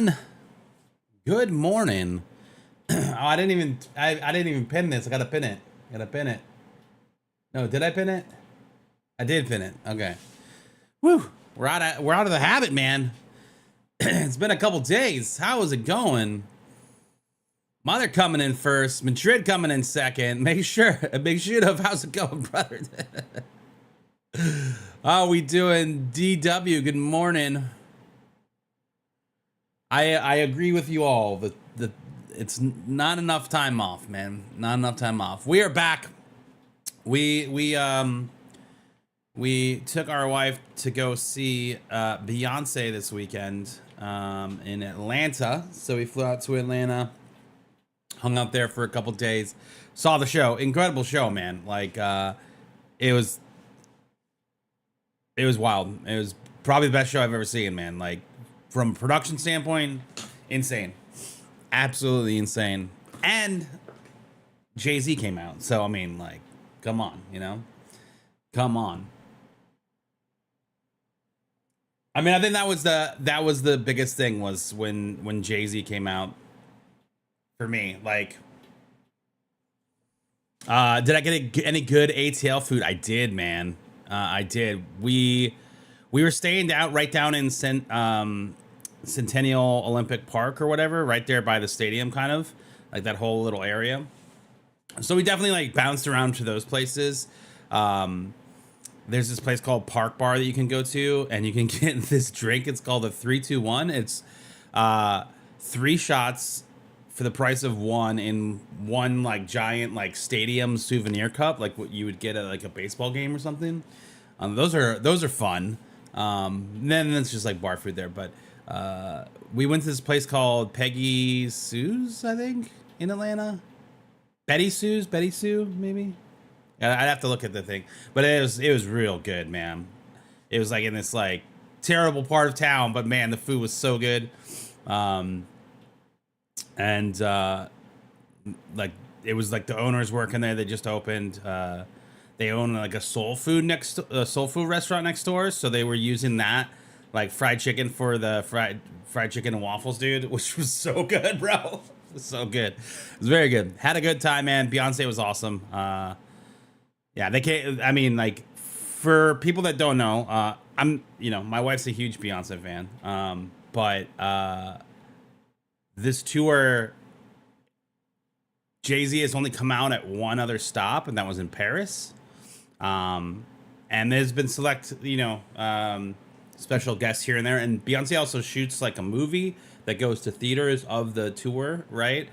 everyone. Good morning. I didn't even pin this. I gotta pin it. No, did I pin it? I did pin it. Okay. Woo. We're out of the habit, man. It's been a couple days. How is it going? Mother coming in first. Madrid coming in second. Make sure of how's it going, brother? How we doing? DW. Good morning. I agree with you all. The it's not enough time off, man. Not enough time off. We are back. We took our wife to go see Beyonce this weekend in Atlanta. So we flew out to Atlanta, hung out there for a couple days, saw the show. Incredible show, man. Like it was wild. It was probably the best show I've ever seen, man. Like from a production standpoint, insane. Absolutely insane. And Jay-Z came out. So I mean, like, come on, you know? Come on. I mean, I think that was the biggest thing was when Jay-Z came out for me. Like, did I get any good ATL food? I did, man. I did. We were staying right down in Centennial Olympic Park or whatever, right there by the stadium, kind of like that whole little area. So we definitely like bounced around to those places. There's this place called Park Bar that you can go to, and you can get this drink. It's called a 3-2-1. It's 3 shots for the price of one in one like giant like stadium souvenir cup, like what you would get at like a baseball game or something. Those are fun. Then it's just like bar food there, but we went to this place called Peggy Sue's, I think, in Atlanta. Betty Sue, maybe. I'd have to look at the thing, but it was real good, man. It was like in this like terrible part of town, but man, the food was so good. And like it was like the owners working there. They just opened. They own like a soul food restaurant next door, so they were using that like fried chicken for the fried chicken and waffles, dude, which was so good, bro. It was so good. It was very good. Had a good time, man. Beyonce was awesome. Yeah, they can't. I mean, like for people that don't know, my wife's a huge Beyonce fan. But this tour, Jay-Z has only come out at one other stop, and that was in Paris. And there's been special guests here and there. And Beyonce also shoots like a movie that goes to theaters of the tour, right?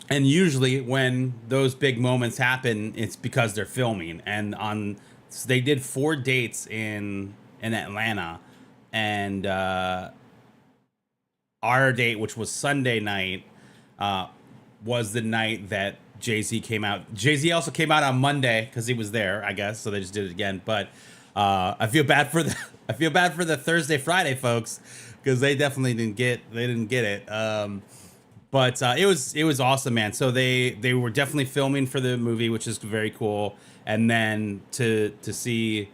And usually when those big moments happen, it's because they're filming. And so they did 4 dates in Atlanta, and our date, which was Sunday night, was the night that Jay-Z came out. Jay-Z also came out on Monday because he was there, I guess. So they just did it again. But I feel bad for the Thursday, Friday folks, because they definitely didn't get it. But it was awesome, man. So they were definitely filming for the movie, which is very cool. And then to see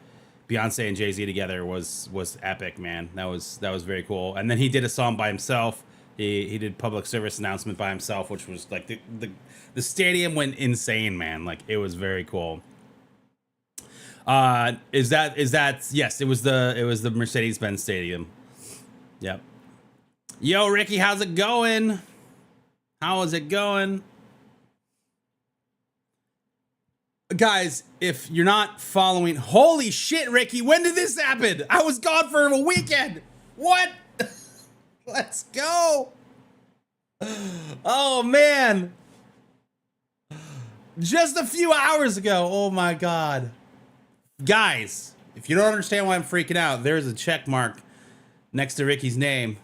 Beyonce and Jay-Z together was epic, man. That was very cool. And then he did a song by himself. He did public service announcement by himself, which was like the stadium went insane, man. Like it was very cool. Is that yes, it was the Mercedes-Benz Stadium. Yep. Yo, Ricky, how's it going? How is it going? Guys, if you're not following, holy shit, Ricky, when did this happen? I was gone for a weekend. What? Let's go. Oh, man. Just a few hours ago. Oh, my God. Guys, if you don't understand why I'm freaking out, there's a check mark next to Ricky's name.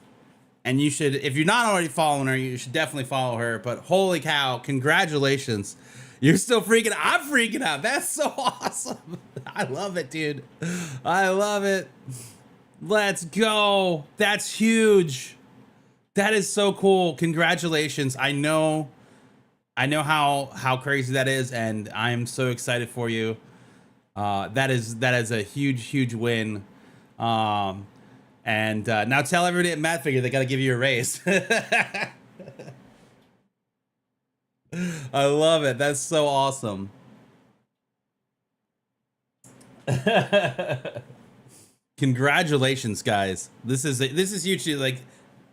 And you should, if you're not already following her, you should definitely follow her. But holy cow, congratulations. You're still freaking out. I'm freaking out. That's so awesome. I love it, dude. I love it. Let's go. That's huge. That is so cool. Congratulations. I know how crazy that is, and I'm so excited for you. That is a huge win. And now tell everybody at Mad Figure they got to give you a raise. I love it. That's so awesome. Congratulations, guys. This is usually like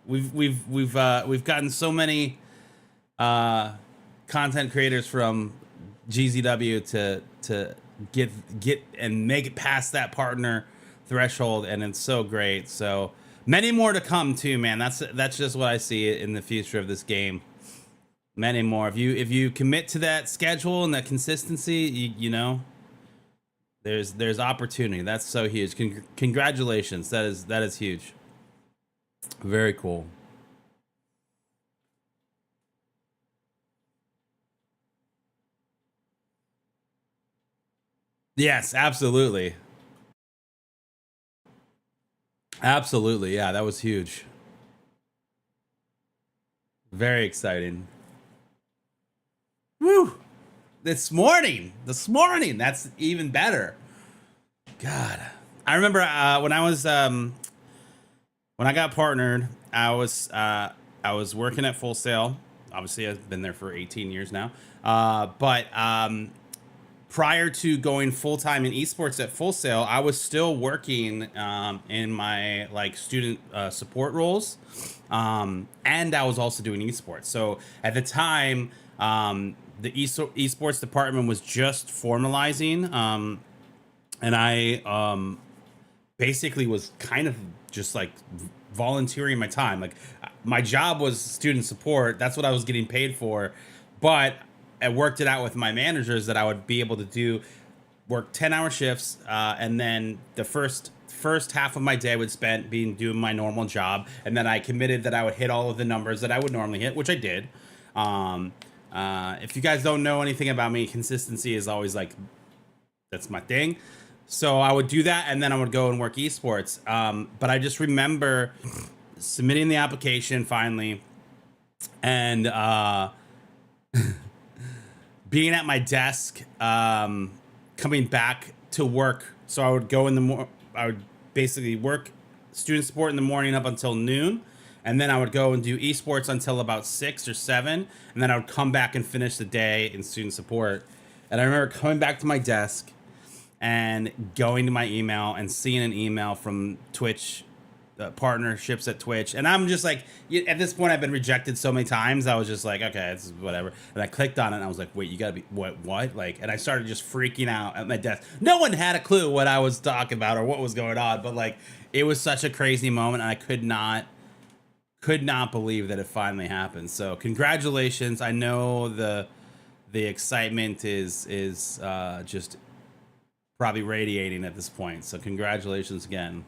we've gotten so many content creators from GZW to get and make it past that partner threshold, and it's so great. So many more to come too, man. That's just what I see in the future of this game. Many more. If you commit to that schedule and that consistency, you know, there's opportunity. That's so huge. Congratulations. That is huge. Very cool. Yes, absolutely. Absolutely. Yeah, that was huge. Very exciting. Woo! This morning, that's even better. God, I remember when I got partnered, I was working at Full Sail. Obviously, I've been there for 18 years now. But prior to going full time in esports at Full Sail, I was still working in my like student support roles, and I was also doing esports. So at the time, the esports department was just formalizing, and I basically was kind of just like volunteering my time. Like my job was student support. That's what I was getting paid for. But I worked it out with my managers that I would be able to do work 10-hour shifts, and then the first half of my day would spend being doing my normal job, and then I committed that I would hit all of the numbers that I would normally hit, which I did. Um, if you guys don't know anything about me, consistency is always like that's my thing. So I would do that, and then I would go and work esports. But I just remember submitting the application finally, and being at my desk, coming back to work. So I would go in I would basically work student support in the morning up until noon, and then I would go and do esports until about 6 or 7, and then I would come back and finish the day in student support. And I remember coming back to my desk and going to my email and seeing an email from Twitch, partnerships at Twitch, and I'm just like, at this point I've been rejected so many times, I was just like, okay, it's whatever. And I clicked on it and I was like, wait, you gotta be what like, and I started just freaking out at my desk. No one had a clue what I was talking about or what was going on, but like it was such a crazy moment, and I could not believe that it finally happened. So congratulations. I know the excitement is just probably radiating at this point, so congratulations again.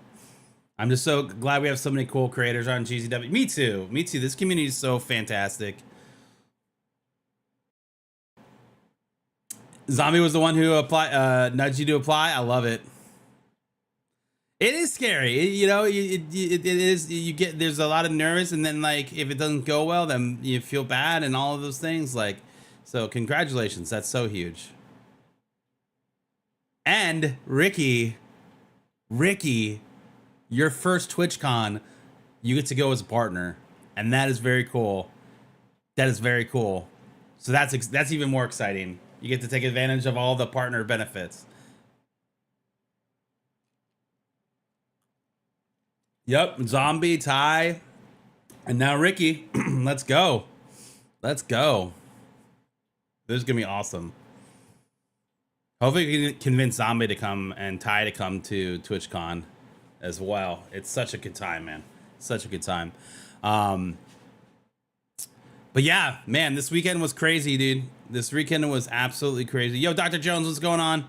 I'm just so glad we have so many cool creators on GZW. Me too. Me too. This community is so fantastic. Zombie was the one who nudged you to apply. I love it. It is scary. It is. You get there's a lot of nerves, and then like if it doesn't go well, then you feel bad and all of those things. Like, so congratulations. That's so huge. And Ricky, your first TwitchCon, you get to go as a partner, and that is very cool. That is very cool. So that's even more exciting. You get to take advantage of all the partner benefits. Yep, Zombie, Ty, and now Ricky. Let's go. Let's go. This is gonna be awesome. Hopefully, we can convince Zombie to come and Ty to come to TwitchCon as well. It's such a good time, man. Such a good time. Um, but yeah, man, this weekend was crazy, dude. This weekend was absolutely crazy. Yo, Dr. Jones, what's going on?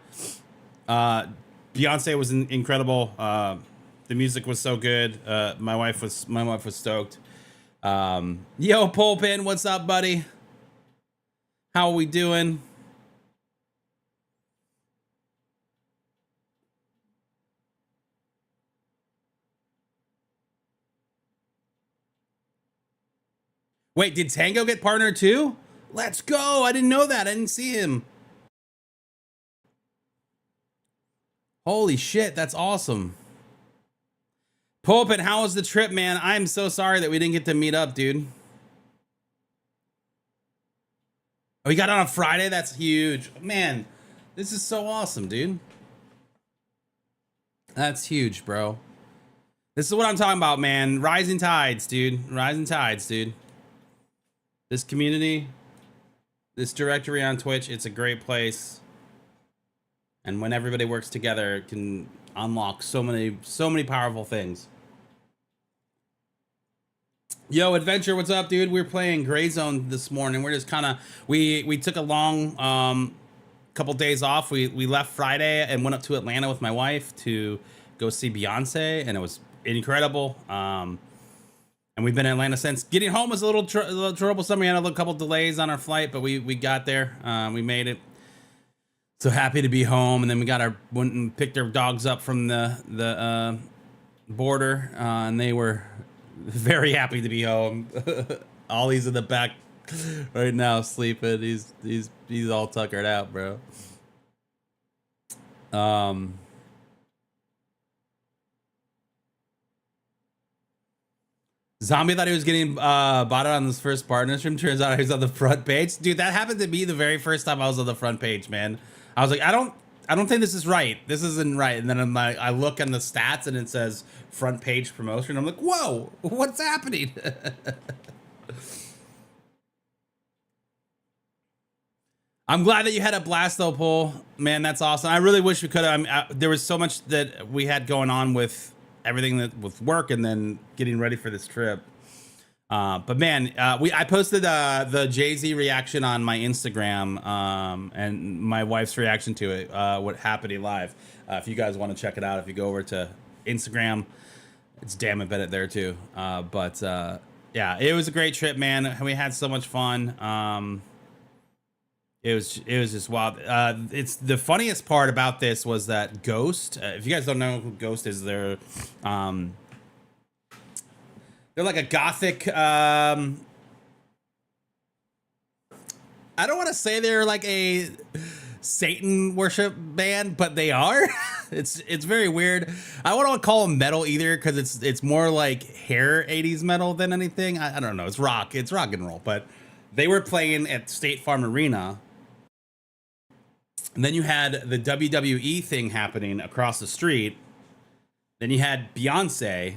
Beyonce was incredible. The music was so good. My wife was stoked. Yo, Pulpin, what's up, buddy? How are we doing? Wait, did Tango get partnered too? Let's go. I didn't know that. I didn't see him. Holy shit, that's awesome. Pulpit, how was the trip, man? I'm so sorry that we didn't get to meet up, dude. Oh, we got on a Friday? That's huge. Man, this is so awesome, dude. That's huge, bro. This is what I'm talking about, man. Rising tides, dude. Rising tides, dude. This community, this directory on Twitch, it's a great place. And when everybody works together, it can unlock so many powerful things. Yo, Adventure, what's up, dude? We were playing Gray Zone this morning. We're just kind of, we took a long couple days off. We left Friday and went up to Atlanta with my wife to go see Beyonce, and it was incredible. And we've been in Atlanta since. Getting home was a little troublesome. We had a couple delays on our flight, but we got there. We made it. So happy to be home. And then we went and picked our dogs up from the border, and they were very happy to be home. Ollie's in the back right now sleeping. He's all tuckered out, bro. Zombie thought he was getting bought on this first partner stream. Turns out he was on the front page. Dude, that happened to me the very first time I was on the front page, man. I was like, I don't think this is right. This isn't right. And then I look on the stats and it says front page promotion. I'm like, whoa, what's happening? I'm glad that you had a blast though, Paul. Man, that's awesome. I really wish we could have. There was so much that we had going on with everything with work and then getting ready for this trip. But man, I posted the Jay-Z reaction on my Instagram and my wife's reaction to it, what happening live. If you guys want to check it out, if you go over to Instagram, it's damn embedded there too. Yeah, it was a great trip, man. We had so much fun. It was just wild. It's the funniest part about this was that Ghost. If you guys don't know who Ghost is, they're like a gothic. I don't want to say they're like a Satan worship band, but they are. It's very weird. I wouldn't call them metal either because it's more like hair 80s metal than anything. I don't know. It's rock and roll. But they were playing at State Farm Arena. And then you had the WWE thing happening across the street. Then you had Beyonce.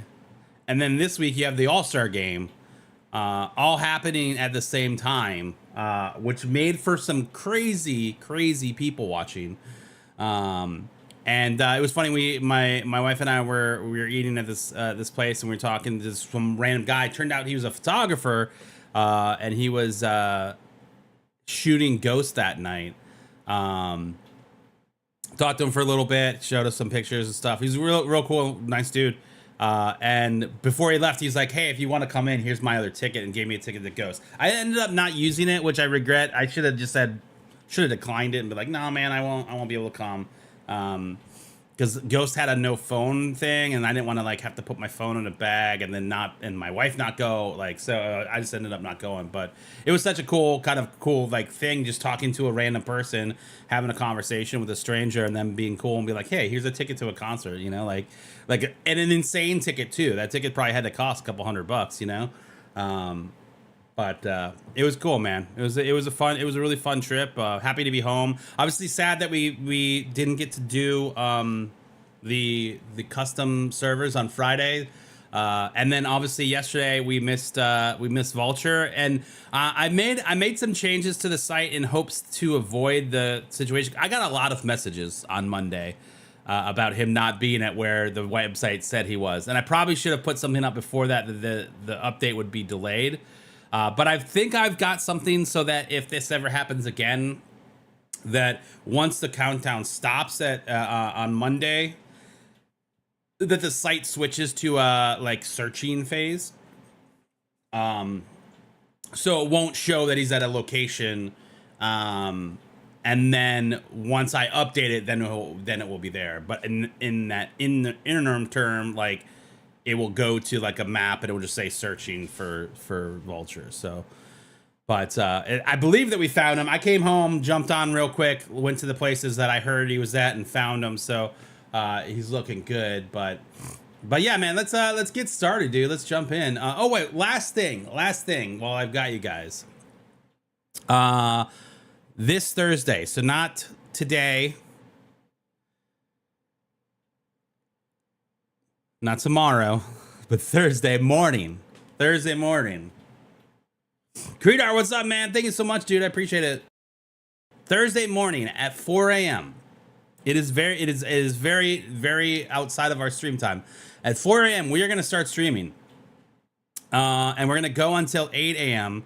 And then this week you have the All-Star Game, all happening at the same time, which made for some crazy people watching. And it was funny. My wife and I we were eating at this place, and we were talking to some random guy. Turned out he was a photographer, and he was shooting Ghost that night. Talked to him for a little bit, showed us some pictures and stuff. He's a real cool, nice dude. And before he left, he's like, hey, if you want to come in, here's my other ticket, and gave me a ticket to Ghost. I ended up not using it, which I regret. I should have declined it and be like, no, man, I won't be able to come. Because Ghost had a no phone thing, and I didn't want to like have to put my phone in a bag and then my wife not go, like, so I just ended up not going. But it was such a cool like thing, just talking to a random person, having a conversation with a stranger, and then being cool and be like, hey, here's a ticket to a concert, you know, like and an insane ticket too. That ticket probably had to cost a couple $100, you know. But it was cool, man. It was a really fun trip. Happy to be home. Obviously sad that we didn't get to do the custom servers on Friday. And then obviously yesterday we missed Vulture, and I made some changes to the site in hopes to avoid the situation. I got a lot of messages on Monday about him not being at where the website said he was, and I probably should have put something up before that the update would be delayed. But I think I've got something so that if this ever happens again, that once the countdown stops at on Monday, that the site switches to like searching phase. So it won't show that he's at a location. And then once I update it, then it will be there. But in the interim term, like, it will go to like a map and it will just say searching for Vulture. So, but I believe that we found him. I came home, jumped on real quick, went to the places that I heard he was at and found him. So he's looking good, but But yeah, man, let's get started, dude. Let's jump in. Oh wait, last thing while I've got you guys. Uh this Thursday, so not today, not tomorrow, but Thursday morning. Thursday morning. Creedar, what's up, man? Thank you so much, dude. I appreciate it. Thursday morning at 4 a.m. It is very outside of our stream time. At 4 a.m. we are going to start streaming, and we're going to go until 8 a.m.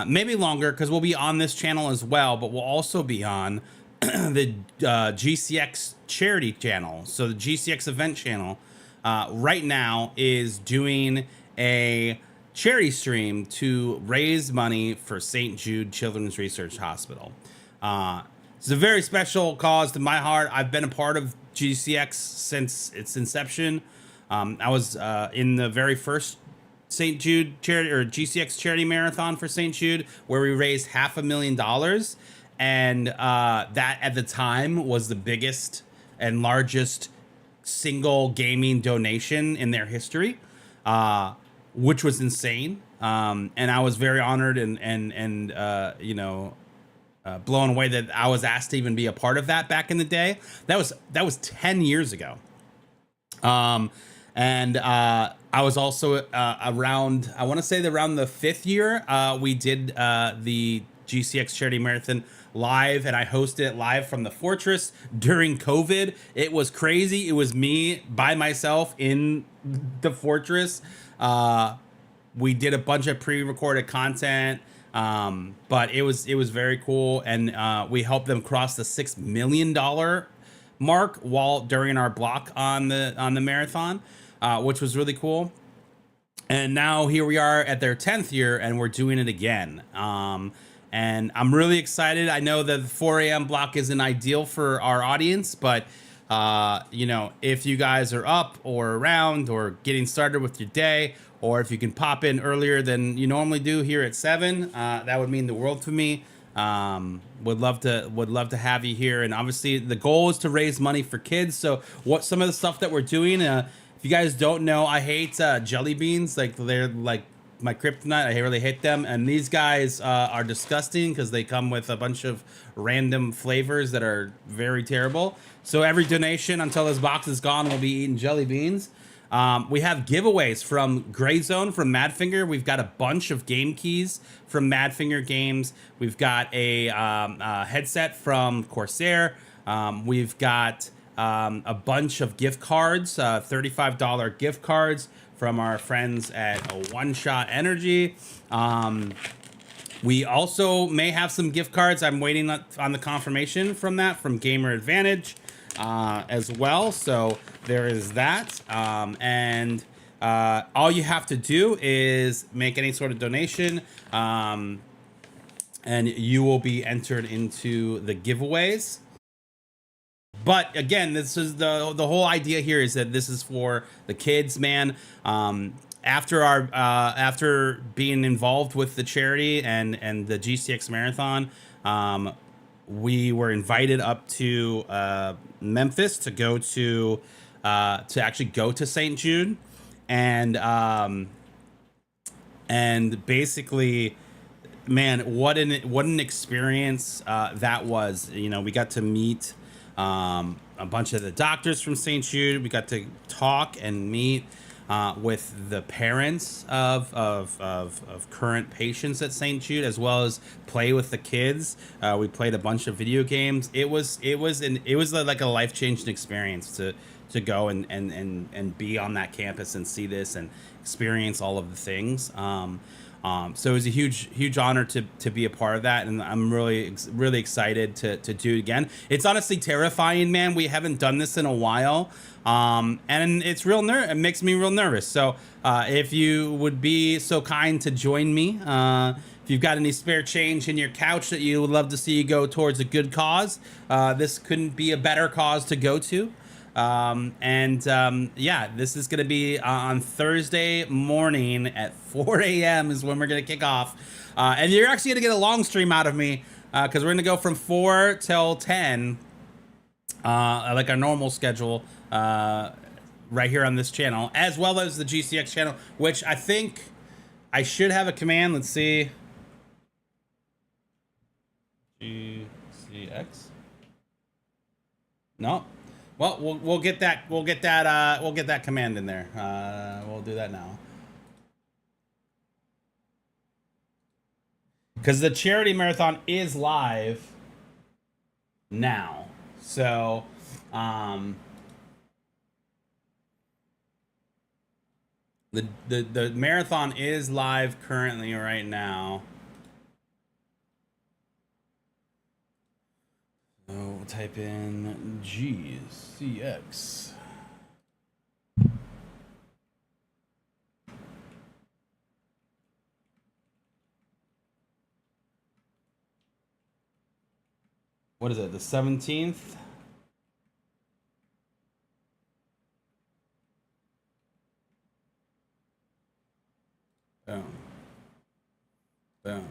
Maybe longer because we'll be on this channel as well, but we'll also be on the GCX charity channel. So the GCX event channel right now is doing a charity stream to raise money for St. Jude Children's Research Hospital. It's a very special cause to my heart. I've been a part of GCX since its inception. I was in the very first St. Jude charity or GCX charity marathon for St. Jude, where we raised $500,000, and that at the time was the biggest and largest single gaming donation in their history, which was insane. And I was very honored and you know, blown away that I was asked to even be a part of that back in the day. That was 10 years ago. And I was also around, I want to say around the 5th year, we did the GCX charity marathon live, and I hosted it live from the Fortress during COVID. It was crazy. It was me by myself in the Fortress. We did a bunch of pre-recorded content, but it was very cool, and we helped them cross the $6 million mark during our block on the marathon, which was really cool. And now here we are at their 10th year, and we're doing it again. And I'm really excited. I know that the 4 a.m. block isn't ideal for our audience, but you know, if you guys are up or around or getting started with your day, or if you can pop in earlier than you normally do here at 7, that would mean the world to me. Would love to have you here. And obviously the goal is to raise money for kids. So what some of the stuff that we're doing, if you guys don't know, I hate jelly beans. Like, they're like my kryptonite. I really hate them. And these guys are disgusting because they come with a bunch of random flavors that are very terrible. So every donation until this box is gone, we'll be eating jelly beans. We have giveaways from Gray Zone, from Madfinger. We've got a bunch of game keys from Madfinger Games. We've got a headset from Corsair. We've got a bunch of gift cards, $35 gift cards from our friends at One Shot Energy. We also may have some gift cards. I'm waiting on the confirmation from Gamer Advantage as well. So there is that. And all you have to do is make any sort of donation, and you will be entered into the giveaways. But again, this is the whole idea here is that this is for the kids, man. After being involved with the charity and the GCX marathon, we were invited up to Memphis to go to actually go to St. Jude, and basically, man, what an experience that was. You know, we got to meet a bunch of the doctors from St. Jude. We got to talk and meet with the parents of current patients at St. Jude, as well as play with the kids. We played a bunch of video games. It was like a life-changing experience to go and be on that campus and see this and experience all of the things. So it was a huge honor to be a part of that, and I'm really excited to do it again. It's honestly terrifying, man. We haven't done this in a while, and it's it makes me real nervous. So if you would be so kind to join me, if you've got any spare change in your couch that you would love to see you go towards a good cause, this couldn't be a better cause to go to. Yeah, this is going to be on Thursday morning at 4 a.m. is when we're going to kick off. And you're actually going to get a long stream out of me, because we're going to go from 4 till 10, like our normal schedule, right here on this channel, as well as the GCX channel, which I think I should have a command. Let's see. GCX. No. Well, we'll get that. We'll get that command in there. We'll do that now. Because the charity marathon is live now. So, the marathon is live currently right now. So we'll type in GCX. What is it? The 17th? Boom. Boom.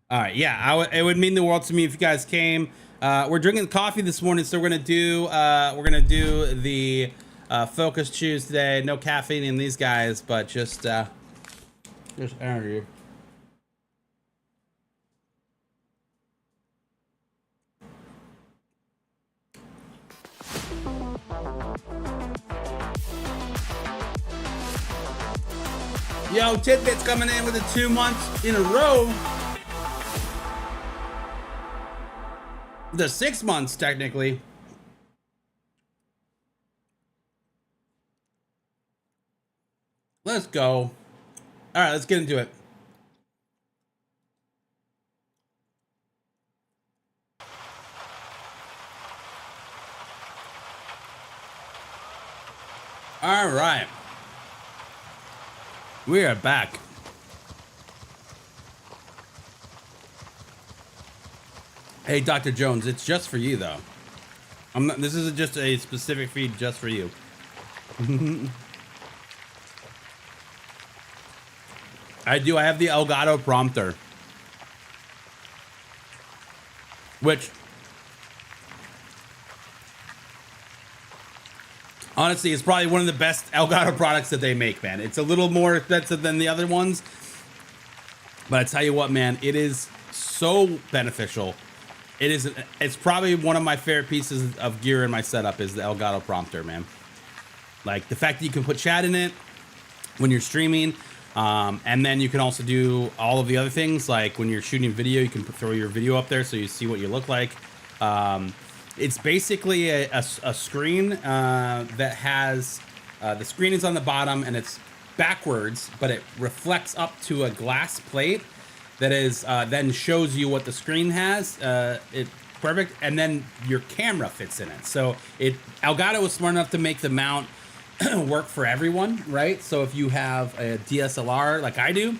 All right, yeah, it would mean the world to me if you guys came. We're drinking coffee this morning, so we're gonna do the focus chews today. No caffeine in these guys, but just energy. Yo, Tidbit's coming in with the 2 months in a row. The 6 months, technically. Let's go. All right, let's get into it. All right. We are back. Hey, Dr. Jones, it's just for you, though. This isn't just a specific feed just for you. I have the Elgato prompter. Which, honestly, is probably one of the best Elgato products that they make, man. It's a little more expensive than the other ones. But I tell you what, man, it is so beneficial. It's probably one of my favorite pieces of gear in my setup is the Elgato prompter, man. Like the fact that you can put chat in it when you're streaming, and then you can also do all of the other things. Like when you're shooting video, you can throw your video up there so you see what you look like. It's basically a screen that has the screen is on the bottom and it's backwards, but it reflects up to a glass plate that is then shows you what the screen has. It's perfect, and then your camera fits in it. So Elgato was smart enough to make the mount work for everyone, right? So if you have a DSLR like I do,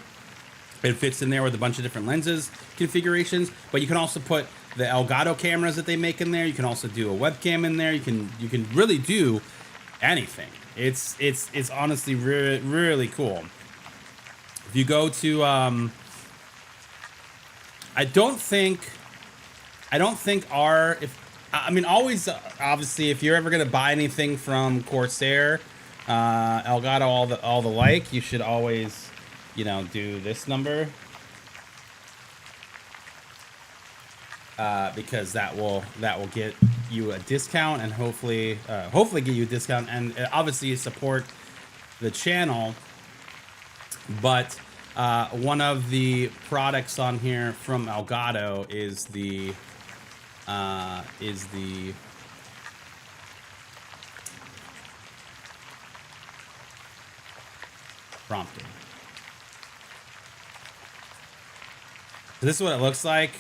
it fits in there with a bunch of different lenses configurations. But you can also put the Elgato cameras that they make in there. You can also do a webcam in there. You can really do anything. It's honestly really, really cool. If you go to I don't think always, obviously, if you're ever going to buy anything from Corsair, Elgato, all the like, you should always, do this number. Because that will get you a discount and hopefully get you a discount, and obviously support the channel. But one of the products on here from Elgato is the prompter. So this is what it looks like.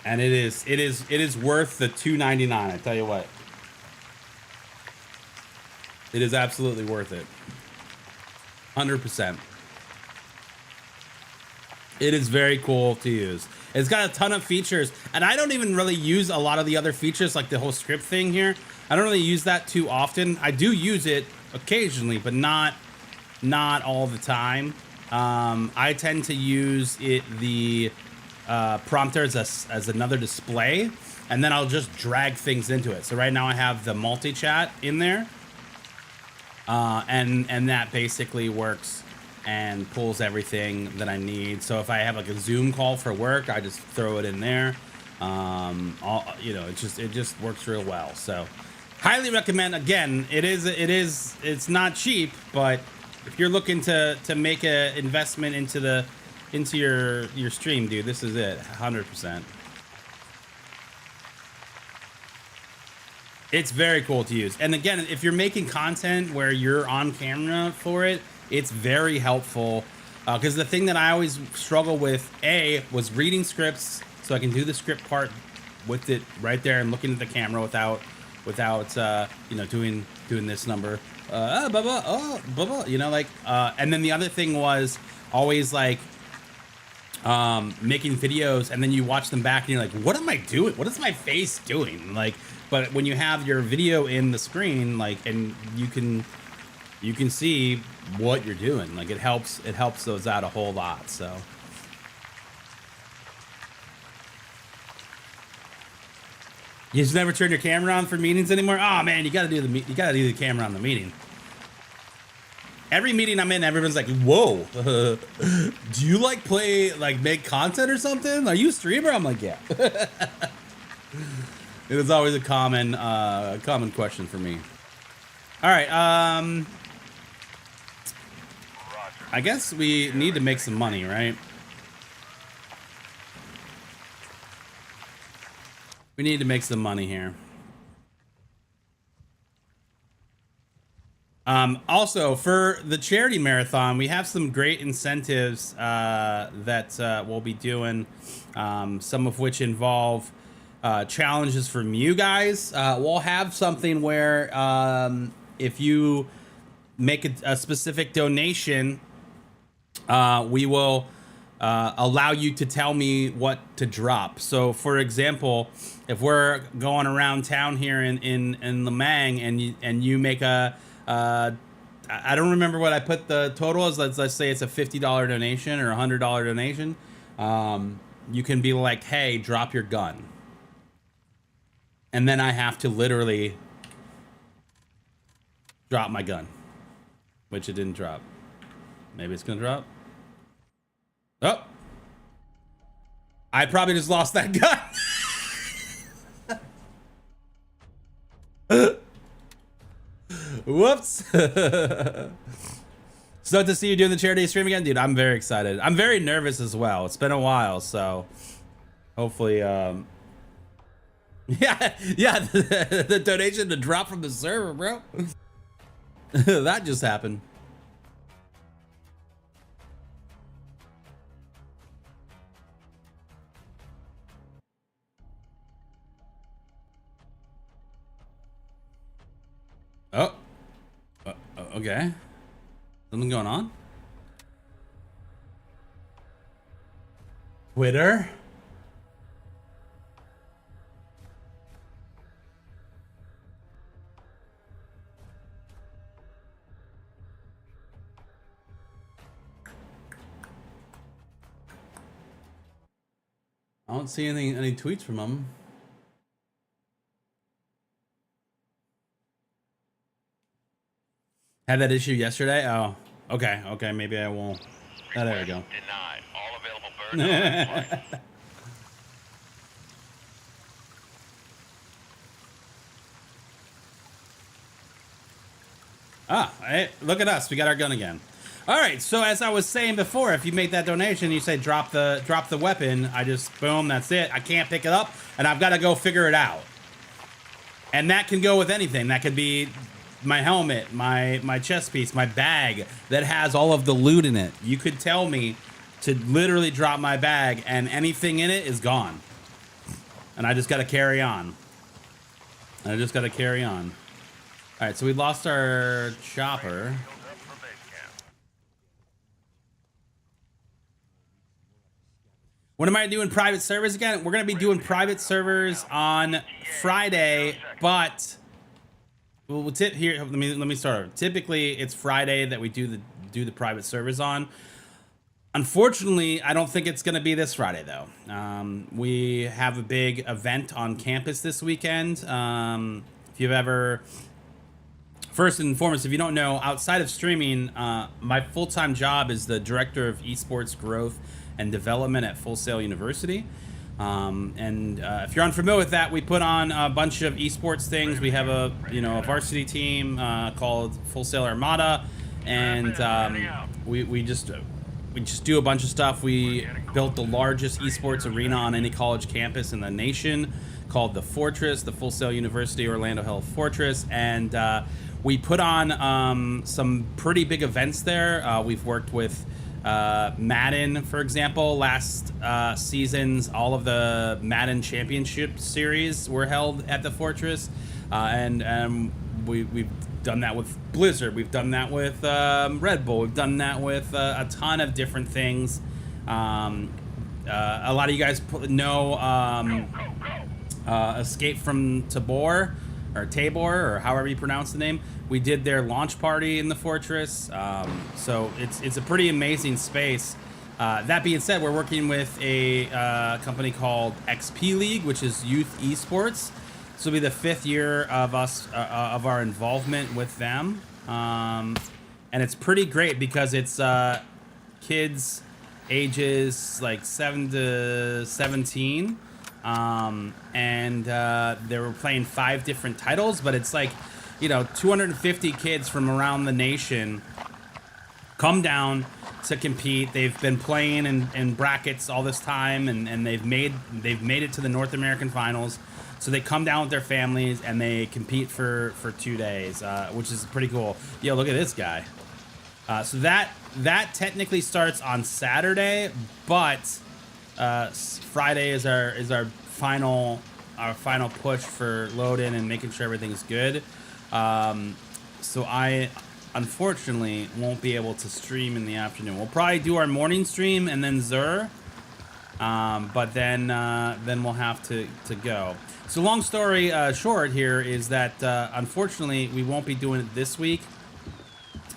And it is worth the $2.99. I tell you what. It is absolutely worth it. 100%. It is very cool to use. It's got a ton of features, and I don't even really use a lot of the other features, like the whole script thing here. I don't really use that too often. I do use it occasionally, but not all the time. I tend to use it prompter as another display, and then I'll just drag things into it. So right now I have the multi-chat in there, and that basically works and pulls everything that I need. So if I have like a Zoom call for work, I just throw it in there. It just works real well. So highly recommend. Again, it's not cheap, but if you're looking to make an investment into your stream, dude, this is it. 100%. It's very cool to use. And again, if you're making content where you're on camera for it, it's very helpful. Because the thing that I always struggle with, was reading scripts, so I can do the script part with it right there and looking at the camera without doing this number. And then the other thing was always like making videos, and then you watch them back and you're like, what am I doing? What is my face doing? Like, but when you have your video in the screen, like, and you can see what you're doing, like, it helps those out a whole lot. So you just never turn your camera on for meetings anymore? Oh man, you gotta do the camera on the meeting. Every meeting I'm in, everyone's like, whoa, do you make content or something? Are you a streamer? I'm like, yeah. It was always a common question for me. All right, I guess we need to make some money, right? We need to make some money here. Also, for the charity marathon, we have some great incentives that we'll be doing, some of which involve challenges from you guys. We'll have something where if you make a specific donation, we will allow you to tell me what to drop. So, for example, if we're going around town here in Lemang and you make a I don't remember what I put the total is. Let's say it's a $50 donation or a $100 donation. You can be like, hey, drop your gun. And then I have to literally drop my gun, which it didn't drop. Maybe it's gonna drop. Oh, I probably just lost that gun. Whoops. So to see you doing the charity stream again, dude, I'm very excited. I'm very nervous as well. It's been a while, so hopefully yeah, the donation to drop from the server, bro. That just happened. Oh, okay. Something going on? Twitter? I don't see any tweets from them. Had that issue yesterday? Oh, okay. Okay, maybe I won't. Oh, there we go. Denied. All available birds. Hey, look at us. We got our gun again. All right, so as I was saying before, if you make that donation, you say drop the weapon, I just, boom, that's it. I can't pick it up, and I've got to go figure it out. And that can go with anything. That could be my helmet, my chest piece, my bag that has all of the loot in it. You could tell me to literally drop my bag and anything in it is gone. And I just got to carry on. All right, so we lost our chopper. When am I doing private servers again? We're going to be doing private servers on Friday, but we'll tip here. Let me start over. Typically, it's Friday that we do the private servers on. Unfortunately, I don't think it's going to be this Friday, though. We have a big event on campus this weekend. If you've ever... First and foremost, if you don't know, outside of streaming, my full-time job is the Director of Esports Growth and Development at Full Sail University. If you're unfamiliar with that, we put on a bunch of esports things. We have a varsity team called Full Sail Armada, and we just do a bunch of stuff. We built the largest esports arena on any college campus in the nation, called the Fortress, the Full Sail University Orlando Health Fortress, and we put on some pretty big events there. We've worked with Madden, for example. Last season's all of the Madden Championship series were held at the Fortress, and we've done that with Blizzard. We've done that with Red Bull. We've done that with a ton of different things. A lot of you guys know Escape from Tabor, or Tabor, or however you pronounce the name. We did their launch party in the Fortress, so it's a pretty amazing space. That being said, we're working with a company called XP League, which is youth esports. This will be the 5th year of our involvement with them, and it's pretty great because it's kids ages like 7 to 17. They were playing 5 different titles, but it's like, 250 kids from around the nation come down to compete. They've been playing in brackets all this time, and they've made it to the North American finals. So they come down with their families and they compete for 2 days, which is pretty cool. Yo, look at this guy. So that technically starts on Saturday, but Friday is our final push for load in and making sure everything's good. So I unfortunately won't be able to stream in the afternoon. We'll probably do our morning stream and then Zur, but then we'll have to go. So long story short here is that unfortunately we won't be doing it this week,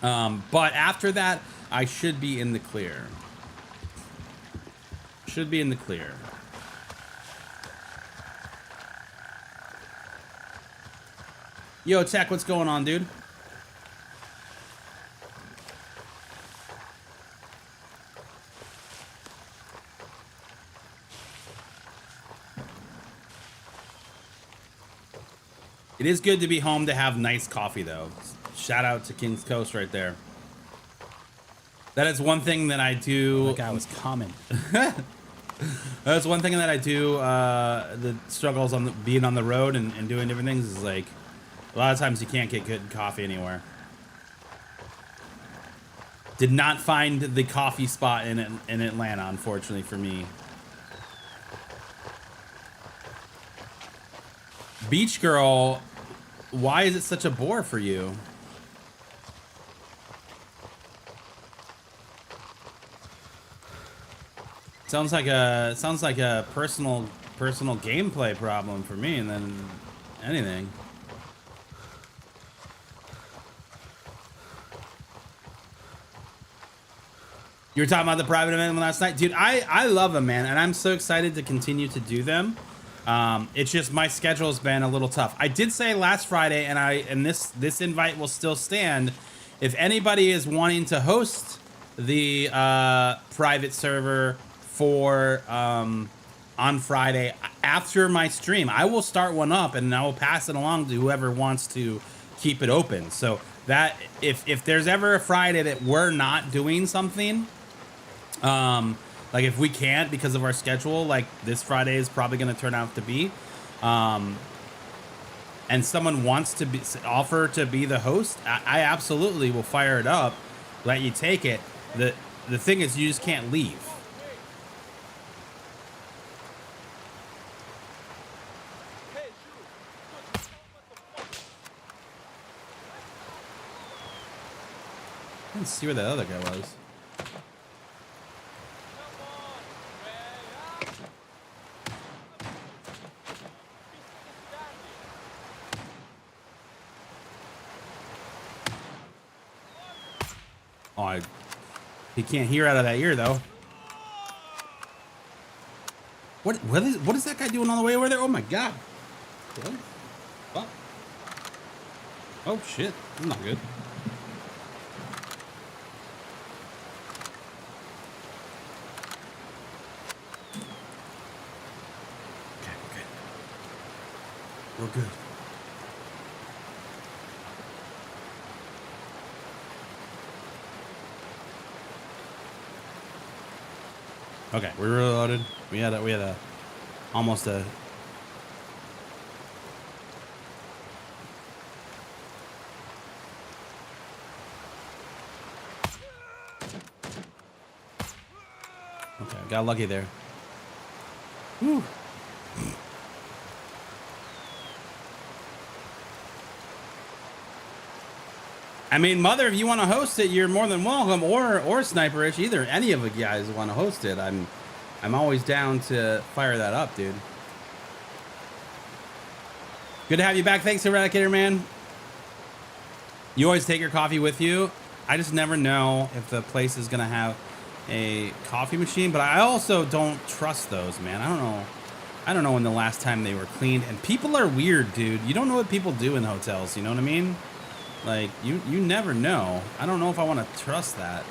but after that I should be in the clear. Should be in the clear. Yo, Tech, what's going on, dude? It is good to be home to have nice coffee, though. Shout out to King's Coast right there. That is one thing that I do. That guy was common. That's one thing that I do. The struggles on being on the road and doing different things is like a lot of times you can't get good coffee anywhere. Did not find the coffee spot in Atlanta, unfortunately for me. Beach Girl, why is it such a bore for you? Sounds like a personal gameplay problem for me, and then anything. You were talking about the private event last night, dude. I love them, man, and I'm so excited to continue to do them. It's just my schedule has been a little tough. I did say last Friday, and this invite will still stand. If anybody is wanting to host the private server for on Friday after my stream, I will start one up and I will pass it along to whoever wants to keep it open. So that if there's ever a Friday that we're not doing something, like if we can't because of our schedule, like this Friday is probably going to turn out to be, and someone wants to offer to be the host, I absolutely will fire it up, let you take it. The thing is, you just can't leave. I didn't see where that other guy was. Oh, he can't hear out of that ear, though. What is that guy doing on the way over there? Oh my god. What? Fuck. Oh shit. That's not good. Okay, we're good. Okay, we're reloaded. We had a almost a. Okay, got lucky there. Whew. I mean, Mother, if you want to host it, you're more than welcome. Or Sniperish, either any of you guys want to host it. I'm always down to fire that up, dude. Good to have you back. Thanks, Eradicator, man. You always take your coffee with you. I just never know if the place is gonna have a coffee machine, but I also don't trust those, man. I don't know when the last time they were cleaned. And people are weird, dude. You don't know what people do in hotels. You know what I mean? Like, you never know. I don't know if I want to trust that.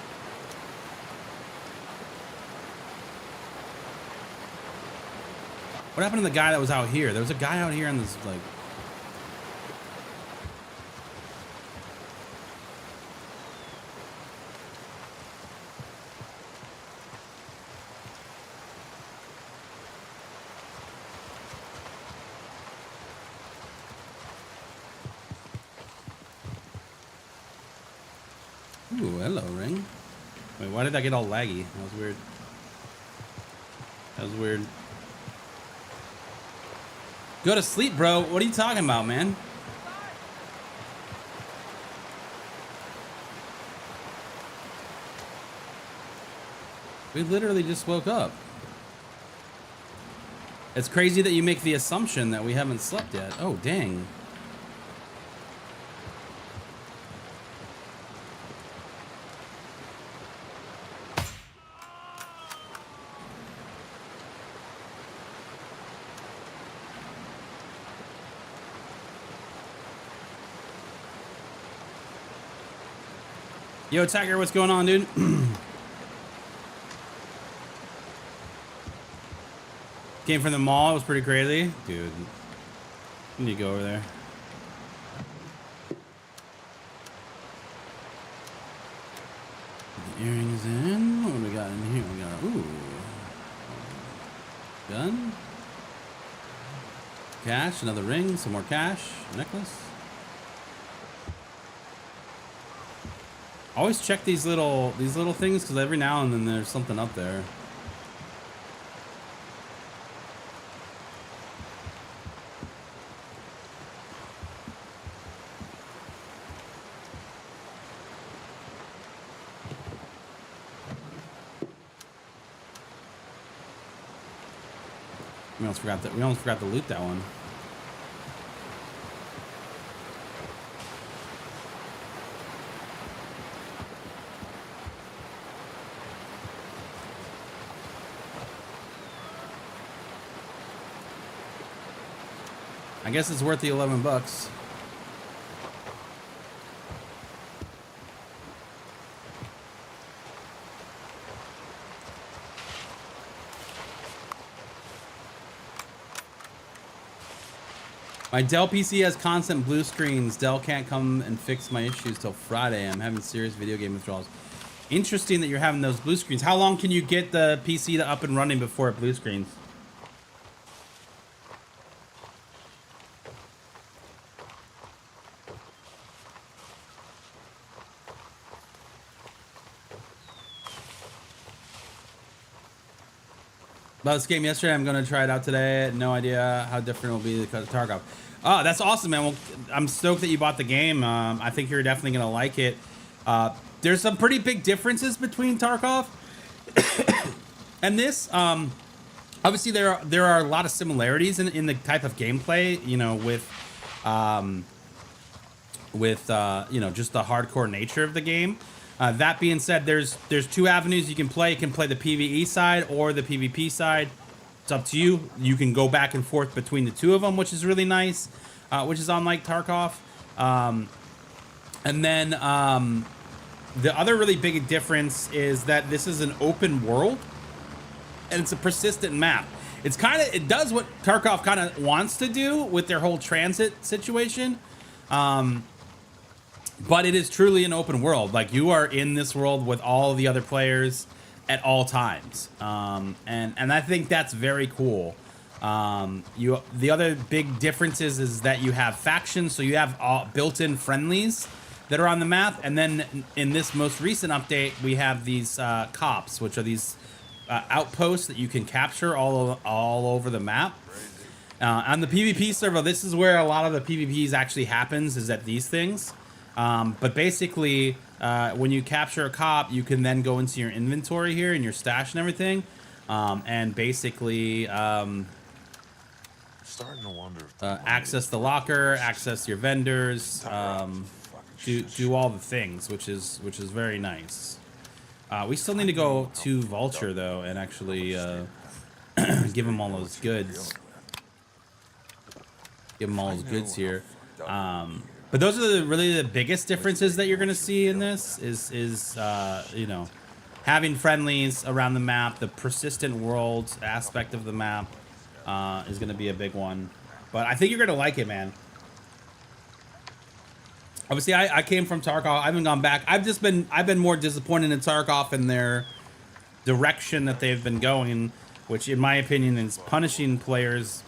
What happened to the guy that was out here? There was a guy out here in this, like... Ooh, hello, Ring. Wait, why did I get all laggy? That was weird. That was weird. Go to sleep, bro. What are you talking about, man? We literally just woke up. It's crazy that you make the assumption that we haven't slept yet. Oh, dang. Yo, Tiger, what's going on, dude? Came from the mall. It was pretty crazy. Dude, you need to go over there. Put the earrings in. What do we got in here? We got, ooh. Gun. Cash, another ring, some more cash, necklace. Always check these little things because every now and then there's something up there. We almost forgot to loot that one. I guess it's worth the 11 bucks. My Dell PC has constant blue screens. Dell can't come and fix my issues till Friday. I'm having serious video game withdrawals. Interesting that you're having those blue screens. How long can you get the PC to up and running before it blue screens? About this game yesterday, I'm going to try it out today. No idea how different it will be because of Tarkov. Oh, that's awesome, man. Well, I'm stoked that you bought the game. I think you're definitely going to like it. There's some pretty big differences between Tarkov and this. Obviously, there are a lot of similarities in the type of gameplay, you know, with you know, just the hardcore nature of the game. That being said, there's two avenues you can play. You can play the PvE side or the PvP side. It's up to you. You can go back and forth between the two of them, which is really nice, which is unlike Tarkov. And then the other really big difference is that this is an open world and it's a persistent map. It's kind of, it does what Tarkov kind of wants to do with their whole transit situation. But it is truly an open world. Like, you are in this world with all the other players at all times. And I think that's very cool. The other big differences is that you have factions, so you have built-in friendlies that are on the map. And then in this most recent update, we have these cops, which are these outposts that you can capture all over the map. On the PvP server, this is where a lot of the PvPs actually happens, is at these things. But basically, when you capture a cop, you can then go into your inventory here and your stash and everything, and basically starting to wonder access the locker, access your vendors, do all the things, which is very nice. We still need to go to Vulture though and actually give him all those goods. Give him all those goods here. But those are really the biggest differences that you're going to see in this is you know, having friendlies around the map. The persistent world aspect of the map is going to be a big one. But I think you're going to like it, man. Obviously, I came from Tarkov. I haven't gone back. I've been more disappointed in Tarkov and their direction that they've been going, which in my opinion is punishing players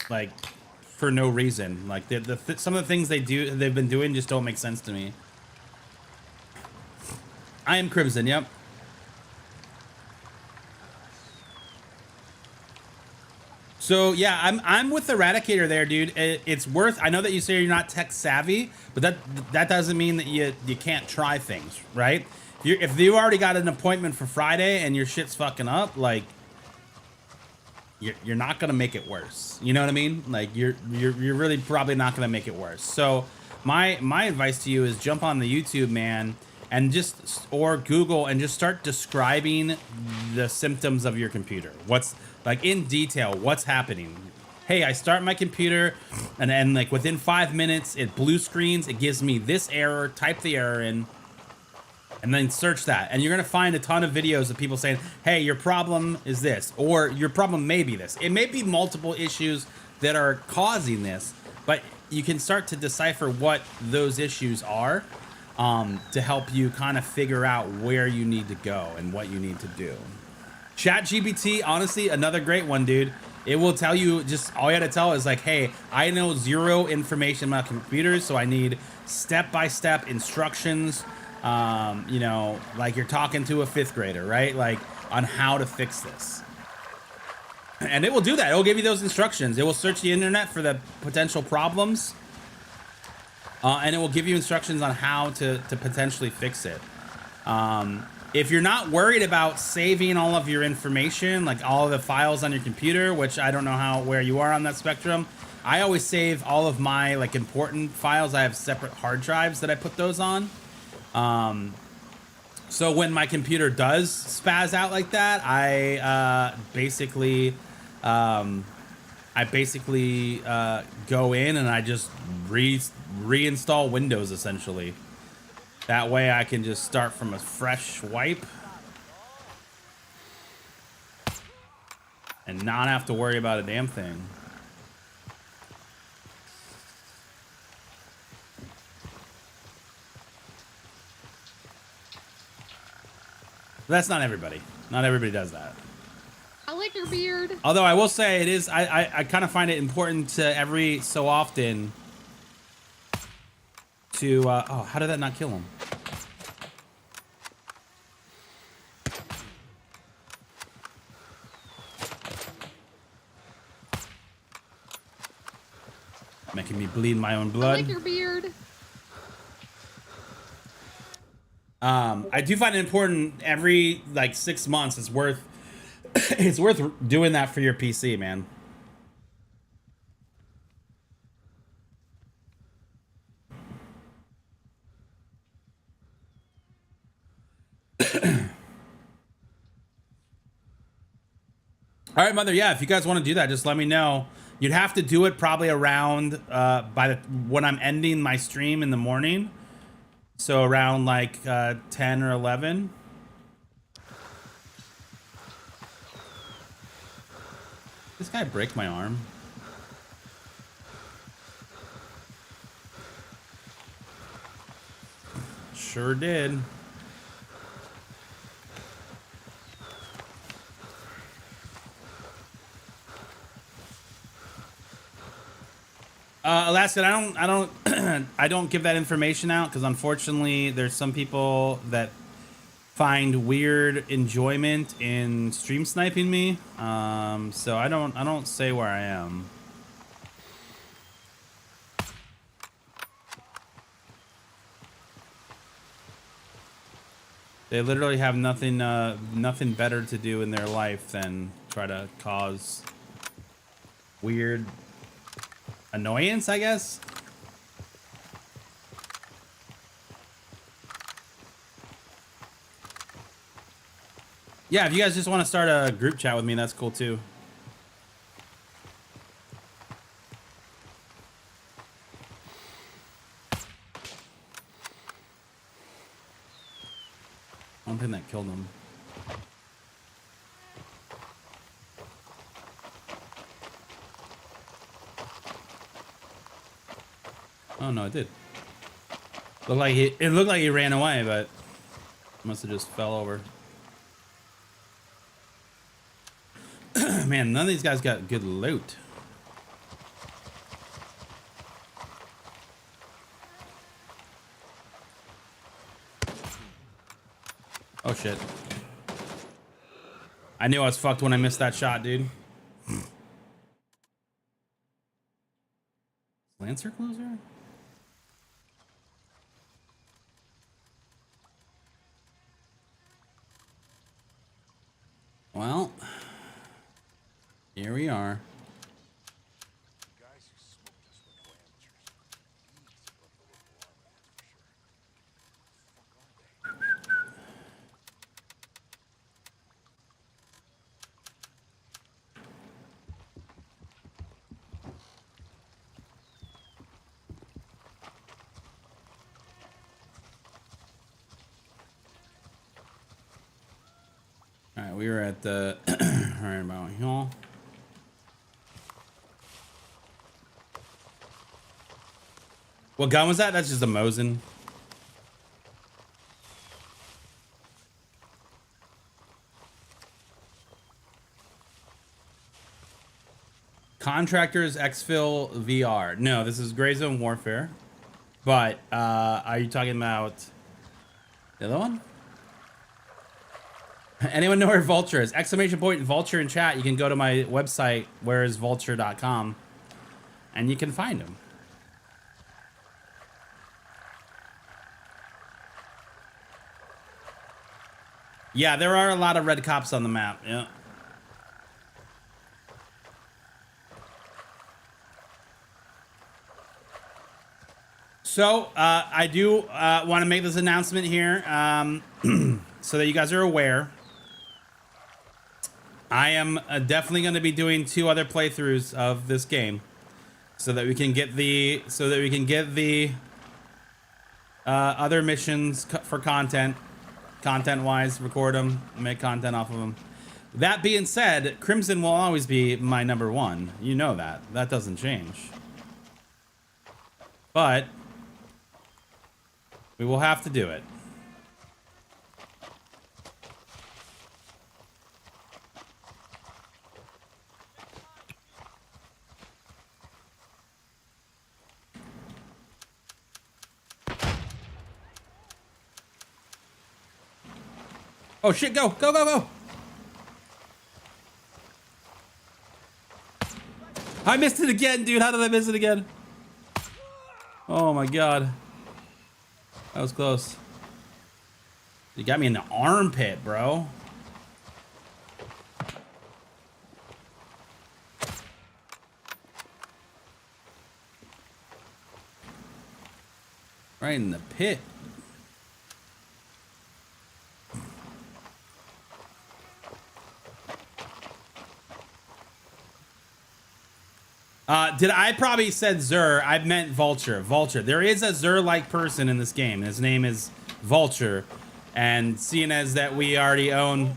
like for no reason. Like some of the things they've been doing just don't make sense to me. I am Crimson, yep. So yeah, I'm with Eradicator there, dude. It's worth. I know that you say you're not tech savvy, but that doesn't mean that you can't try things, right? If you already got an appointment for Friday and your shit's fucking up, like you're not gonna make it worse. You know what I mean? Like you're really probably not gonna make it worse. So my advice to you is jump on the YouTube, man, and or Google and just start describing the symptoms of your computer. What's like in detail, what's happening? Hey, I start my computer and then like within 5 minutes it blue screens, it gives me this error, type the error in, and then search that. And you're gonna find a ton of videos of people saying, hey, your problem is this, or your problem may be this. It may be multiple issues that are causing this, but you can start to decipher what those issues are to help you kind of figure out where you need to go and what you need to do. ChatGPT, honestly, another great one, dude. It will tell you, just all you had to tell is like, hey, I know zero information about computers, so I need step-by-step instructions. You know, like you're talking to a 5th grader, right? Like on how to fix this. And it will do that. It will give you those instructions. It will search the internet for the potential problems. And it will give you instructions on how to potentially fix it. If you're not worried about saving all of your information, like all of the files on your computer, which I don't know where you are on that spectrum, I always save all of my like important files. I have separate hard drives that I put those on. So when my computer does spaz out like that, I basically go in and I just reinstall Windows essentially. That way I can just start from a fresh wipe and not have to worry about a damn thing. That's not everybody. Not everybody does that. I like your beard. Although I will say it is, I kind of find it important to every so often to, oh, how did that not kill him? Making me bleed my own blood. I like your beard. I do find it important every like 6 months. It's worth it's worth doing that for your PC, man. All All right, Mother. Yeah, if you guys want to do that, just let me know. You'd have to do it probably around when I'm ending my stream in the morning. So around like 10 or 11. This guy break my arm. Sure did. Alaska, I don't give that information out because unfortunately there's some people that find weird enjoyment in stream sniping me. So I don't say where I am. They literally have nothing better to do in their life than try to cause weird annoyance, I guess. Yeah, if you guys just want to start a group chat with me, that's cool too. One thing that killed him. Oh no, it did. It looked like he ran away, but must have just fell over. Man, none of these guys got good loot. Oh shit. I knew I was fucked when I missed that shot, dude. Lancer closer? Well, here we are. All right, we were at the right about here. What gun was that? That's just a Mosin. Contractors Exfil VR. No, this is Gray Zone Warfare. But are you talking about the other one? Anyone know where Vulture is? Exclamation point Vulture in chat. You can go to my website, whereisvulture.com, and you can find him. Yeah, there are a lot of red cops on the map. Yeah. So I do want to make this announcement here so that you guys are aware. I am definitely going to be doing 2 other playthroughs of this game, so that we can get the other missions for content-wise, record them, make content off of them. That being said, Crimson will always be my #1. You know that. That doesn't change. But we will have to do it. Oh shit, go, go, go, go. I missed it again, dude. How did I miss it again? Oh my god. That was close. You got me in the armpit, bro. Right in the pit. Did I probably said Zur? I meant Vulture. Vulture. There is a Zur-like person in this game. His name is Vulture. And seeing as that we already own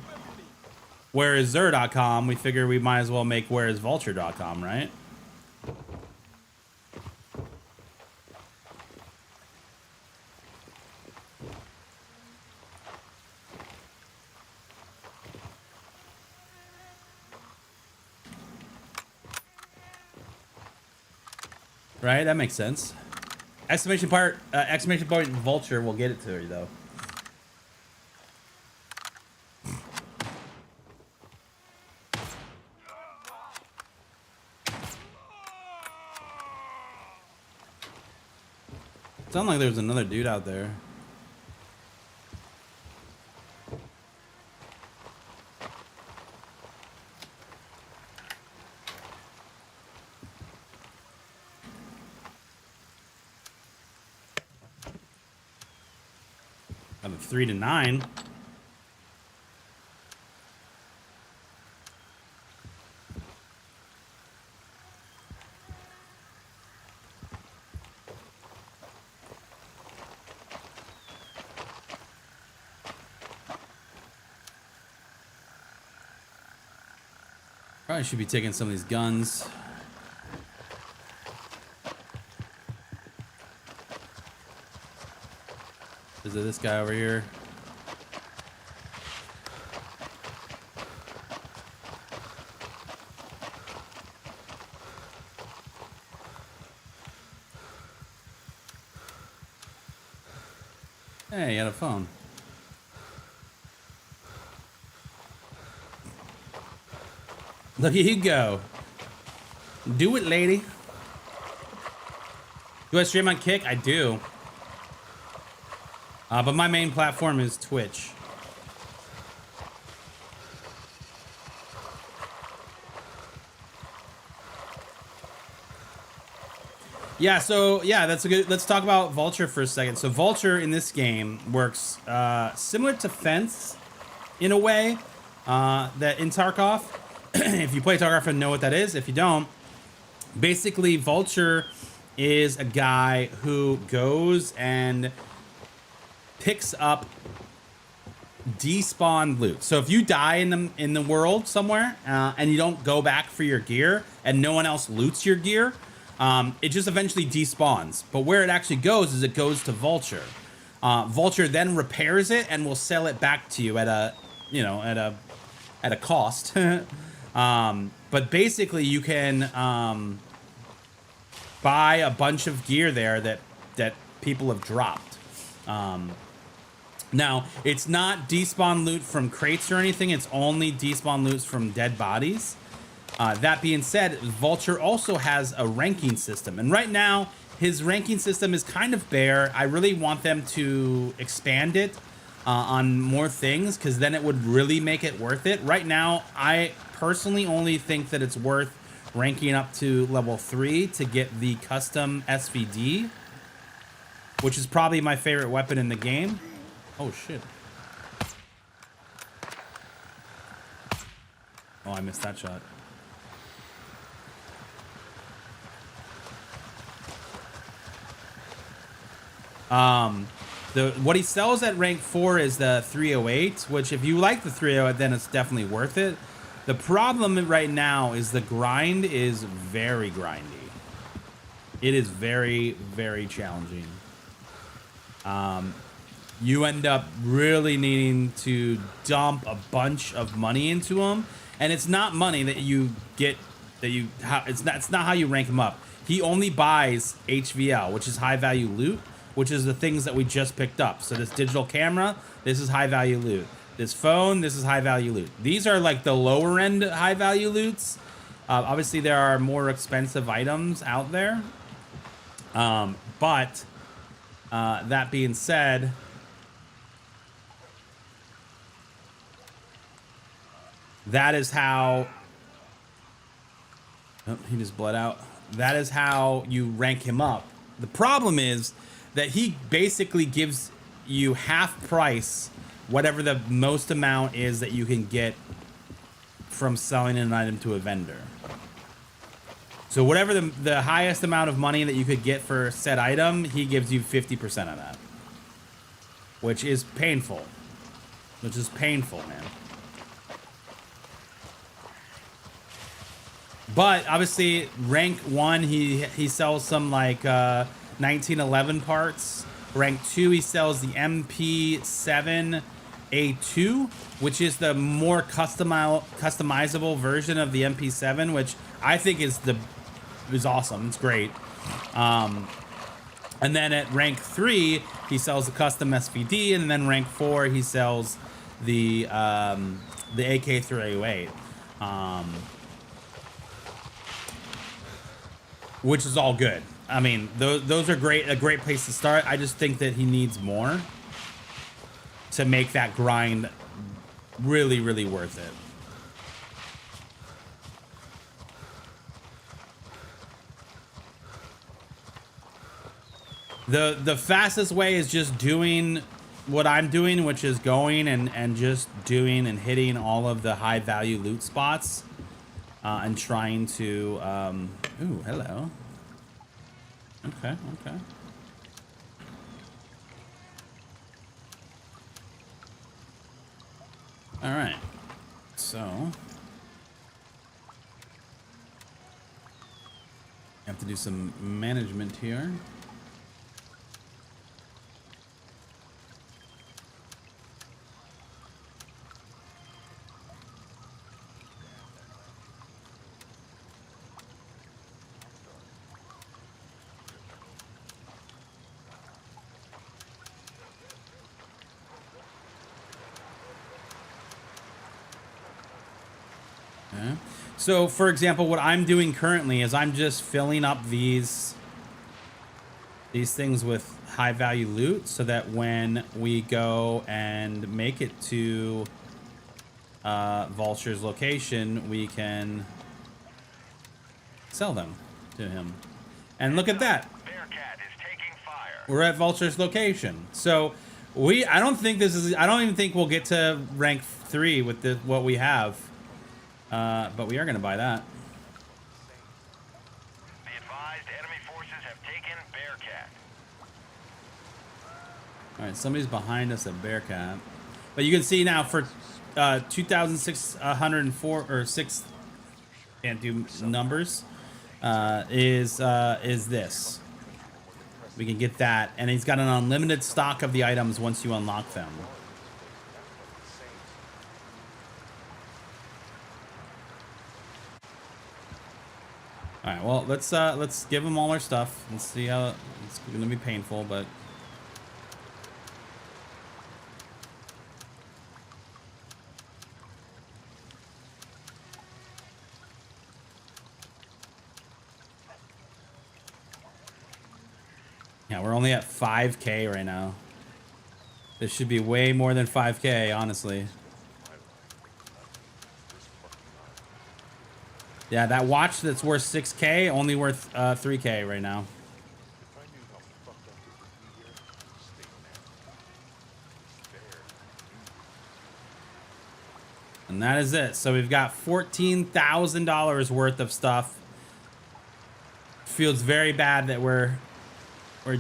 whereiszur.com, we figure we might as well make whereisvulture.com, right? Right, that makes sense. Exclamation point Vulture will get it to you though. Sound like there's another dude out there. I'm a 3 to 9. Probably should be taking some of these guns. Is it this guy over here? Hey, he had a phone. Look at you go. Do it, lady. Do I stream on Kick? I do. But my main platform is Twitch. Yeah, so yeah, that's a good. Let's talk about Vulture for a second. So Vulture in this game works similar to Fence in a way that in Tarkov. If you play Tarkov and know what that is, if you don't, basically Vulture is a guy who goes and picks up despawned loot. So if you die in the world somewhere and you don't go back for your gear and no one else loots your gear, it just eventually despawns. But where it actually goes is it goes to Vulture. Vulture then repairs it and will sell it back to you at a cost. But basically you can buy a bunch of gear there that people have dropped. Now, it's not despawn loot from crates or anything. It's only despawn loot from dead bodies. That being said, Vulture also has a ranking system. And right now, his ranking system is kind of bare. I really want them to expand it on more things, because then it would really make it worth it. Right now, I personally only think that it's worth ranking up to level 3 to get the custom SVD, which is probably my favorite weapon in the game. Oh, shit. Oh, I missed that shot. What he sells at rank 4 is the 308, which if you like the 308, then it's definitely worth it. The problem right now is the grind is very grindy. It is very, very challenging. You end up really needing to dump a bunch of money into him, and it's not money that you get it's not how you rank him up. He only buys HVL, which is high value loot, which is the things that we just picked up. So this digital camera, this is high value loot. This phone, this is high value loot. These are like the lower end high value loots. Obviously there are more expensive items out there, but that being said, that is how... Oh, he just bled out. That is how you rank him up. The problem is that he basically gives you half price whatever the most amount is that you can get from selling an item to a vendor. So whatever the highest amount of money that you could get for said item, he gives you 50% of that. Which is painful. Which is painful, man. But obviously, rank 1, he sells some like 1911 parts. Rank 2, he sells the MP7A2, which is the more customizable version of the MP7, which I think is awesome. It's great. And then at rank 3, he sells the custom SVD, and then rank 4, he sells the AK-308. Which is all good. I mean, those are great. A great place to start. I just think that he needs more to make that grind really, really worth it. The fastest way is just doing what I'm doing, which is going and just doing and hitting all of the high value loot spots. And trying to, ooh, hello. Okay. All right, so. I have to do some management here. So, for example, what I'm doing currently is I'm just filling up these things with high value loot so that when we go and make it to Vulture's location, we can sell them to him. And look at that. Bearcat is taking fire. We're at Vulture's location. So I don't even think we'll get to rank 3 with what we have. But we are going to buy that. Be advised, enemy forces have taken Bearcat. All right, somebody's behind us at Bearcat. But you can see now for 2,604 or 6 can't do numbers is this. We can get that, and he's got an unlimited stock of the items once you unlock them. All right, well, let's give them all our stuff. Let's see how it's going to be painful, but yeah, we're only at 5K right now. This should be way more than 5K, honestly. Yeah, that watch that's worth 6K, only worth 3K right now. And that is it. So we've got $14,000 worth of stuff. Feels very bad that we're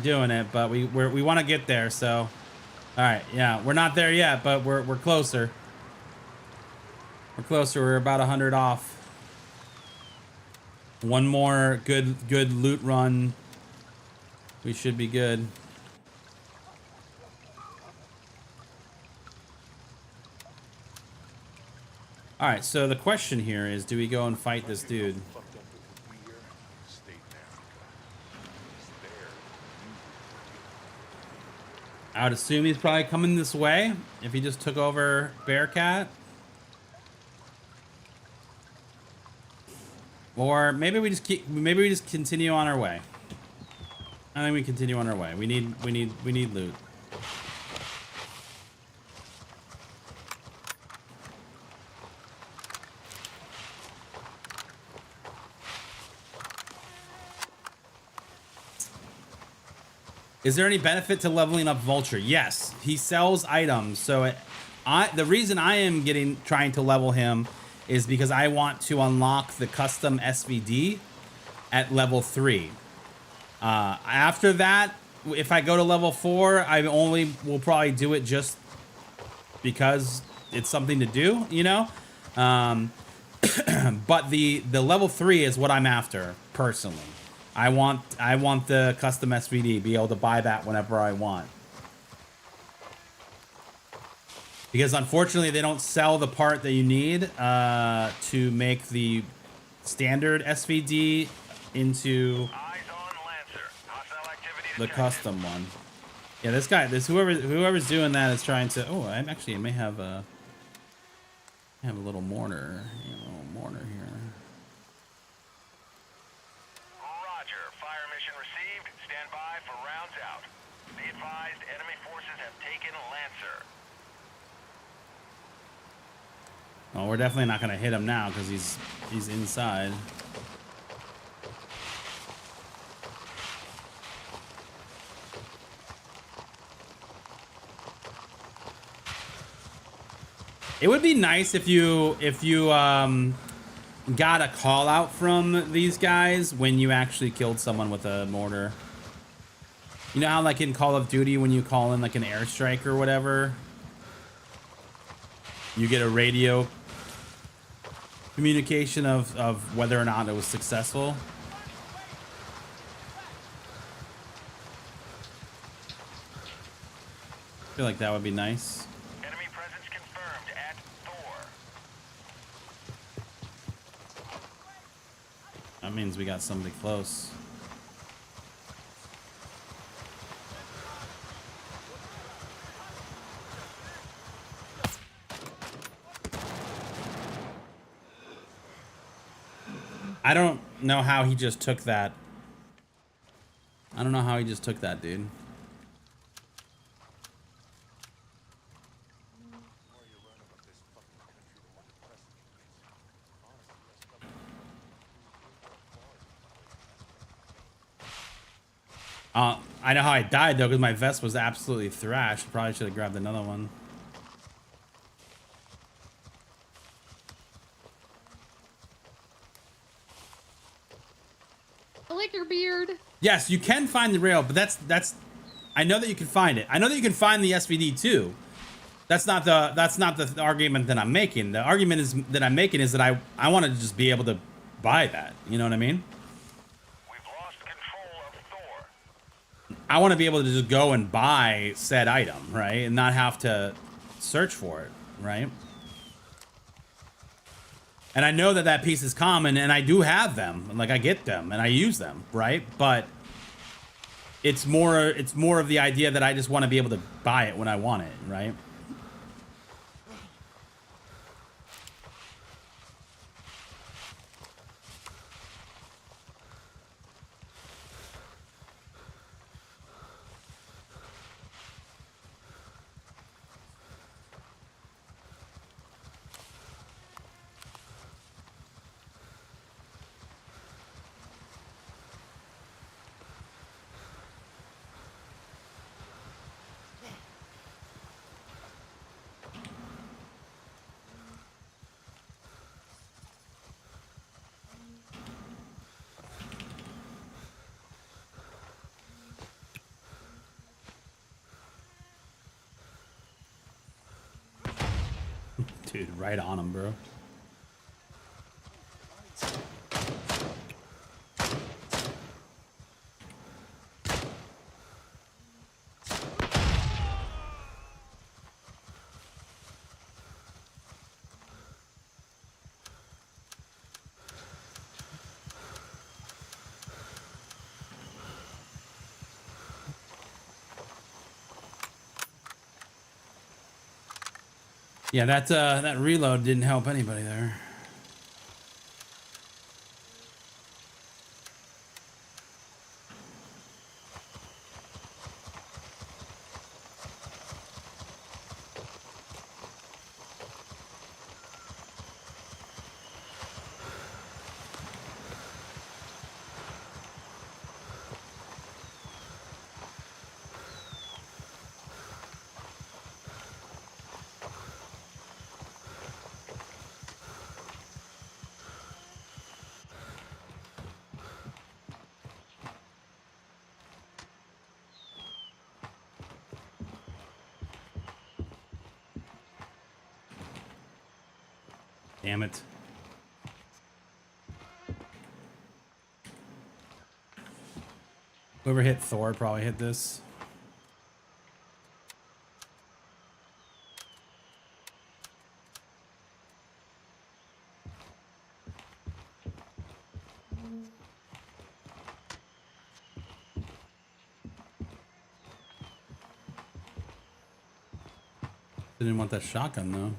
doing it, but we want to get there. So, all right, yeah, we're not there yet, but we're closer. We're closer. We're about 100 off. One more good loot run. We should be good. All right, so the question here is, do we go and fight this dude? I would assume he's probably coming this way if he just took over Bearcat. Or maybe we just continue on our way. I think we continue on our way. We need loot. Is there any benefit to leveling up Vulture? Yes, he sells items. So the reason I am trying to level him is because I want to unlock the custom SVD, at level 3. After that, if I go to level 4, I only will probably do it just because it's something to do, you know? But the level 3 is what I'm after personally. I want the custom SVD, be able to buy that whenever I want. Because unfortunately they don't sell the part that you need to make the standard SVD into Eyes on Lancer. Hostile activity the detected. custom one. Yeah, this guy, whoever's doing that is trying to. Oh, I may have a little mourner, here. Roger. Fire mission received. Stand by for rounds out. Be advised, enemy forces have taken Lancer. Well, we're definitely not gonna hit him now because he's inside. It would be nice if you got a call out from these guys when you actually killed someone with a mortar. You know how like in Call of Duty when you call in like an airstrike or whatever, you get a radio communication of whether or not it was successful. I feel like that would be nice. Enemy presence confirmed at Thor. That means we got somebody close. I don't know how he just took that. I don't know how he just took that, dude. I know how I died though, because my vest was absolutely thrashed. Probably should have grabbed another one. I like your beard. Yes, you can find the rail, but that's. I know that you can find it. I know that you can find the SVD too. That's not the argument that I'm making. The argument that I'm making is that I want to just be able to buy that. You know what I mean? We've lost control of Thor. I want to be able to just go and buy said item, right, and not have to search for it, right? And I know that that piece is common, and I do have them, like I get them and I use them, right? But it's more of the idea that I just want to be able to buy it when I want it, right? Dude, right on him, bro. Yeah, that reload didn't help anybody there. Damn it. Whoever hit Thor probably hit this. Didn't want that shotgun though.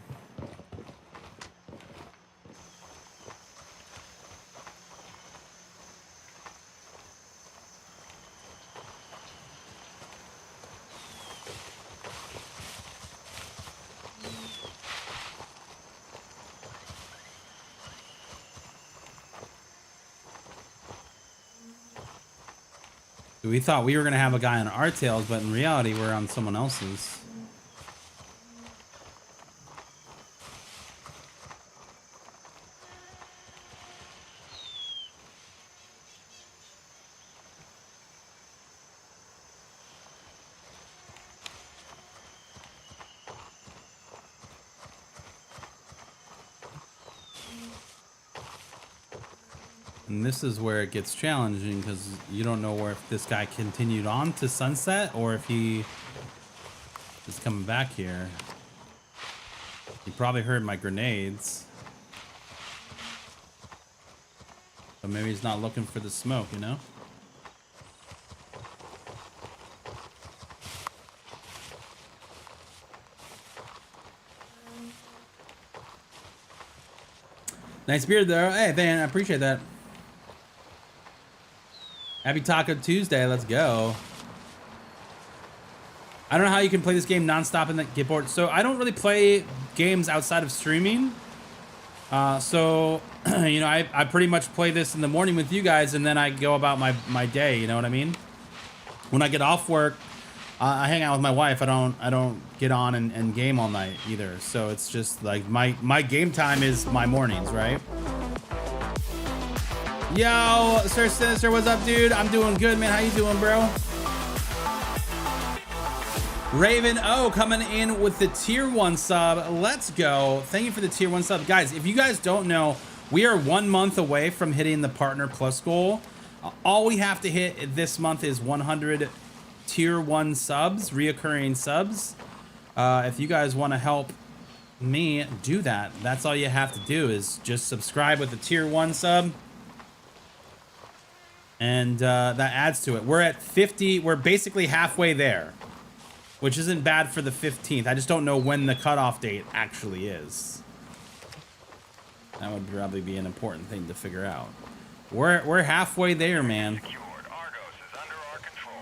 We thought we were gonna have a guy on our tails, but in reality, we're on someone else's. And this is where it gets challenging because you don't know where if this guy continued on to Sunset or if he is coming back here. He probably heard my grenades. But maybe he's not looking for the smoke, you know? Nice beard there. Hey, man, I appreciate that. Happy Taco Tuesday, let's go. I don't know how you can play this game nonstop and then get bored. So I don't really play games outside of streaming. So, you know, I pretty much play this in the morning with you guys and then I go about my day, you know what I mean? When I get off work, I hang out with my wife. I don't get on and game all night either. So it's just like my game time is my mornings, right? Yo, Sir Sinister, what's up, dude? I'm doing good, man. How you doing, bro? Raven O coming in with the tier 1 sub. Let's go. Thank you for the tier 1 sub. Guys, if you guys don't know, we are 1 month away from hitting the Partner Plus goal. All we have to hit this month is 100 tier 1 subs, reoccurring subs. If you guys want to help me do that, that's all you have to do is just subscribe with the tier 1 sub. And that adds to it. We're at 50. We're basically halfway there, which isn't bad for the 15th. I just don't know when the cutoff date actually is. That would probably be an important thing to figure out. We're halfway there, man. Secured. Argos is under our control.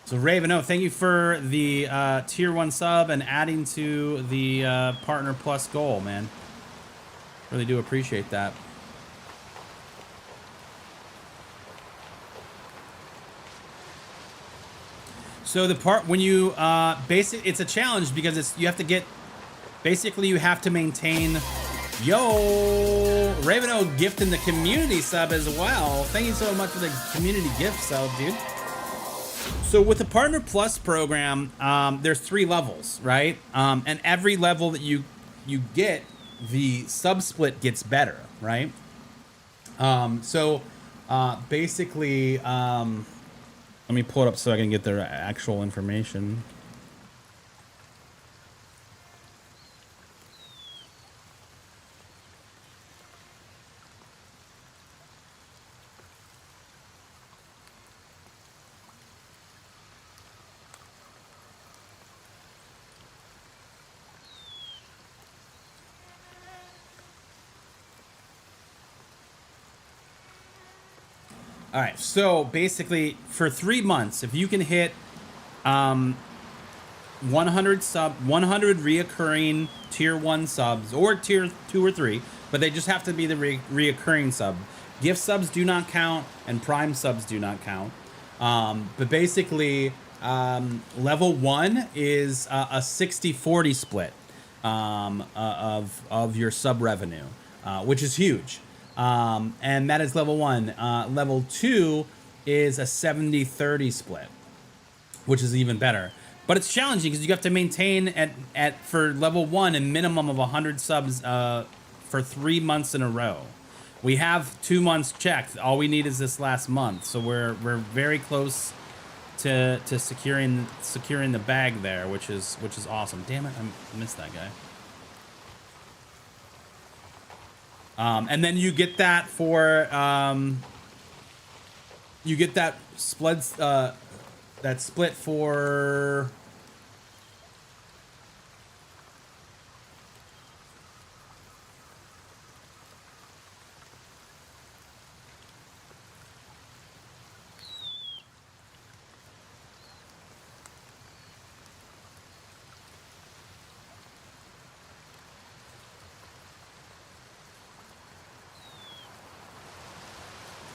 So Raven, oh, thank you for the tier 1 sub and adding to the Partner Plus goal, man. Really do appreciate that. So the part when you it's a challenge because you have to get, basically you have to maintain. Yo, Raven O gifting the community sub as well. Thank you so much for the community gift sub, dude. So with the Partner Plus program, there's 3 levels, right? And every level that you get, the sub split gets better, right? Basically, let me pull it up so I can get their actual information. All right, so basically for 3 months, if you can hit 100 reoccurring tier 1 subs or tier 2 or 3, but they just have to be the reoccurring sub. Gift subs do not count and prime subs do not count. But basically, level 1 is a 60-40 split of your sub revenue, which is huge. And that is level 1. Level 2 is a 70-30 split, which is even better. But it's challenging because you have to maintain at for level 1 a minimum of 100 subs for 3 months in a row. We have 2 months checked. All we need is this last month, so we're very close to securing the bag there, which is awesome. Damn it, I missed that guy. And then you get that for you get that split for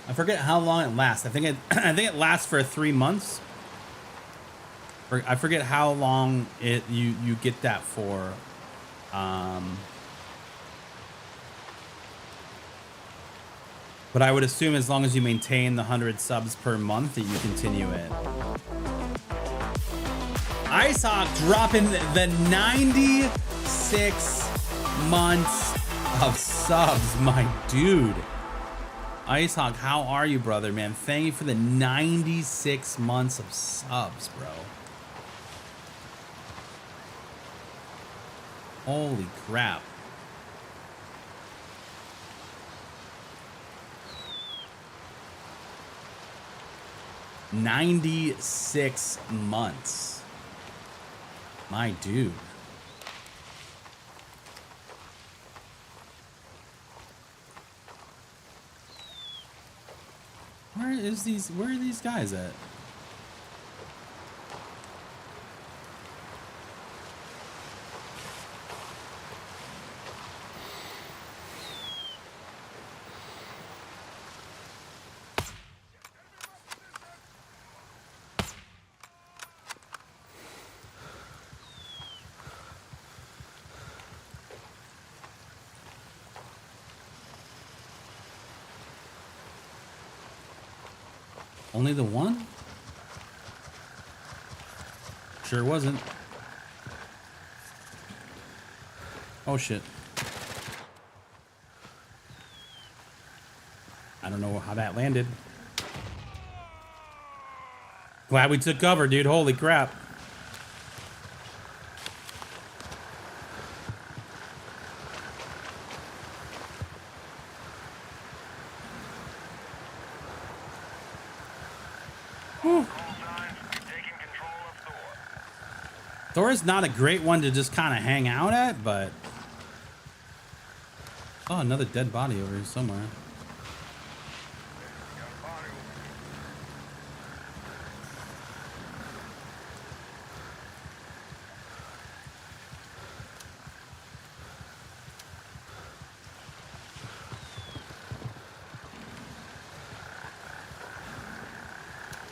I forget how long it lasts. I think it lasts for 3 months. I forget how long you get that for. But I would assume as long as you maintain the 100 subs per month that you continue it. IceHawk dropping the 96 months of subs, my dude. IceHawk, how are you, brother, man? Thank you for the 96 months of subs, bro. Holy crap. $96 months. My dude. Where are these guys at? Only the one? Sure wasn't. Oh shit. I don't know how that landed. Glad we took cover, dude. Holy crap. Thor is not a great one to just kind of hang out at, but... Oh, another dead body over here somewhere.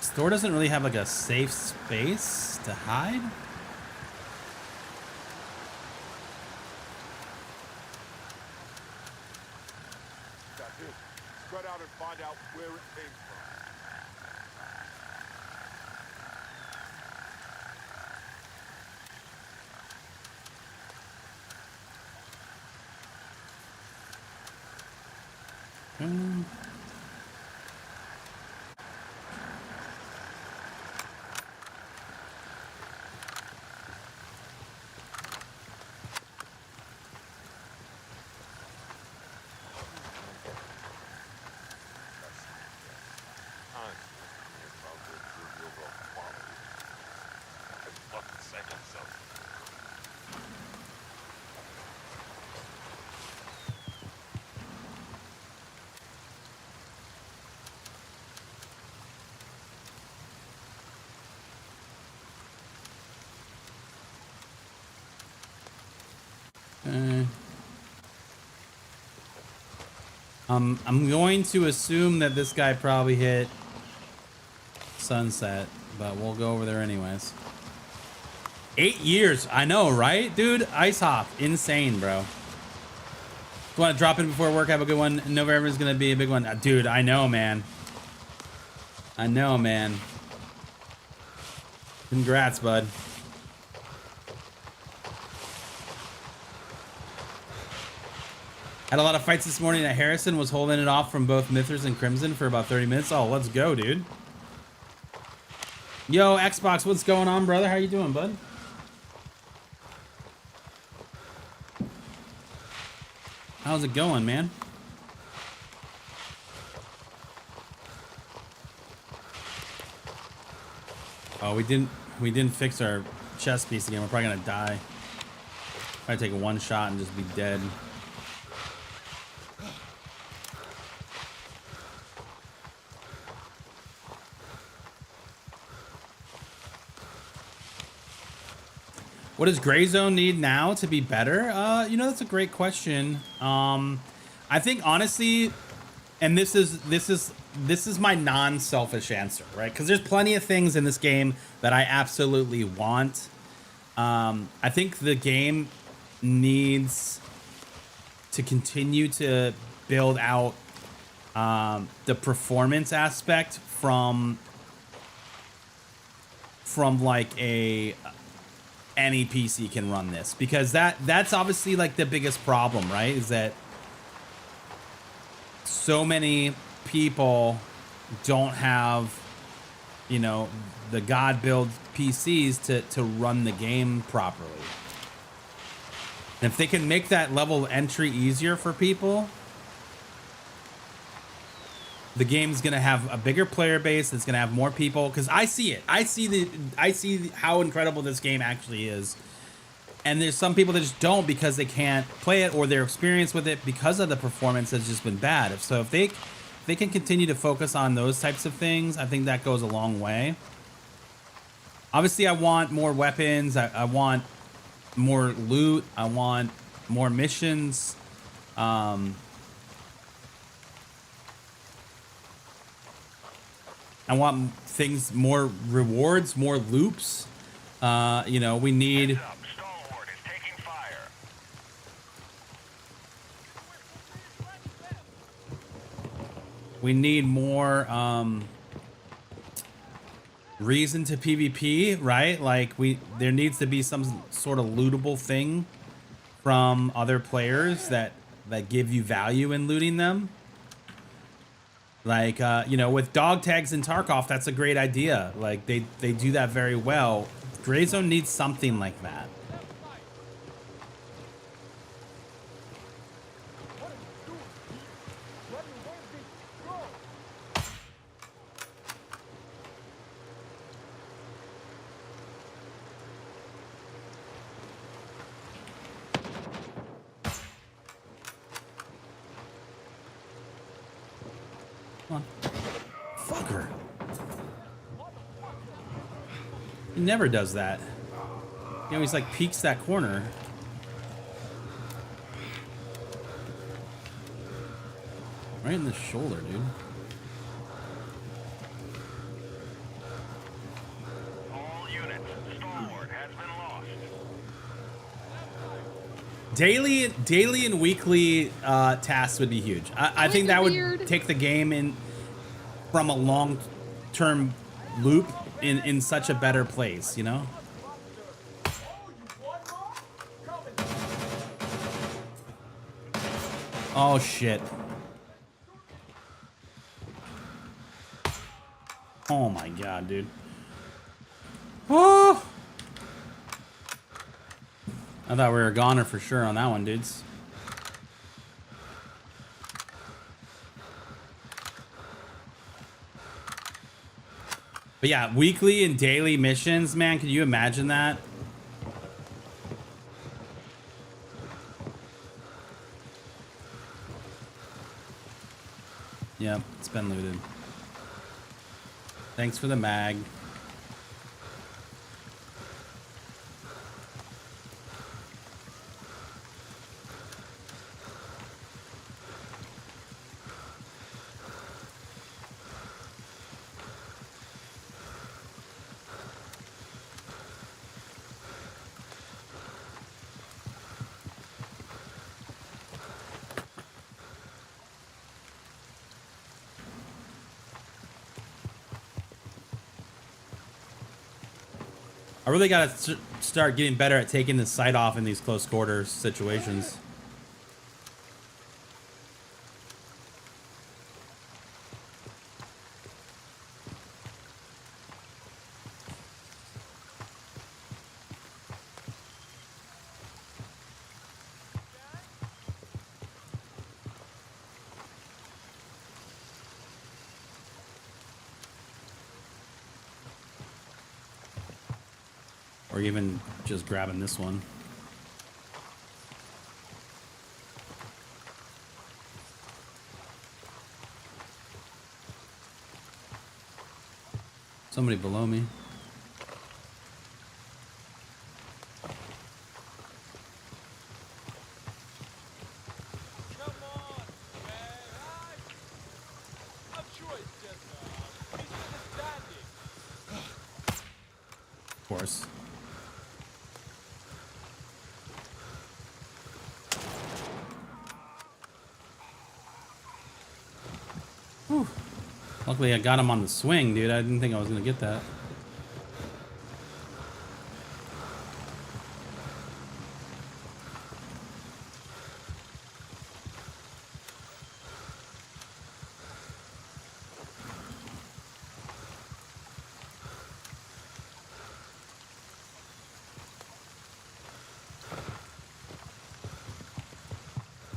Thor doesn't really have like a safe space to hide. Spread out and find out where it came from. I'm going to assume that this guy probably hit sunset, but we'll go over there anyways. 8 years, I know, right, dude? IceHawk, insane, bro. Want to drop in before work? Have a good one. November is gonna be a big one, dude. I know, man. I know, man. Congrats, bud. Had a lot of fights this morning at Harrison. Was holding it off from both Mithras and Crimson for about 30 minutes. Oh, let's go, dude. Yo, Xbox, what's going on, brother? How you doing, bud? How's it going, man? Oh, we didn't fix our chest piece again. We're probably gonna die. Probably take one shot and just be dead. What does Gray Zone need now to be better? You know, that's a great question. I think honestly, and this is my non-selfish answer, right? Because there's plenty of things in this game that I absolutely want. I think the game needs to continue to build out the performance aspect from like any PC can run this, because that's obviously like the biggest problem, right? Is that so many people don't have, you know, the God build PCs to run the game properly. And if they can make that level of entry easier for people, the game's gonna have a bigger player base. It's gonna have more people, because I see it. I see how incredible this game actually is. And there's some people that just don't, because they can't play it, or their experience with it because of the performance has just been bad. So if they can continue to focus on those types of things, I think that goes a long way. Obviously, I want more weapons. I want more loot. I want more missions. I want things, more rewards, more loops. You know, we need... Heads up, Stalwart is taking fire. We need more reason to PvP, right? Like there needs to be some sort of lootable thing from other players that give you value in looting them. Like, you know, with dog tags in Tarkov, that's a great idea. Like, they do that very well. Gray Zone needs something like that. Fucker. He never does that. He always like peeks that corner. Right in the shoulder, dude. All units, Stalwart has been lost. Daily and weekly tasks would be huge. I think that would take the game in from a long-term loop in such a better place, you know? Oh shit. Oh my god, dude. Oh! I thought we were a goner for sure on that one, dudes. But yeah, weekly and daily missions, man, can you imagine that? Yep, it's been looted. Thanks for the mag. I really gotta start getting better at taking the sight off in these close quarters situations. Or even just grabbing this one. Somebody below me. Come on, man. I'm sure it's just misunderstanding. Of course. Whew. Luckily, I got him on the swing, dude. I didn't think I was gonna get that.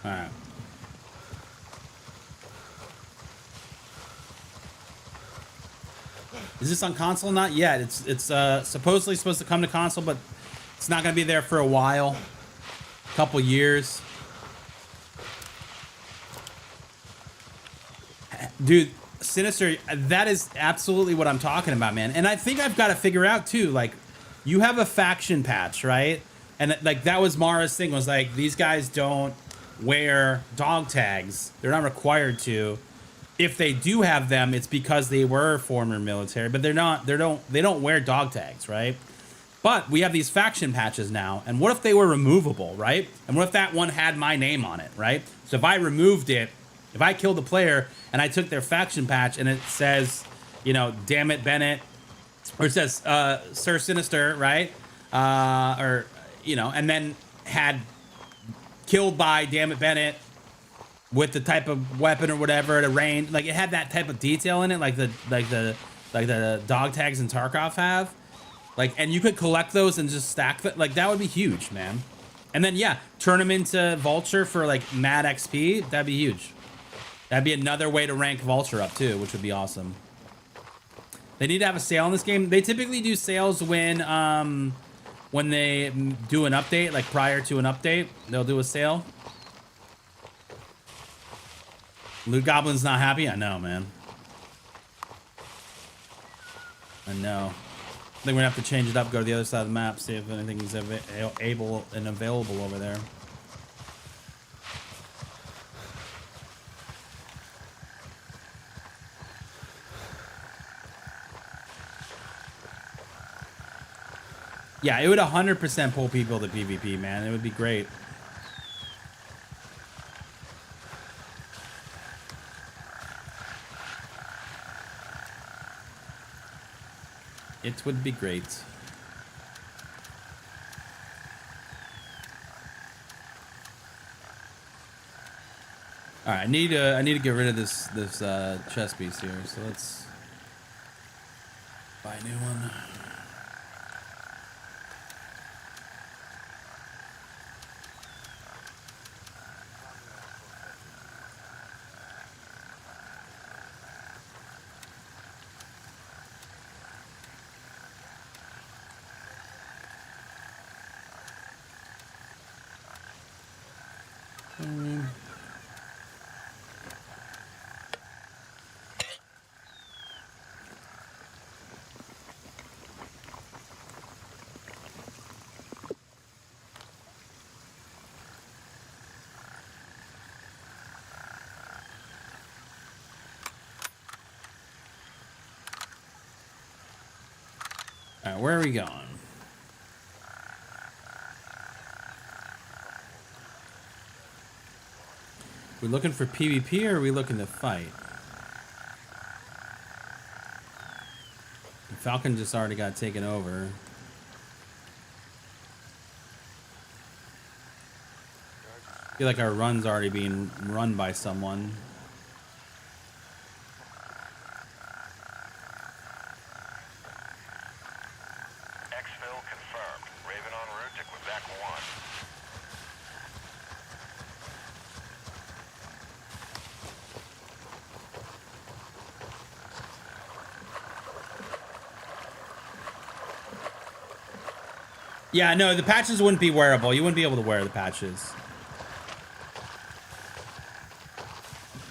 All right. Is this on console? Not yet. It's supposedly supposed to come to console, but it's not gonna be there for a while, a couple years. Dude, Sinister, that is absolutely what I'm talking about, man. And I think I've got to figure out too, like, you have a faction patch, right? And like that was Mara's thing, was like, these guys don't wear dog tags. They're not required to. If they do have them, it's because they were former military, but they don't wear dog tags, right? But we have these faction patches now, and what if they were removable, right? And what if that one had my name on it, right? So if I removed it, if I killed a player and I took their faction patch and it says, you know, damn it, Bennett, or it says Sir Sinister, right? Or, you know, and then had killed by damn it, Bennett, with the type of weapon or whatever at a range, like it had that type of detail in it, like the dog tags in Tarkov have, like, and you could collect those and just stack that, like that would be huge, man. And then yeah, turn them into Vulture for like mad XP. That'd be huge. That'd be another way to rank Vulture up too, which would be awesome. They need to have a sale in this game. They typically do sales when they do an update, like prior to an update, they'll do a sale. Loot Goblin's not happy? I know, man. I know. I think we're gonna have to change it up, go to the other side of the map, see if anything is able and available over there. Yeah, it would 100% pull people to PvP, man. It would be great. It would be great. All right, I need to get rid of this chest piece here. So let's buy a new one. All right, where are we going? We looking for PvP or are we looking to fight? The Falcon just already got taken over. I feel like our run's already being run by someone. Exfil confirmed. Raven en route to Quebec 1. Yeah, no, the patches wouldn't be wearable. You wouldn't be able to wear the patches.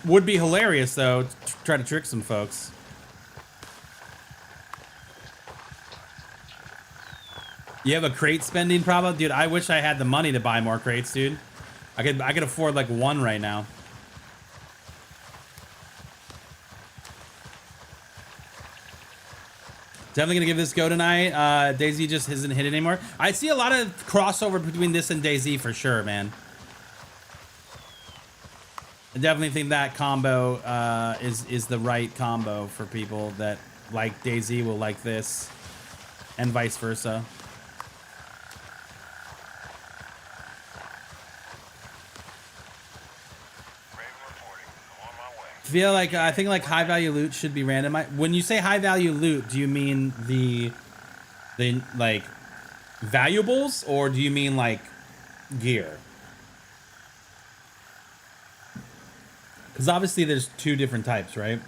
Would be hilarious though, to try to trick some folks. You have a crate spending problem? Dude, I wish I had the money to buy more crates, dude. I could afford like one right now. Definitely gonna give this a go tonight. DayZ just isn't hit anymore. I see a lot of crossover between this and DayZ for sure, man. I definitely think that combo is the right combo for people that like DayZ will like this, and vice versa. Feel like I think like high value loot should be random. When you say high value loot, do you mean the like valuables, or do you mean like gear? Because obviously there's two different types, right?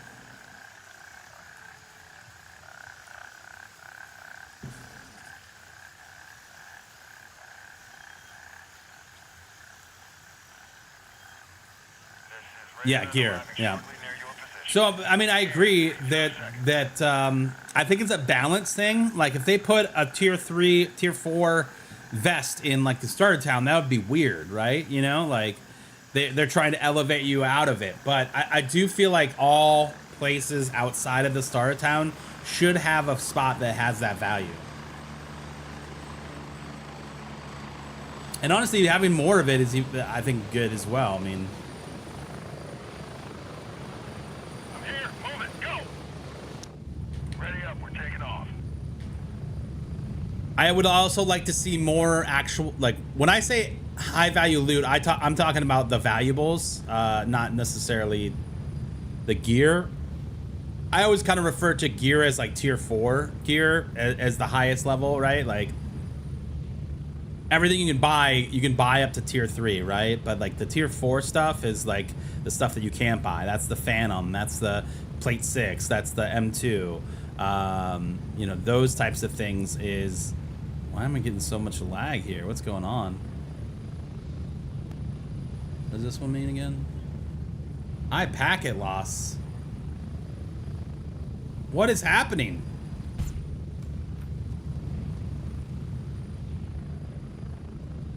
Yeah, gear. Yeah. So I mean, I agree that I think it's a balance thing. Like if they put a tier 3, tier 4 vest in like the starter town, that would be weird, right? You know, like they're trying to elevate you out of it. But I do feel like all places outside of the starter town should have a spot that has that value. And honestly, having more of it is, I think, good as well. I mean, I'm here. Move it. Go. Ready up. We're taking off. I would also like to see more actual, like when I say high value loot, I'm talking about the valuables, not necessarily the gear. I always kind of refer to gear as like tier 4 gear as the highest level, right? Like everything you can buy up to tier 3, right? But like the tier 4 stuff is like the stuff that you can't buy. That's the Phantom, that's the Plate 6, that's the M2. You know, those types of things is... Why am I getting so much lag here? What's going on? What does this one mean again? Packet loss. What is happening?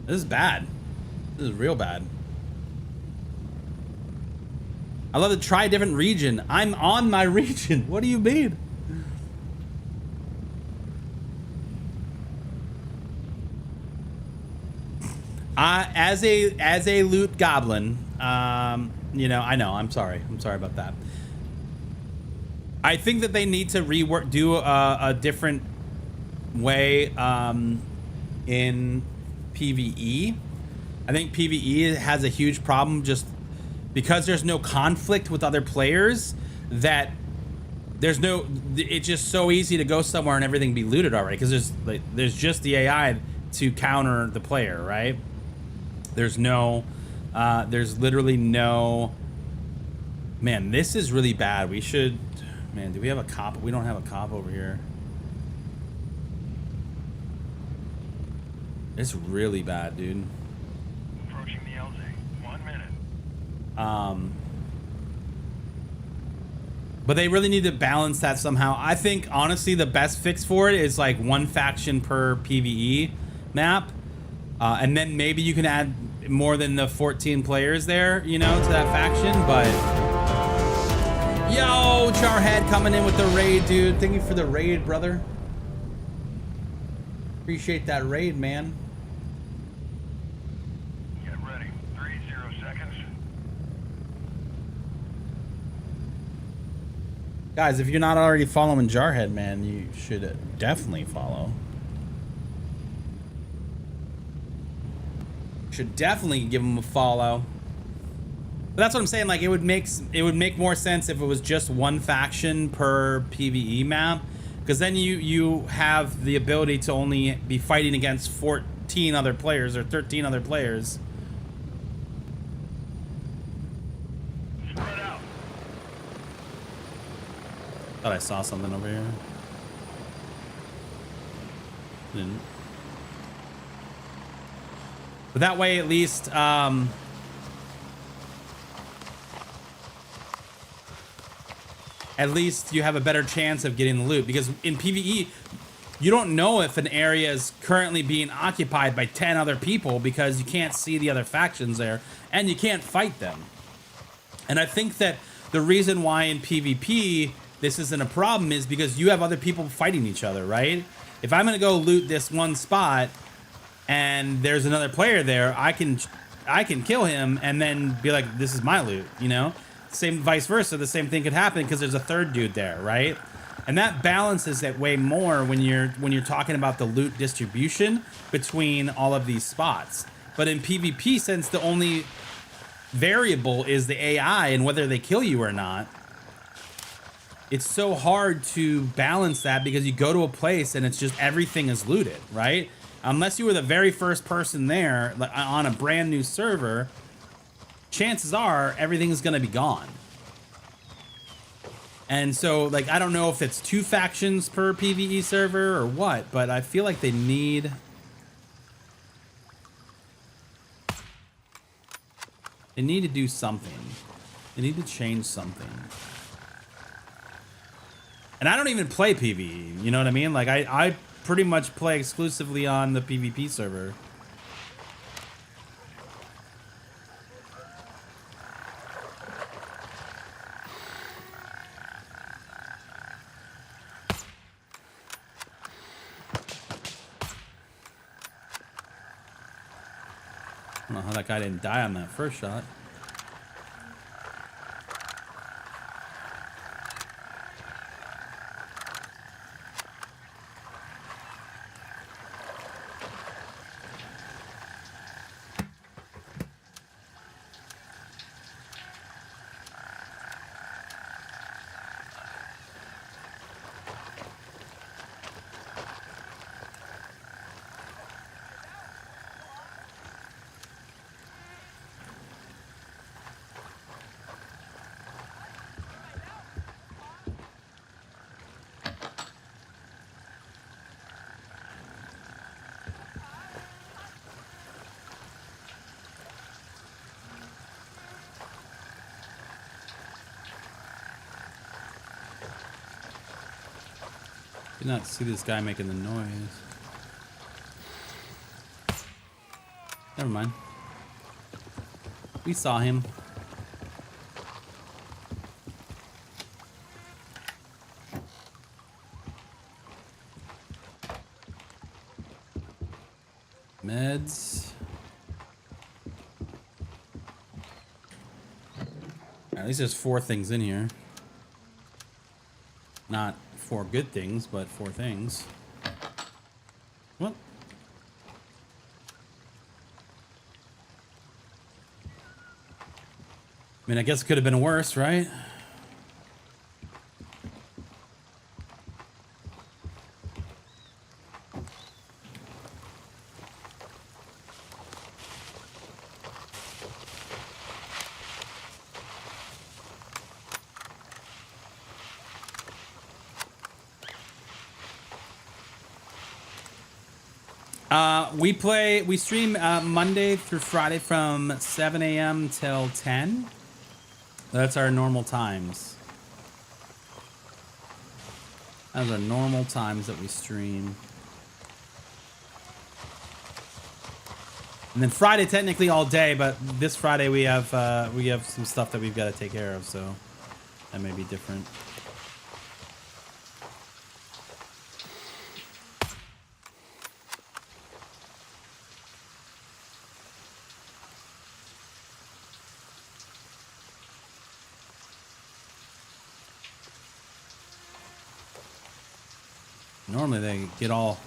This is bad. This is real bad. I love to try a different region. I'm on my region. What do you mean? As a loot goblin, you know, I'm sorry about that. I think that they need to do a different way in PvE. I think PvE has a huge problem just because there's no conflict with other players, that it's just so easy to go somewhere and everything be looted already, because there's just the AI to counter the player, right? There's literally no... Man, this is really bad. We should... Man, do we have a cop? We don't have a cop over here. It's really bad, dude. Approaching the LZ. 1 minute. But they really need to balance that somehow. I think, honestly, the best fix for it is like one faction per PvE map. And then maybe you can add more than the 14 players there, you know, to that faction. But yo, Jarhead coming in with the raid, dude. Thank you for the raid, brother. Appreciate that raid, man. Get ready. 30 seconds. Guys, if you're not already following Jarhead, man, you should definitely follow. Should definitely give him a follow. But that's what I'm saying. Like, it would make more sense if it was just one faction per PvE map, because then you have the ability to only be fighting against 14 other players or 13 other players. Spread out. Thought I saw something over here. Didn't. But that way, at least, you have a better chance of getting the loot. Because in PvE, you don't know if an area is currently being occupied by 10 other people because you can't see the other factions there and you can't fight them. And I think that the reason why in PvP this isn't a problem is because you have other people fighting each other, right? If I'm gonna go loot this one spot and there's another player there, I can kill him and then be like, this is my loot, you know? Same vice versa, the same thing could happen because there's a third dude there, right? And that balances it way more when you're talking about the loot distribution between all of these spots. But in PvP, since the only variable is the AI and whether they kill you or not, it's so hard to balance that because you go to a place and it's just everything is looted, right? Unless you were the very first person there, like on a brand new server, chances are everything's gonna be gone. And so, like, I don't know if it's 2 factions per PvE server or what, but I feel like they need... They need to do something. They need to change something. And I don't even play PvE, you know what I mean? Like, I pretty much play exclusively on the PvP server. I don't know how that guy didn't die on that first shot. Did not see this guy making the noise. Never mind. We saw him. Meds. At least there's 4 things in here. Not 4 good things, but 4 things. What? I mean, I guess it could have been worse, right? We stream Monday through Friday from 7 a.m. till 10. That's our normal times. Those are normal times that we stream. And then Friday technically all day, but this Friday we have some stuff that we've got to take care of, so that may be different. Normally they get all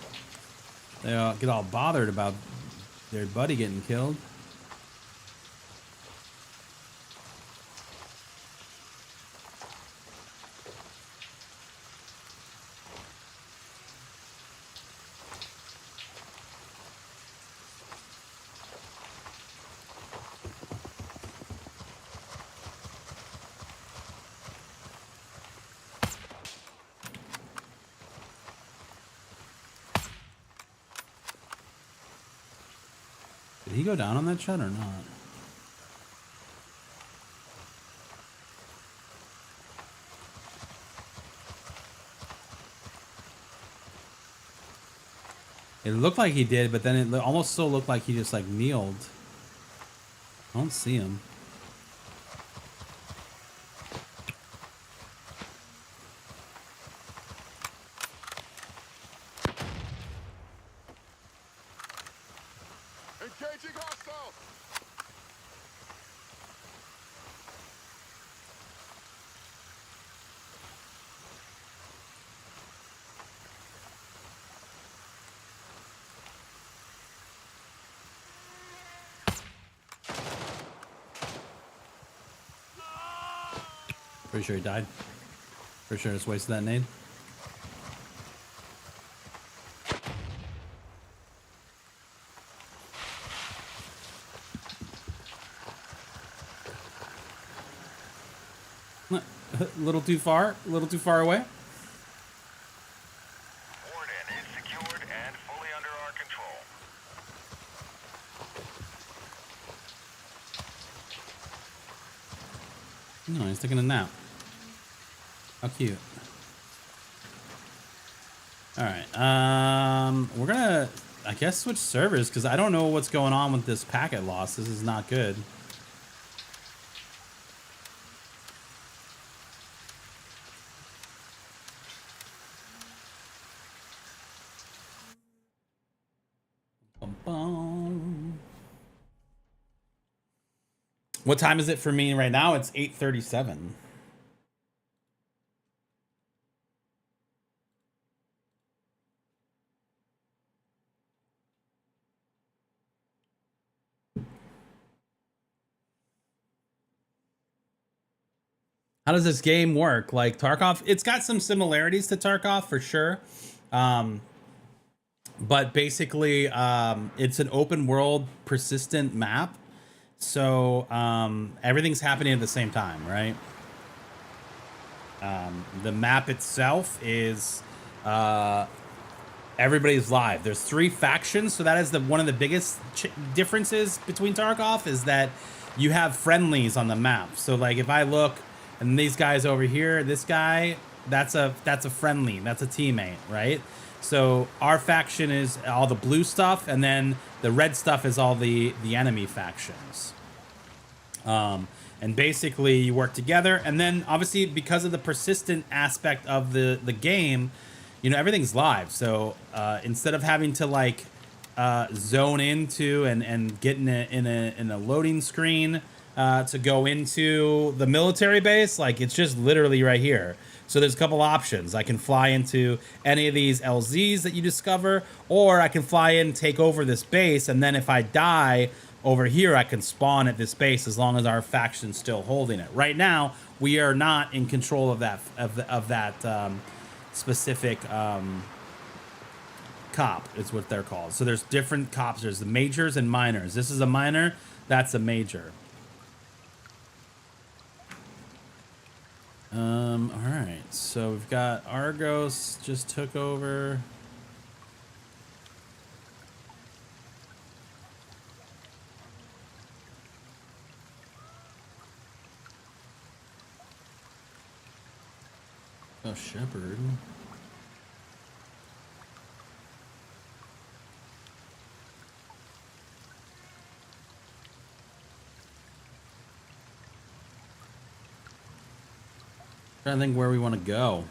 bothered about their buddy getting killed. Did he go down on that shot or not? It looked like he did, but then it almost still looked like he just like kneeled. I don't see him. Engaging hostile. Pretty sure he died. Pretty sure I just wasted that nade. A little too far. A little too far away. Warden is secured and fully under our control. No, he's taking a nap. How cute. All right. We're gonna, I guess, switch servers because I don't know what's going on with this packet loss. This is not good. Bum, bum. What time is it for me right now? It's 8:37. How does this game work? Like Tarkov, it's got some similarities to Tarkov for sure. But basically, it's an open world persistent map. So everything's happening at the same time, right? The map itself is everybody's live. There's 3 factions, so that is one of the biggest differences between Tarkov is that you have friendlies on the map. So like if I look and these guys over here, this guy, that's a friendly, that's a teammate, right? So our faction is all the blue stuff, and then the red stuff is all the enemy factions. And basically you work together, and then obviously because of the persistent aspect of the game, you know, everything's live. So instead of having to like zone into and get in a loading screen to go into the military base, like it's just literally right here. So there's a couple options. I can fly into any of these LZs that you discover, or I can fly in, take over this base, and then if I die over here, I can spawn at this base as long as our faction's still holding it. Right now, we are not in control of that specific cop is what they're called. So there's different cops. There's the majors and minors. This is a minor. That's a major. All right, so we've got Argos just took over. Oh, Shepherd. Trying to think where we want to go.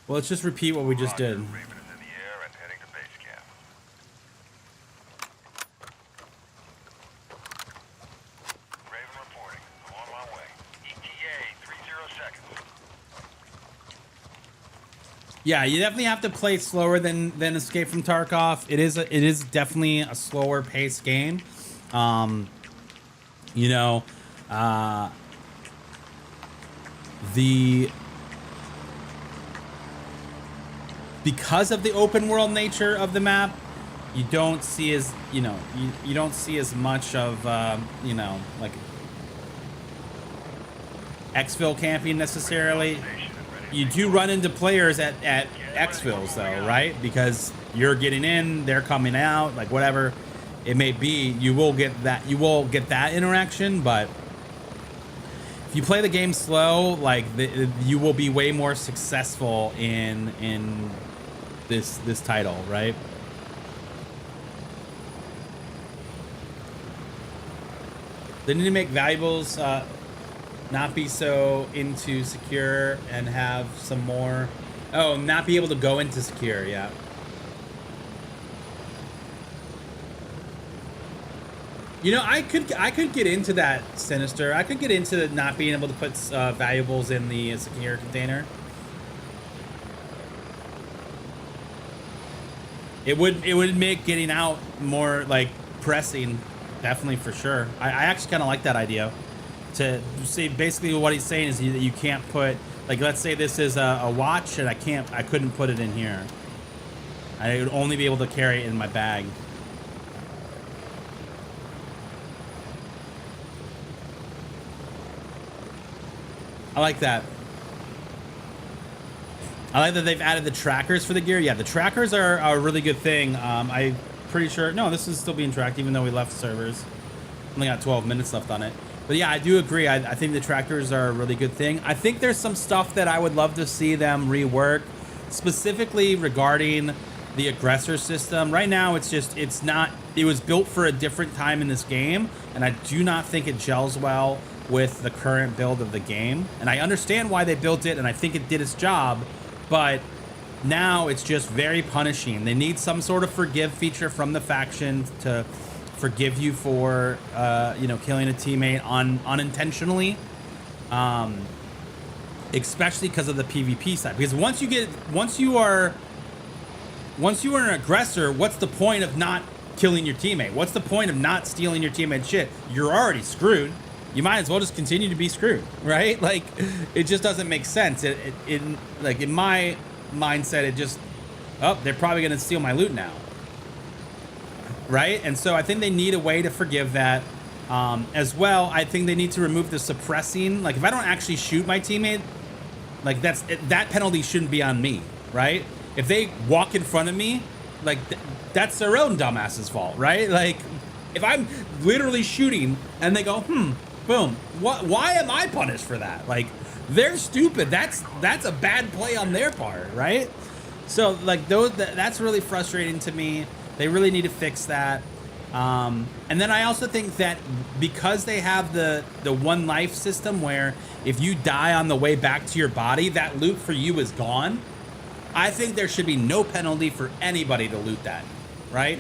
Well, let's just repeat what we just did. Raven is in the air and heading to base camp. Raven reporting. I'm on my way. ETA 30 seconds. Yeah, you definitely have to play slower than Escape from Tarkov. It is definitely a slower paced game. You know, because of the open world nature of the map, you don't see as, you know, you don't see as much of, you know, like exfil camping necessarily. you do run into players at exfils though, right? Because you're getting in, they're coming out, like whatever it may be. You will get that interaction, but if you play the game slow, like you will be way more successful in this title, right? They need to make valuables not be so into secure and have some more. Oh, not be able to go into secure, yeah. You know, I could get into that, Sinister. I could get into not being able to put valuables in the secure container. It would make getting out more like pressing, definitely for sure. I actually kind of like that idea. To say basically what he's saying is that you can't put, like, let's say this is a watch and I couldn't put it in here. I would only be able to carry it in my bag. I like that. I like that they've added the trackers for the gear. Yeah, the trackers are a really good thing. I'm pretty sure. No, this is still being tracked even though we left servers. Only got 12 minutes left on it. But yeah, I do agree. I think the trackers are a really good thing. I think there's some stuff that I would love to see them rework, specifically regarding the aggressor system. Right now, it's not. It was built for a different time in this game, and I do not think it gels well with the current build of the game. And I understand why they built it, and I think it did its job, but now it's just very punishing. They need some sort of forgive feature from the faction to forgive you for killing a teammate unintentionally, especially because of the PvP side. Because once you are an aggressor, what's the point of not killing your teammate? What's the point of not stealing your teammate's shit? You're already screwed. You might as well just continue to be screwed, right? Like, it just doesn't make sense. In my mindset, it just, they're probably gonna steal my loot now, right? And so I think they need a way to forgive that. As well, I think they need to remove the suppressing. Like, if I don't actually shoot my teammate, like that penalty shouldn't be on me, right? If they walk in front of me, like that's their own dumbass's fault, right? Like, if I'm literally shooting and they go, boom, why am I punished for that? Like, they're stupid. That's a bad play on their part, right? So like that's really frustrating to me. They really need to fix that. And then I also think that because they have the one life system where if you die on the way back to your body, that loot for you is gone. I think there should be no penalty for anybody to loot that, right?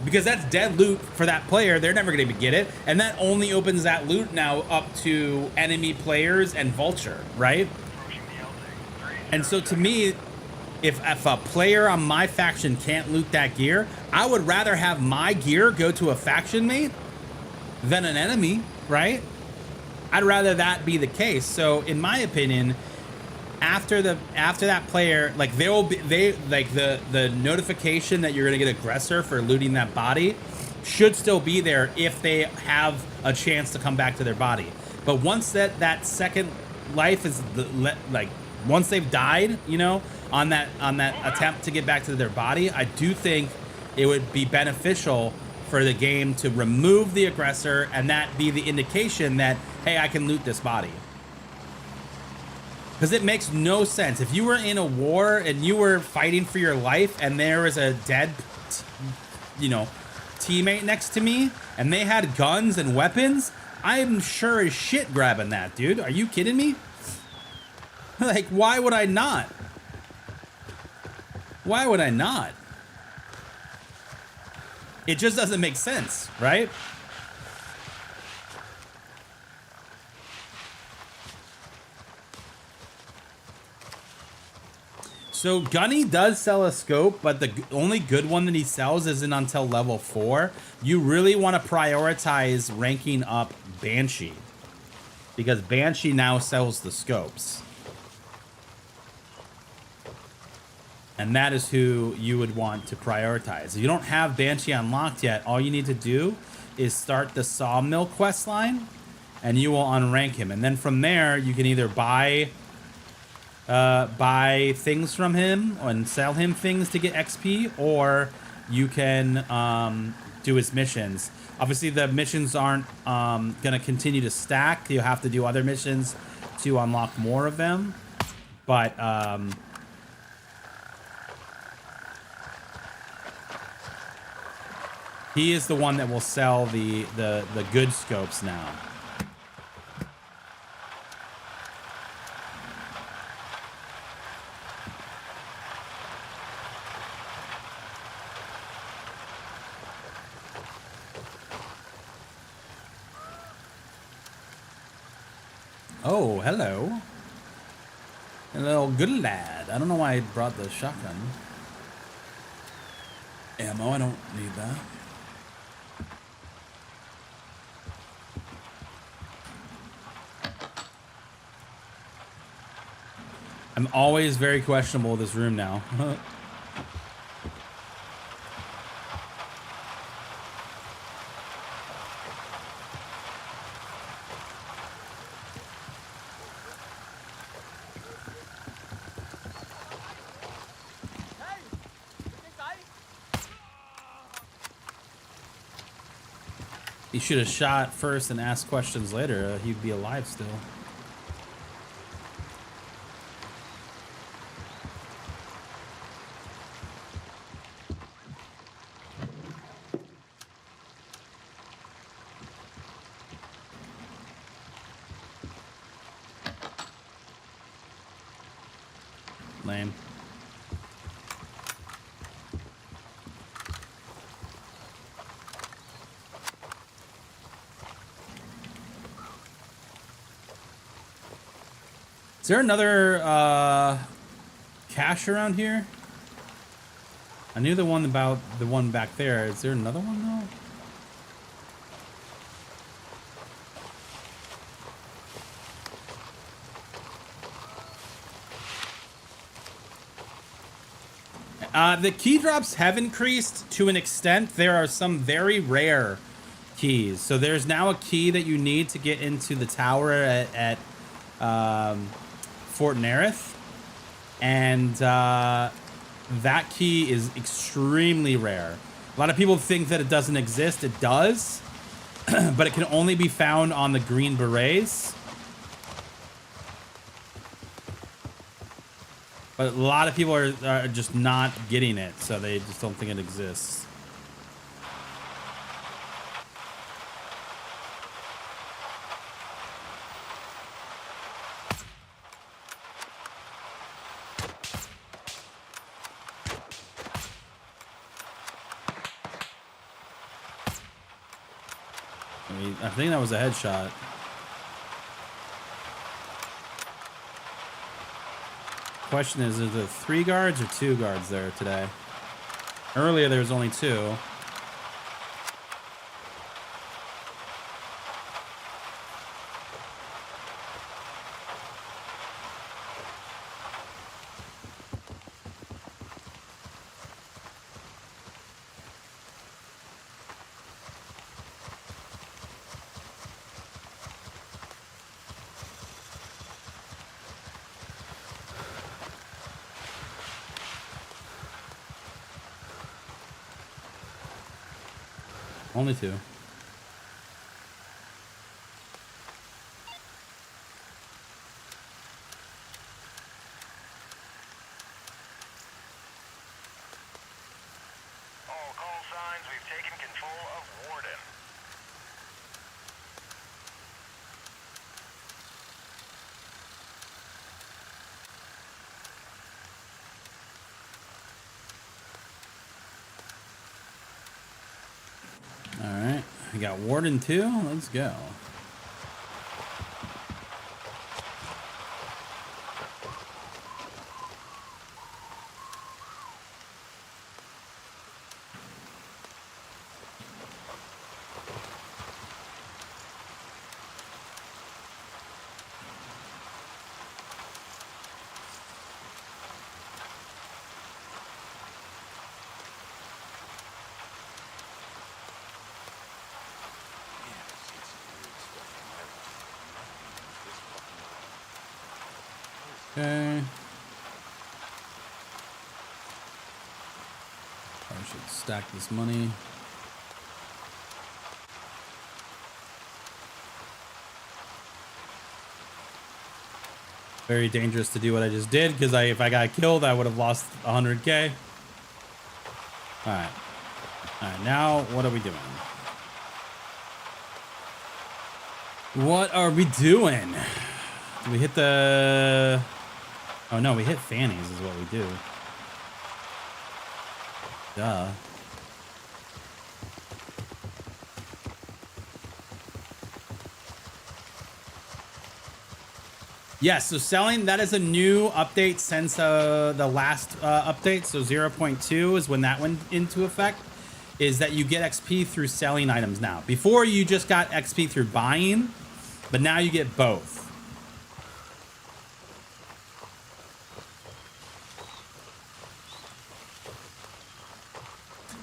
Because that's dead loot for that player. They're never going to get it. And that only opens that loot now up to enemy players and Vulture, right? And so to me, if a player on my faction can't loot that gear, I would rather have my gear go to a faction mate than an enemy, right? I'd rather that be the case. So in my opinion, after that player, like the notification that you're gonna get aggressor for looting that body should still be there if they have a chance to come back to their body. But once that second life is once they've died, on that attempt to get back to their body, I do think it would be beneficial for the game to remove the aggressor and that be the indication that, hey, I can loot this body. Because it makes no sense. If you were in a war and you were fighting for your life and there was a dead, teammate next to me and they had guns and weapons, I'm sure as shit grabbing that, dude. Are you kidding me? Like, why would I not? Why would I not? It just doesn't make sense, right? So Gunny does sell a scope, but the only good one that he sells isn't until level 4. You really want to prioritize ranking up Banshee, because Banshee now sells the scopes. And that is who you would want to prioritize. If you don't have Banshee unlocked yet, all you need to do is start the Sawmill quest line, and you will unrank him. And then from there, you can either buy buy things from him and sell him things to get XP, or you can do his missions. Obviously, the missions aren't going to continue to stack. You'll have to do other missions to unlock more of them. But he is the one that will sell the good scopes now. Oh, hello. Hello, good lad. I don't know why I brought the shotgun. Ammo, I don't need that. I'm always very questionable with this room now. He should have shot first and asked questions later. He'd be alive still. Lame. Is there another cache around here? I knew the one about the one back there. Is there another one though? The key drops have increased to an extent. There are some very rare keys. So there's now a key that you need to get into the tower at Fort Nerith. And that key is extremely rare. A lot of people think that it doesn't exist. It does. But it can only be found on the Green Berets. But a lot of people are just not getting it, so they just don't think it exists. I think that was a headshot. Question is there 3 guards or 2 guards there today? Earlier there was only 2. Only 2. All call signs, we've taken control of Warden. Alright. We got Warden 2. Let's go. Okay. I should stack this money. Very dangerous to do what I just did because if I got killed, I would have lost 100K. All right. All right. Now, what are we doing? What are we doing? Do we hit the... Oh, no, we hit fannies is what we do. Duh. Yes, so selling, that is a new update since the last update. So 0.2 is when that went into effect, is that you get XP through selling items now. Before, you just got XP through buying, but now you get both.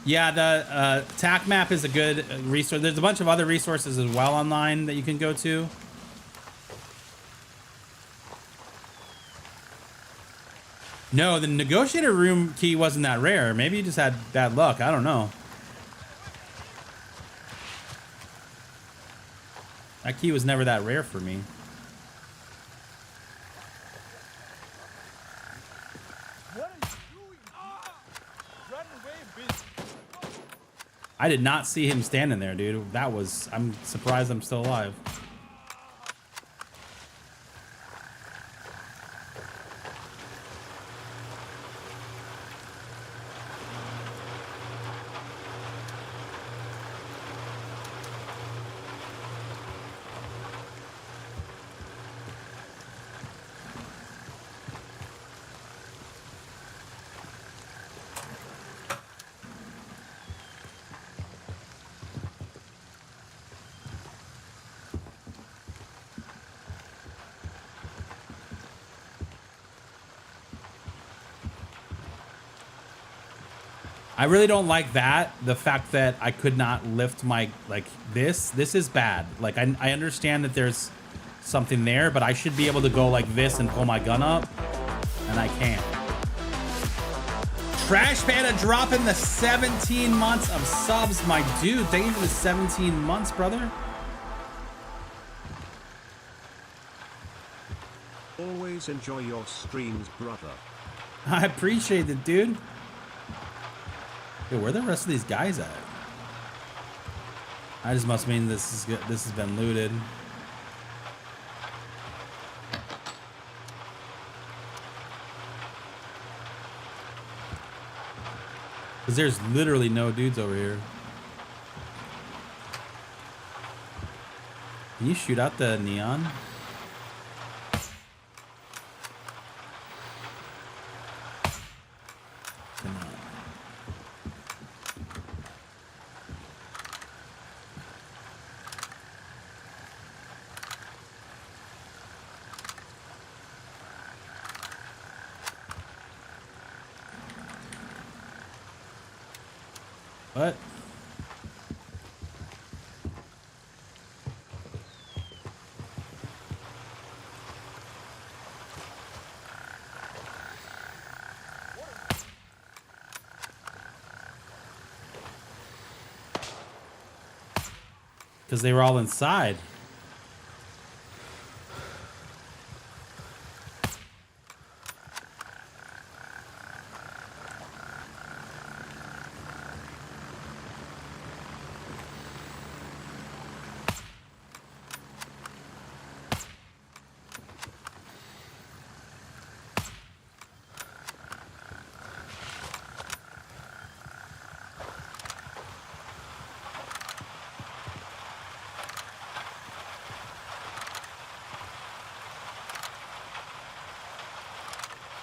Yeah, the TAC map is a good resource. There's a bunch of other resources as well online that you can go to. No, the negotiator room key wasn't that rare. Maybe you just had bad luck. I don't know. That key was never that rare for me. What are you doing? Run away, bitch. I did not see him standing there, dude. That was... I'm surprised I'm still alive. I really don't like that. The fact that I could not lift my, like, this is bad. Like, I understand that there's something there, but I should be able to go like this and pull my gun up, and I can't. Trash Panda dropping the 17 months of subs, my dude. Thank you for the 17 months, brother. Always enjoy your streams, brother. I appreciate it, dude. Yo, where are the rest of these guys at? I just must mean this is good. This has been looted. Because there's literally no dudes over here. Can you shoot out the neon? What? Because they were all inside.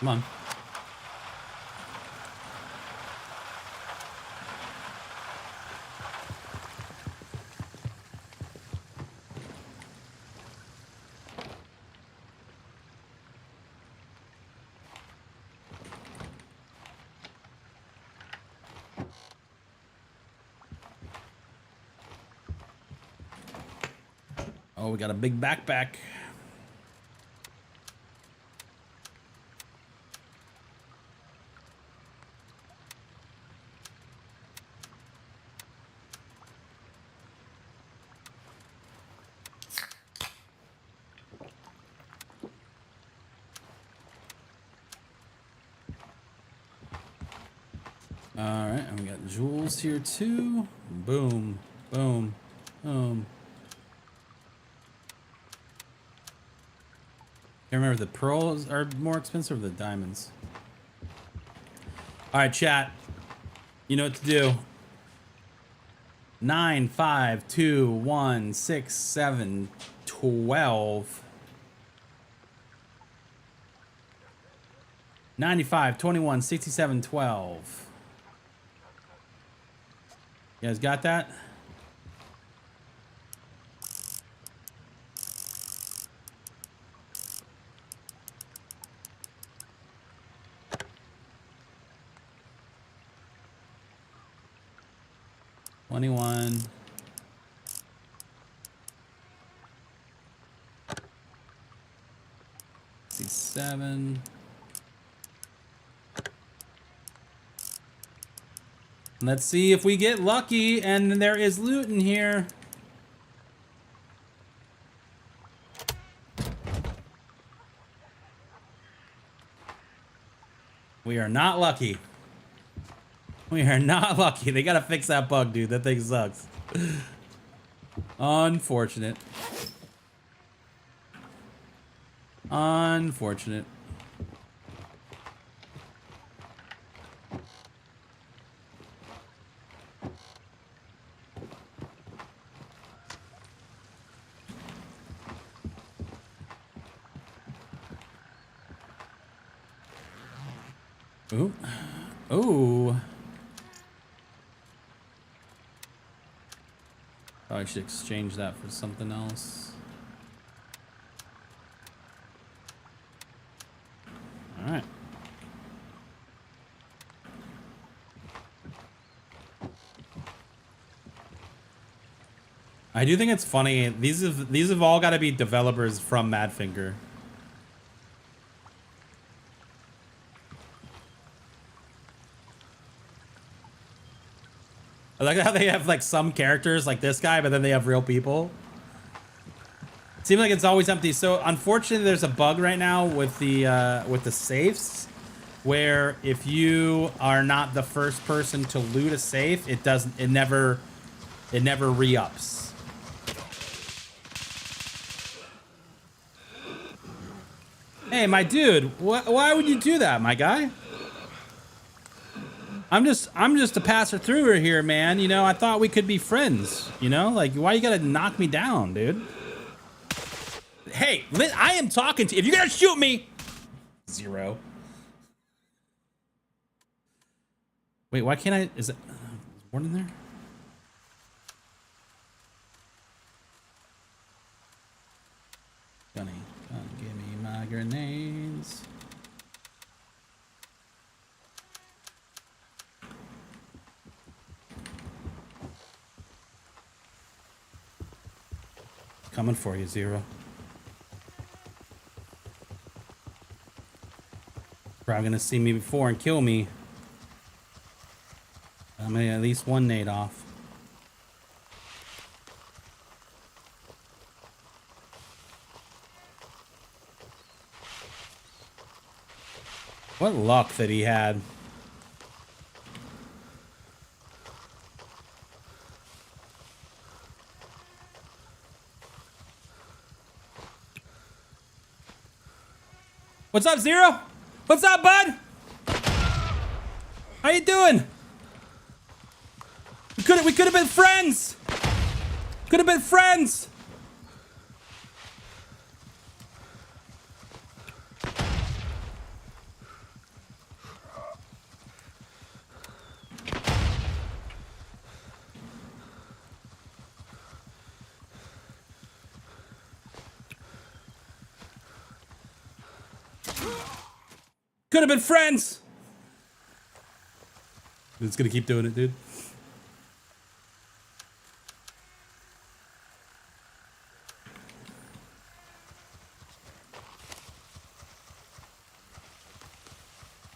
Come on. Oh, we got a big backpack. All right, and we got jewels here too. Boom, boom, boom. Can't remember if the pearls are more expensive or the diamonds. All right, chat. You know what to do. 9, 5, 2, 1, 6, 7, 12. 95, 21, 67, 12. You guys got that? $21. 67. Let's see if we get lucky and there is loot in here. We are not lucky. We are not lucky. They gotta fix that bug, dude. That thing sucks. Unfortunate. Unfortunate. Ooh. Ooh. Probably should exchange that for something else. All right. I do think it's funny. These have all got to be developers from Madfinger. I like how they have like some characters like this guy, but then they have real people. It seems like it's always empty. So unfortunately, there's a bug right now with the safes, where if you are not the first person to loot a safe, it never re-ups. Hey, my dude, why would you do that, my guy? I'm just a passer through here, man. You know, I thought we could be friends. You know, like, why you gotta knock me down, dude? Hey, I am talking to you. If you're gonna shoot me, 0. Wait, why can't I? Is it one in there? Gunny, give me my grenades. Coming for you, 0. Probably gonna see me before and kill me. I'm gonna get at least one nade off. What luck that he had. What's up, 0? What's up, bud? How you doing? We could have been friends. Could have been friends. Could have been friends. It's gonna keep doing it, dude.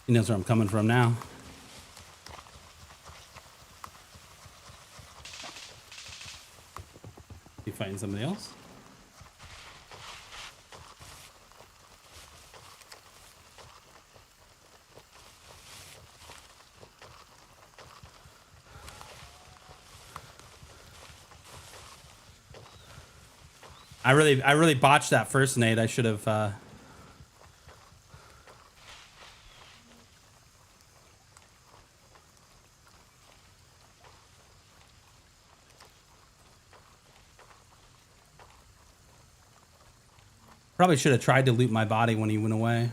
He knows where I'm coming from now. You fighting somebody else? I really botched that first nade. I should have. Probably should have tried to loot my body when he went away.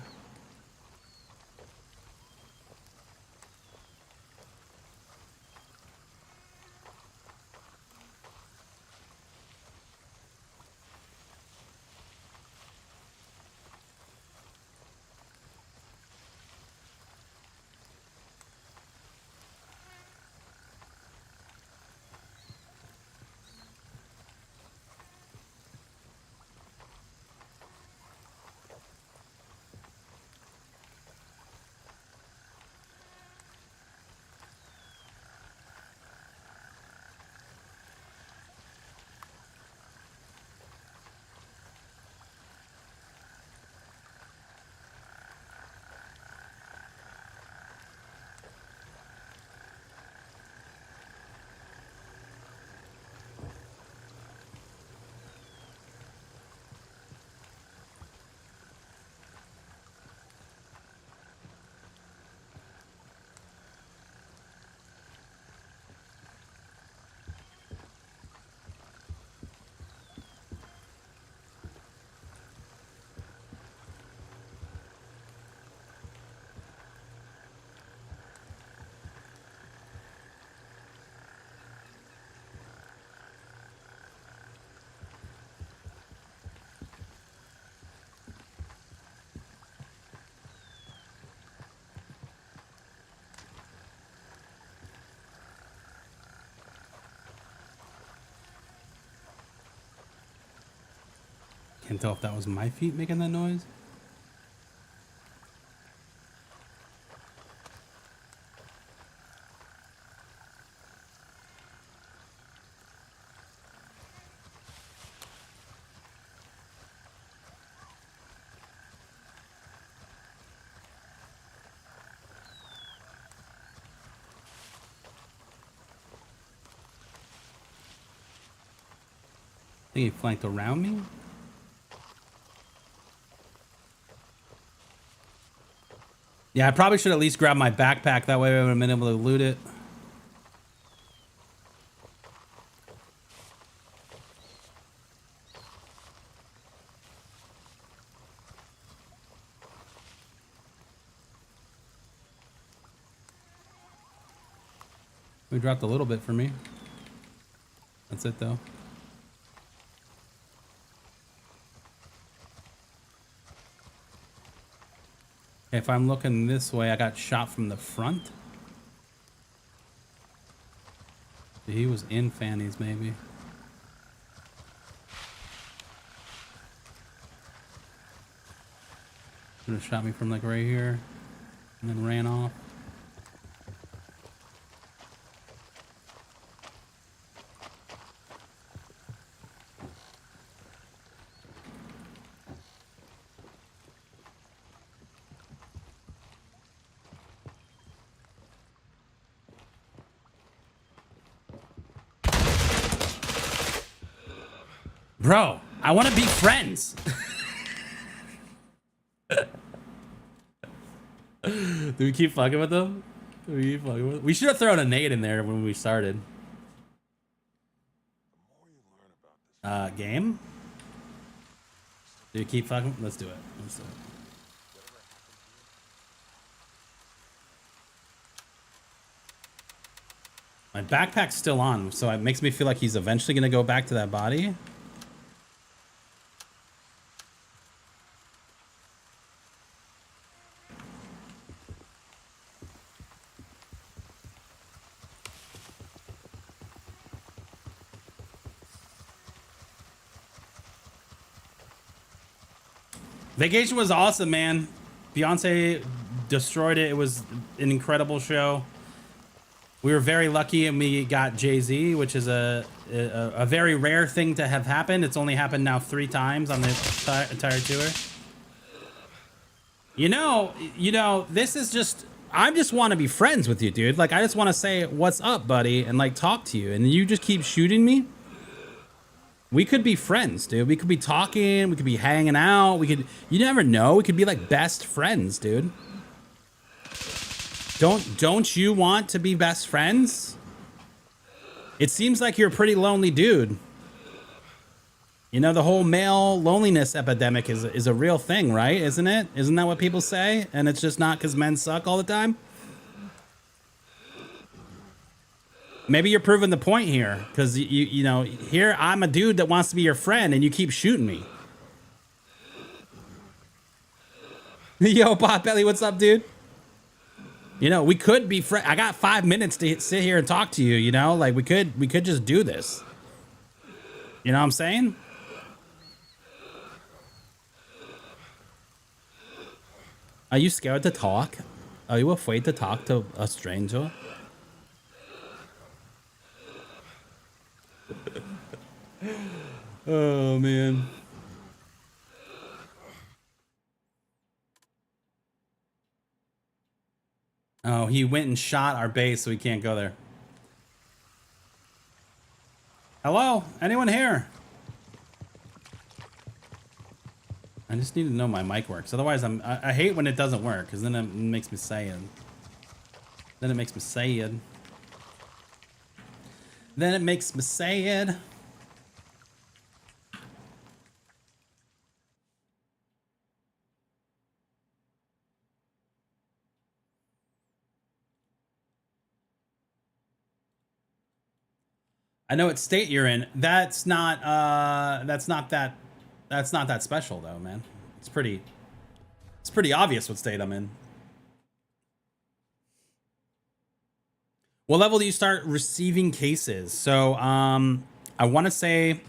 Can't tell if that was my feet making that noise. I think he flanked around me. Yeah, I probably should at least grab my backpack. That way I would have been able to loot it. We dropped a little bit for me. That's it though. If I'm looking this way, I got shot from the front. He was in fannies, maybe. Could have shot me from like right here and then ran off. Bro, I want to be friends. Do we keep fucking with them? We should have thrown a nade in there when we started. Game? Do you keep fucking? Let's do it. Let's do it. My backpack's still on, so it makes me feel like he's eventually gonna go back to that body. Vacation was awesome, man. Beyonce destroyed it. It was an incredible show. We were very lucky and we got Jay-Z, which is a very rare thing to have happened. It's only happened now 3 times on the entire tour. You know, this is just, I just want to be friends with you, dude. Like, I just want to say, what's up, buddy? And like talk to you. And you just keep shooting me. We could be friends, dude. We could be talking. We could be hanging out. We could. You never know. We could be like best friends, dude. Don't you want to be best friends? It seems like you're a pretty lonely dude. You know, the whole male loneliness epidemic is a real thing, right? Isn't it? Isn't that what people say? And it's just not because men suck all the time? Maybe you're proving the point here, because you know, here I'm a dude that wants to be your friend, and you keep shooting me. Yo, Potbelly, what's up, dude? You know, we could be friends. I got 5 minutes to sit here and talk to you. You know, like we could just do this. You know what I'm saying? Are you scared to talk? Are you afraid to talk to a stranger? Oh, man. Oh, he went and shot our base, so we can't go there. Hello? Anyone here? I just need to know my mic works. Otherwise, I hate when it doesn't work, because then it makes me sad. Then it makes me sad. Then it makes me sad. I know what state you're in. That's not that special though, man. It's pretty obvious what state I'm in. What level do you start receiving cases? So I want to say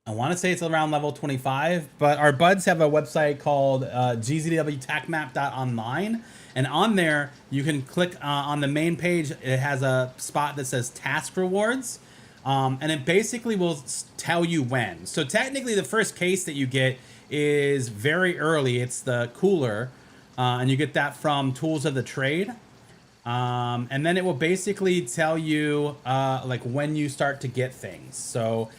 it's around level 25, but our buds have a website called gzwtacmap.online, and on there you can click on the main page. It has a spot that says task rewards, and it basically will tell you when. So technically the first case that you get is very early. It's the cooler, and you get that from Tools of the Trade. And then it will basically tell you like when you start to get things. So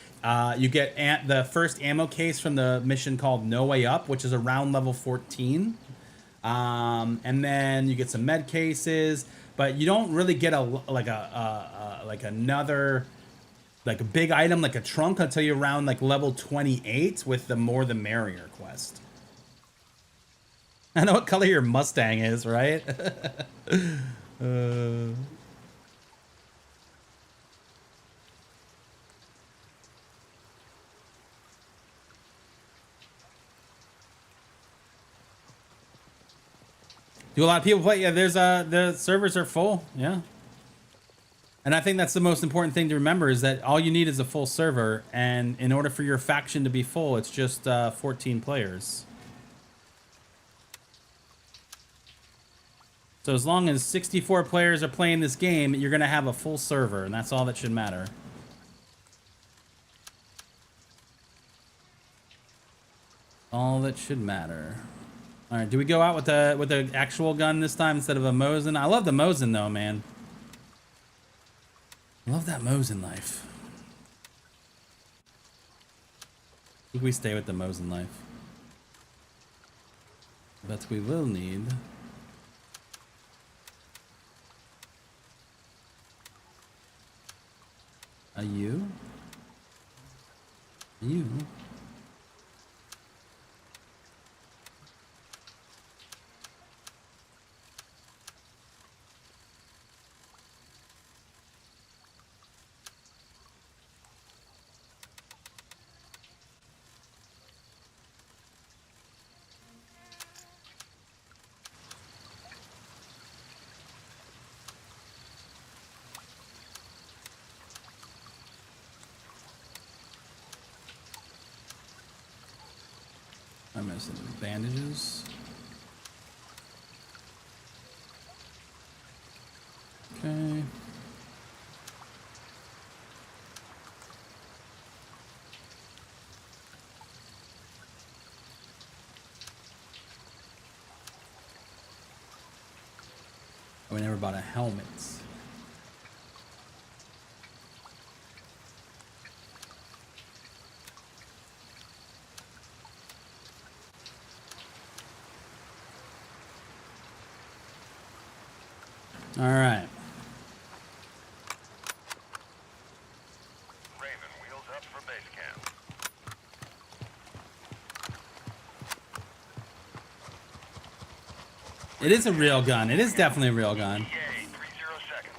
you get the first ammo case from the mission called No Way Up, which is around level 14. And then you get some med cases, but you don't really get another like a big item like a trunk until you're around like level 28 with the More the Merrier quest. I know what color your Mustang is, right? Do a lot of people play? Yeah, the servers are full. Yeah. And I think that's the most important thing to remember is that all you need is a full server. And in order for your faction to be full, it's just 14 players. So as long as 64 players are playing this game, you're going to have a full server. And that's all that should matter. All that should matter. All right, do we go out with the actual gun this time instead of a Mosin? I love the Mosin though, man. I love that Mosin life. I think we stay with the Mosin life. But we will need a U. You. I'm missing bandages. Okay. Oh, we never bought a helmet. All right. Raven, wheels up for base camp. It is a real gun. It is definitely a real gun. Yay, 30 seconds.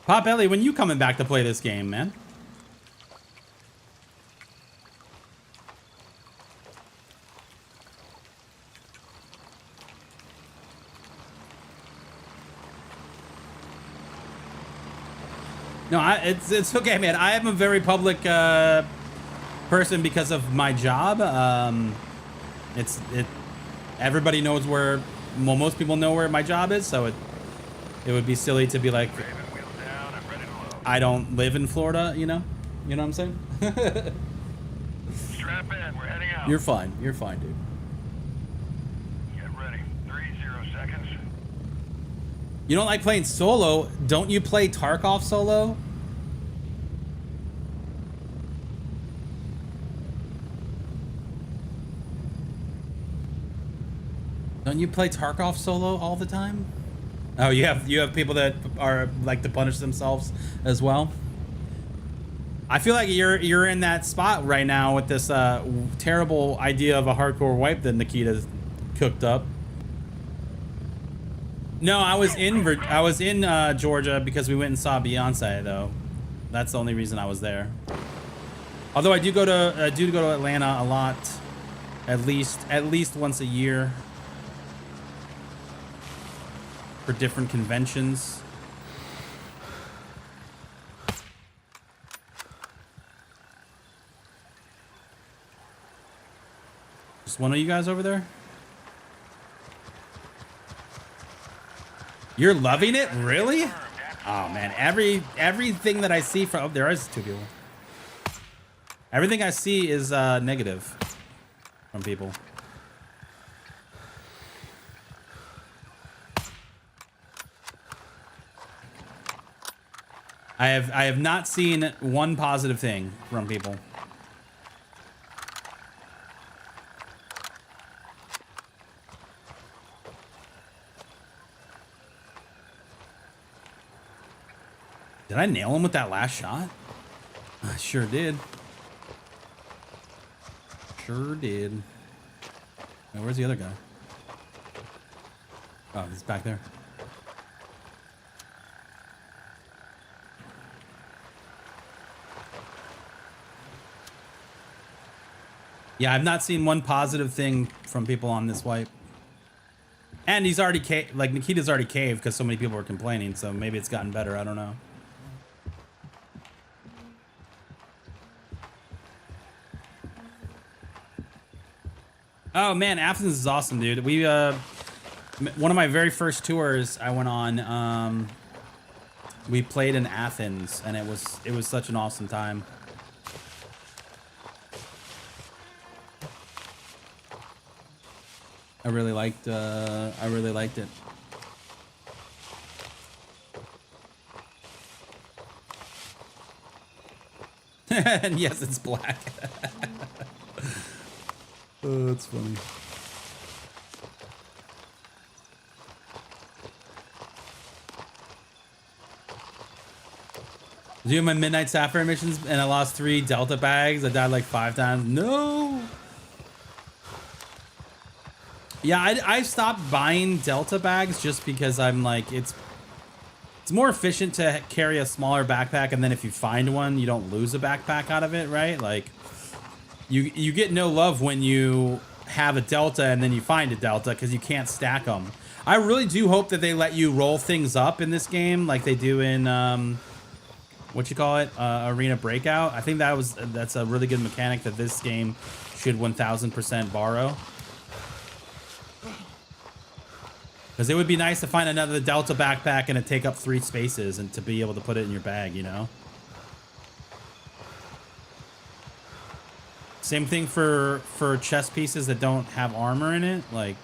Pop Ellie, when you coming back to play this game, man? No, it's okay, man. I am a very public person because of my job. Everybody knows where. Well, most people know where my job is, so it would be silly to be like, Raven, wheels down and ready to load. I don't live in Florida, you know what I'm saying? Strap in, we're heading out. You're fine, dude. Get ready. 30 seconds. You don't like playing solo? Don't you play Tarkov solo? Don't you play Tarkov solo all the time? Oh, you have people that are like to punish themselves as well. I feel like you're in that spot right now with this terrible idea of a hardcore wipe that Nikita's cooked up. No, I was in Georgia because we went and saw Beyonce though. That's the only reason I was there. Although I do go to Atlanta a lot, at least once a year for different conventions. Just one of you guys over there? You're loving it? Really? Oh man, everything that I see from... Oh, there is 2 people. Everything I see is negative from people. I have not seen one positive thing from people. Did I nail him with that last shot? I sure did. Sure did. Now, where's the other guy? Oh, he's back there. Yeah, I've not seen one positive thing from people on this wipe. And he's already like Nikita's already caved because so many people were complaining, so maybe it's gotten better, I don't know. Oh man, Athens is awesome, dude. We one of my very first tours I went on, we played in Athens and it was such an awesome time. I really liked it. And yes, it's black. Oh, that's funny. Doing my Midnight Sapphire missions and I lost 3 Delta bags. I died like 5 times. No. Yeah, I stopped buying Delta bags just because I'm like, it's more efficient to carry a smaller backpack, and then if you find one, you don't lose a backpack out of it, right? Like, you get no love when you have a Delta and then you find a Delta because you can't stack them. I really do hope that they let you roll things up in this game like they do in what you call it, Arena Breakout. I think that's a really good mechanic that this game should 1000% borrow. Because it would be nice to find another Delta backpack and it take up 3 spaces and to be able to put it in your bag, you know? Same thing for chest pieces that don't have armor in it, like...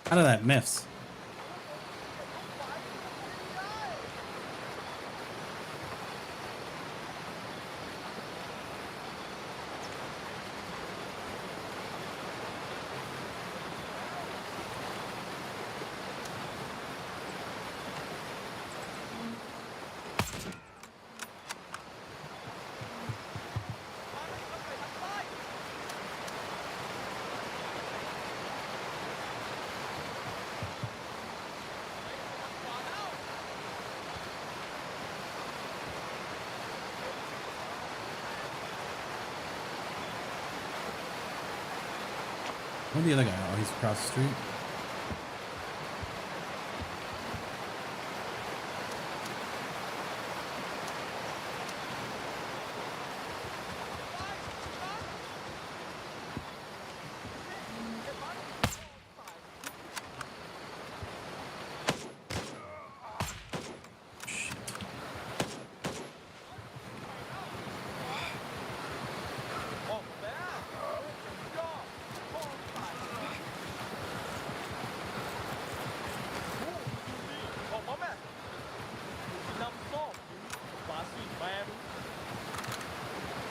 How did that miss? Where'd the other guy? Oh, he's across the street.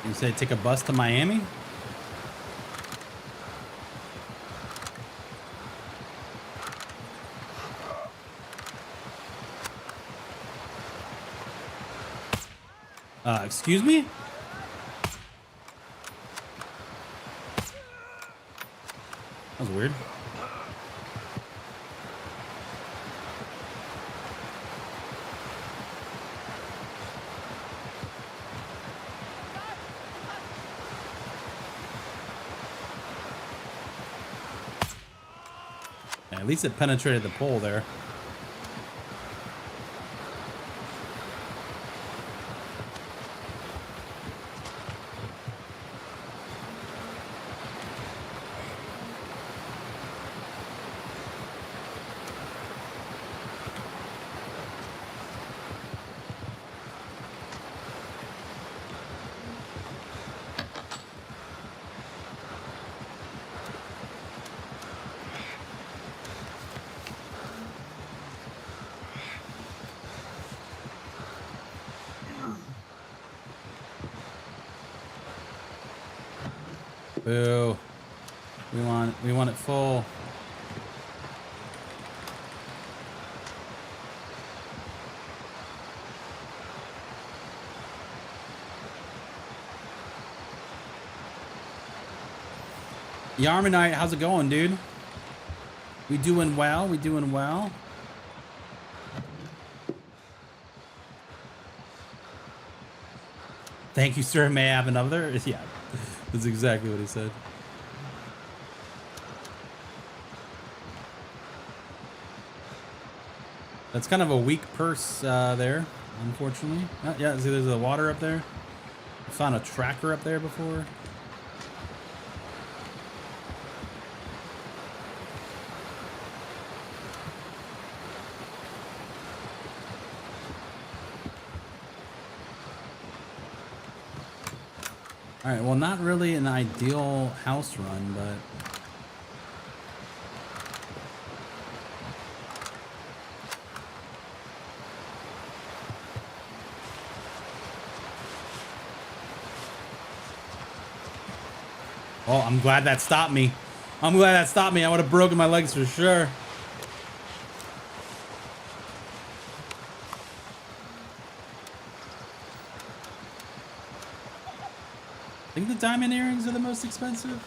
You say take a bus to Miami? Excuse me? That was weird. At least it penetrated the pole there. Boo. We want it full. Yarmanite, how's it going, dude? We doing well? We doing well? Thank you, sir. May I have another? Yeah, that's exactly what he said. That's kind of a weak purse there, unfortunately. Yeah, see, there's a water up there. I found a tracker up there before. All right, well, not really an ideal house run, but... Oh, I'm glad that stopped me. I'm glad that stopped me. I would have broken my legs for sure. I think the diamond earrings are the most expensive.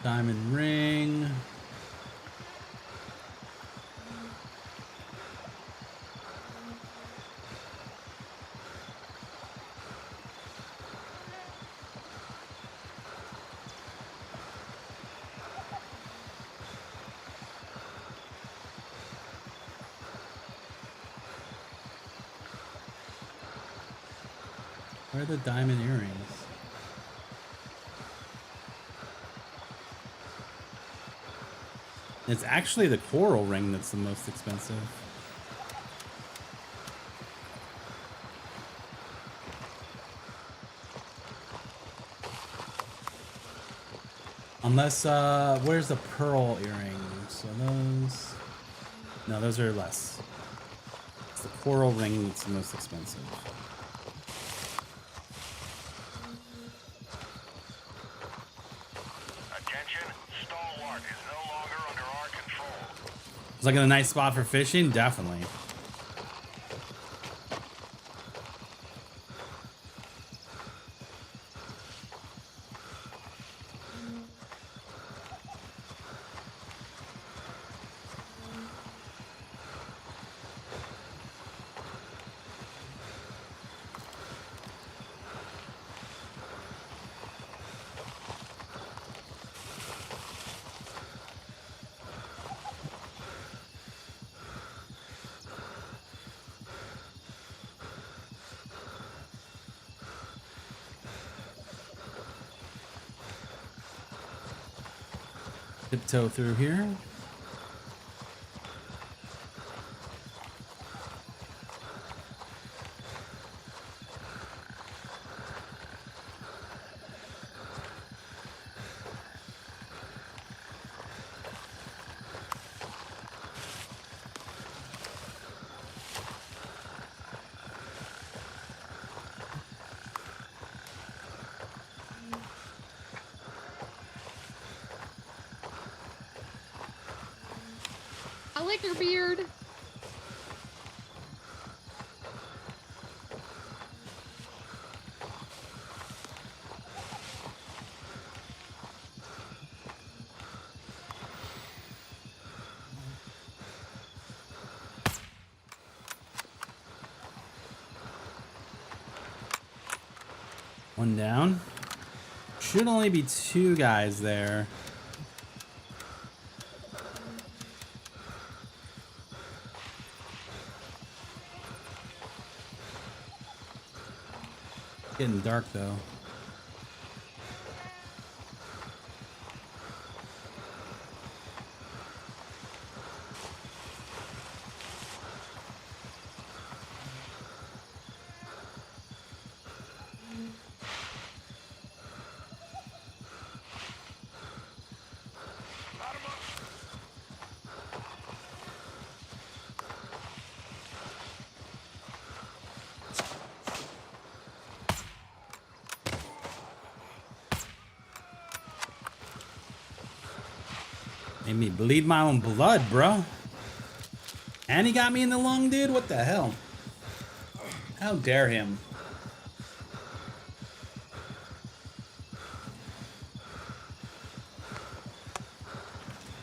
Diamond ring. Where are the diamond earrings? It's actually the coral ring that's the most expensive. Unless, where's the pearl earrings? So those... No, those are less. It's the coral ring that's the most expensive. Attention, Stalwart is no longer under our control. It's like a nice spot for fishing? Definitely. Tiptoe through here. I like your beard. One down. Should only be two guys there. Getting dark though. Made me bleed my own blood, bro. And he got me in the lung, dude? What the hell? How dare him?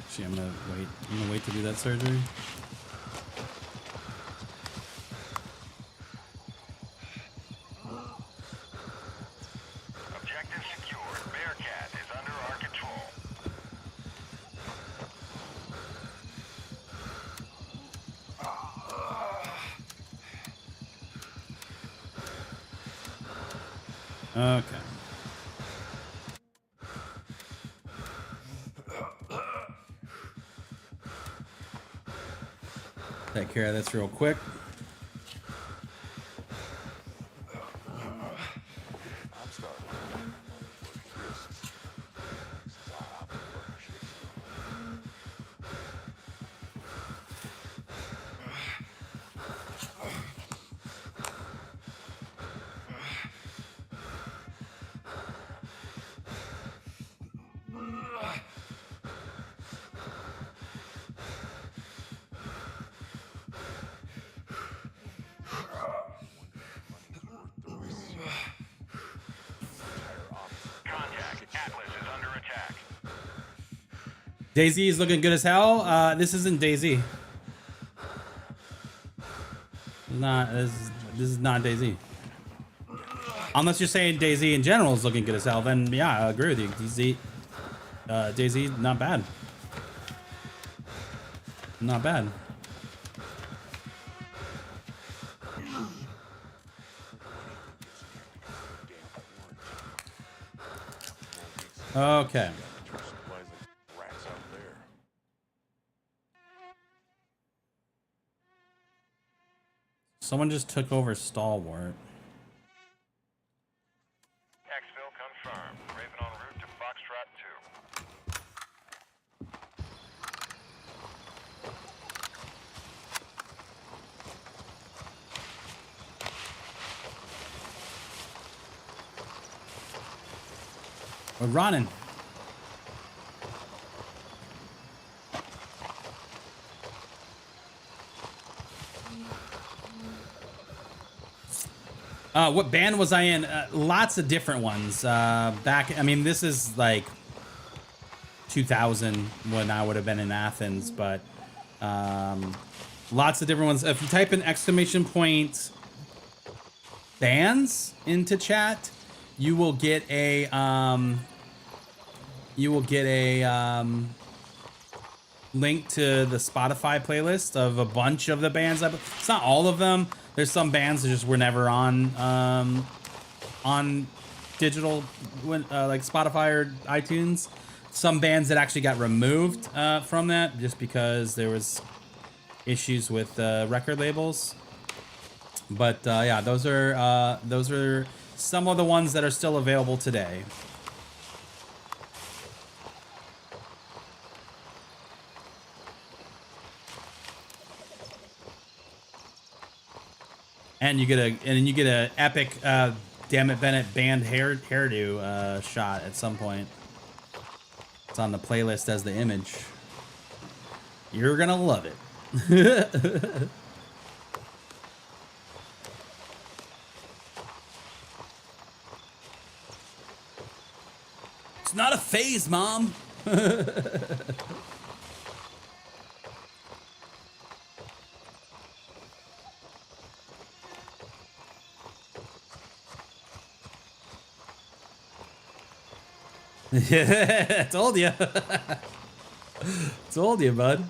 Actually, I'm gonna wait to do that surgery. Objective secured. Bearcat is under our control. Okay. Take care of this real quick. DayZ is looking good as hell. This isn't DayZ. This is not DayZ. Unless you're saying DayZ in general is looking good as hell, then yeah, I agree with you. DayZ, not bad. Not bad. Okay. Someone just took over Stalwart. Exfil confirmed. Raven en route to Foxtrot 2. We're running. What band was I in? Lots of different ones. Back, I mean, this is like 2000 when I would have been in Athens, but lots of different ones. If you type in exclamation point bands into chat, you will get a link to the Spotify playlist of a bunch of the bands. It's not all of them. There's some bands that just were never on digital, like Spotify or iTunes. Some bands that actually got removed from that just because there was issues with record labels. But yeah, those are some of the ones that are still available today. And you get a epic Damn It Bennett band hairdo shot at some point. It's on the playlist as the image. You're gonna love it. It's not a phase, Mom. Yeah, told you. Told you, bud.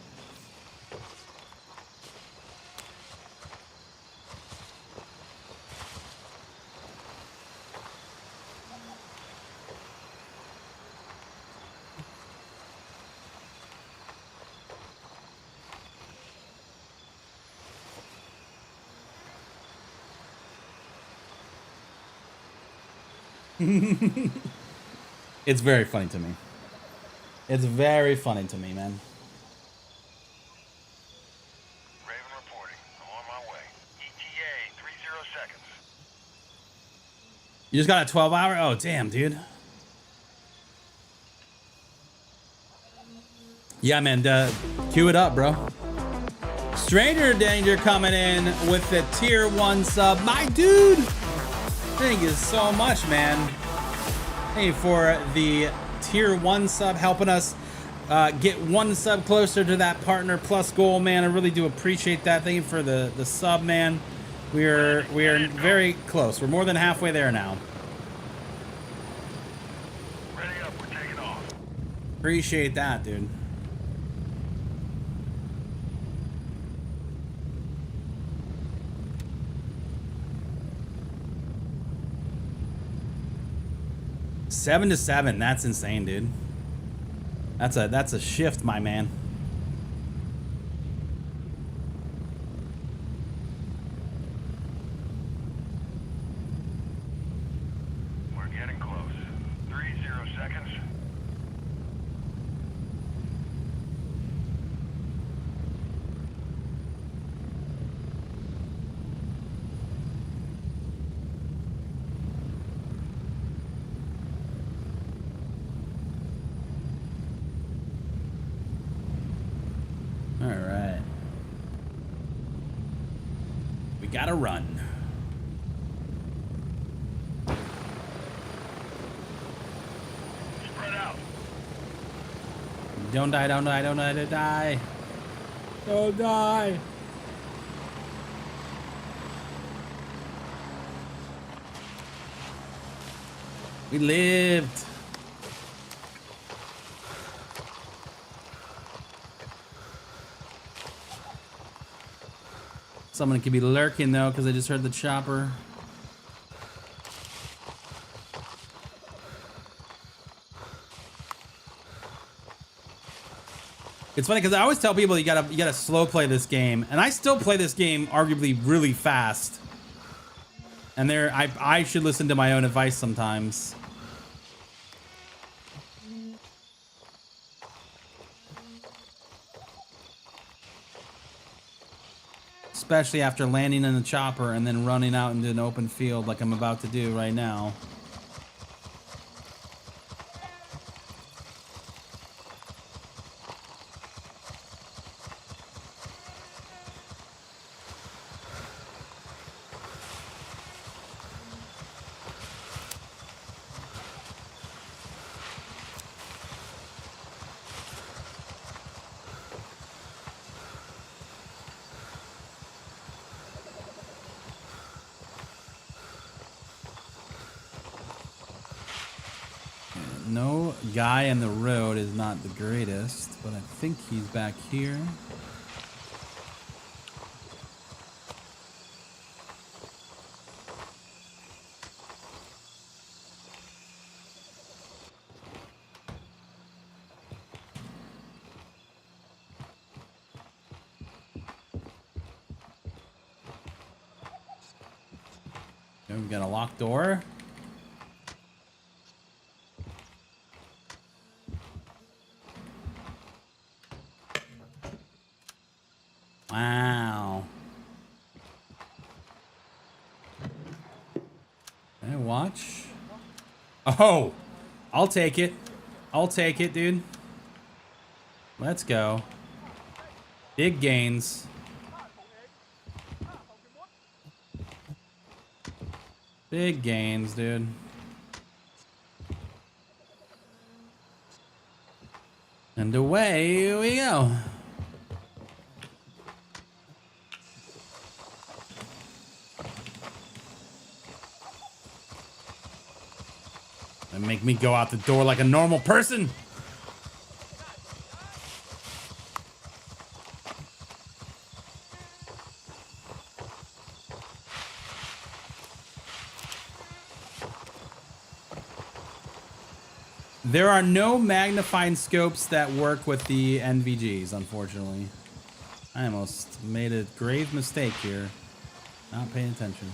It's very funny to me. It's very funny to me, man. Raven reporting. I'm on my way. ETA 30 seconds. You just got a 12-hour? Oh, damn, dude. Yeah, man. Cue it up, bro. Stranger Danger coming in with the tier 1 sub. My dude! Thank you so much, man. Hey, for the tier 1 sub, helping us get 1 sub closer to that partner plus goal, man. I really do appreciate that. Thank you for the sub, man. We are very close. We're more than halfway there now. Ready up, we're taking off. Appreciate that, dude. Seven to 7, that's insane, dude. That's a shift, my man. We're getting close. 30 seconds. All right. We gotta run. Spread out. Don't die, don't die, don't die, don't die. Don't die. We lived. Someone could be lurking though, because I just heard the chopper. It's funny because I always tell people you gotta slow play this game, and I still play this game arguably really fast. And I should listen to my own advice sometimes. Especially after landing in the chopper and then running out into an open field like I'm about to do right now. No guy in the road is not the greatest, but I think he's back here. Okay, we've got a locked door. Wow. Okay, watch. Oh, I'll take it. I'll take it, dude. Let's go. Big gains. Big gains, dude. And away we go. And make me go out the door like a normal person. There are no magnifying scopes that work with the NVGs, unfortunately. I almost made a grave mistake here. Not paying attention.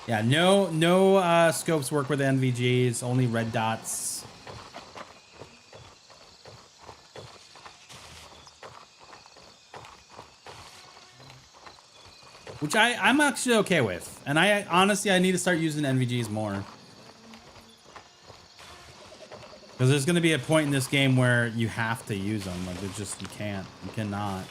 Yeah, no scopes work with NVGs, only red dots. Which I'm actually okay with. And I honestly need to start using NVGs more. Because there's going to be a point in this game where you have to use them. Like, it's just, you cannot.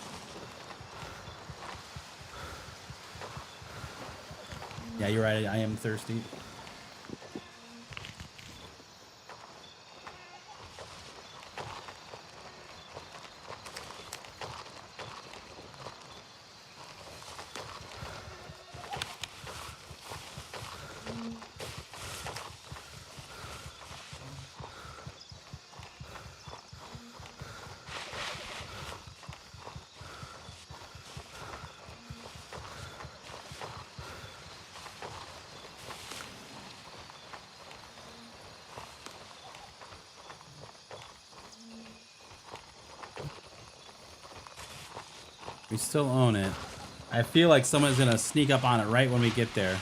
Yeah, you're right. I am thirsty. We still own it. I feel like someone's gonna sneak up on it right when we get there.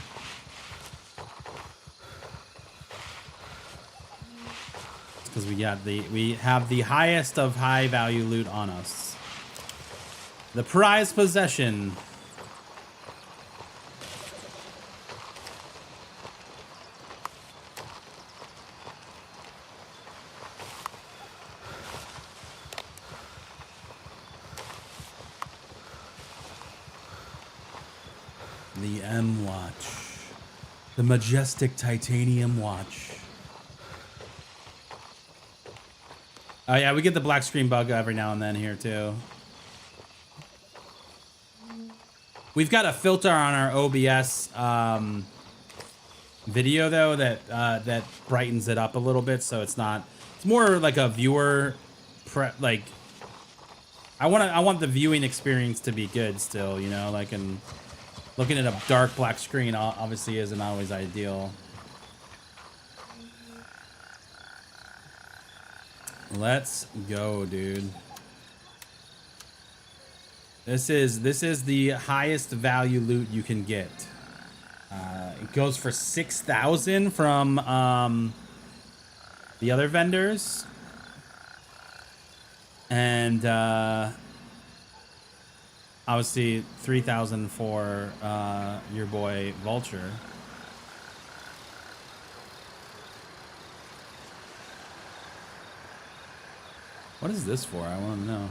Because we have the highest of high value loot on us. The prized possession. The M watch. The majestic titanium watch. Oh yeah, we get the black screen bug every now and then here too. We've got a filter on our OBS video though that brightens it up a little bit, so it's more like a viewer like I want the viewing experience to be good still, you know, like, and looking at a dark black screen obviously isn't always ideal. Let's go, dude. This is the highest value loot you can get. It goes for 6,000 from the other vendors, and obviously 3,000 for your boy Vulture. What is this for? I want to know.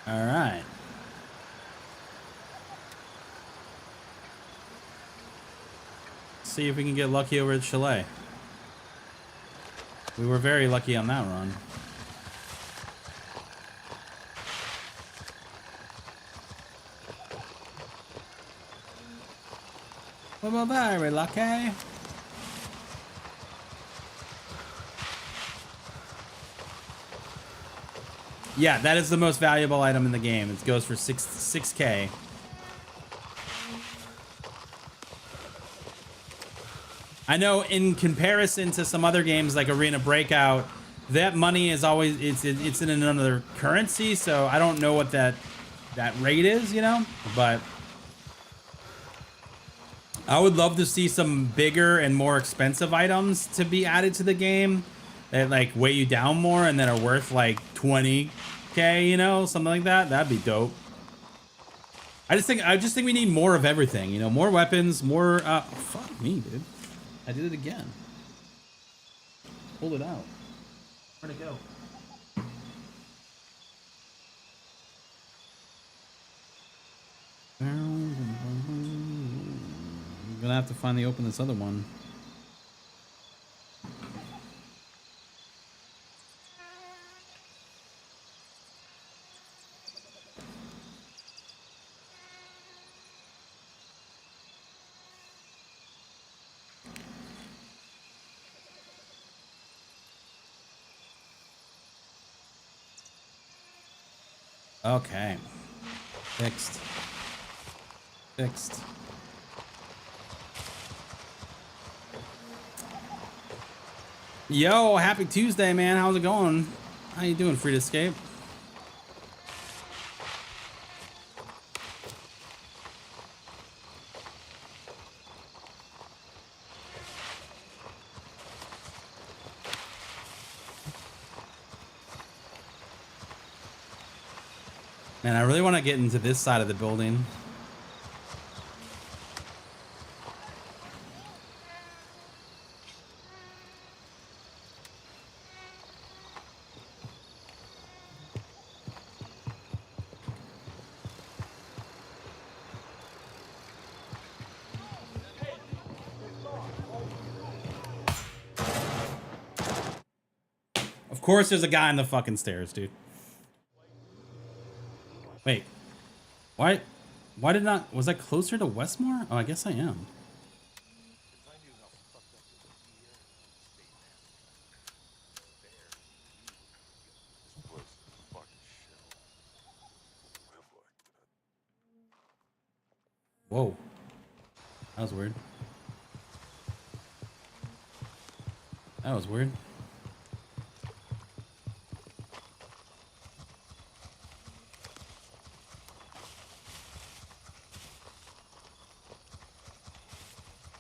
All right. See if we can get lucky over at Chalet. We were very lucky on that run. We were very lucky. Yeah, that is the most valuable item in the game. It goes for 6K. I know in comparison to some other games like Arena Breakout, that money is always it's in another currency, so I don't know what that rate is, you know? But I would love to see some bigger and more expensive items to be added to the game that like weigh you down more and that are worth like 20K, you know, something like that. That'd be dope. I just think we need more of everything, you know, more weapons, more fuck me, dude. I did it again. Pulled it out. Where'd it go? I'm gonna have to finally open this other one. Okay. Fixed. Fixed. Yo, happy Tuesday, man. How's it going? How you doing, Free to Escape? Man, I really want to get into this side of the building. Of course there's a guy on the fucking stairs, dude. Wait. Why did not... Was I closer to Westmore? Oh, I guess I am. Whoa. That was weird. That was weird.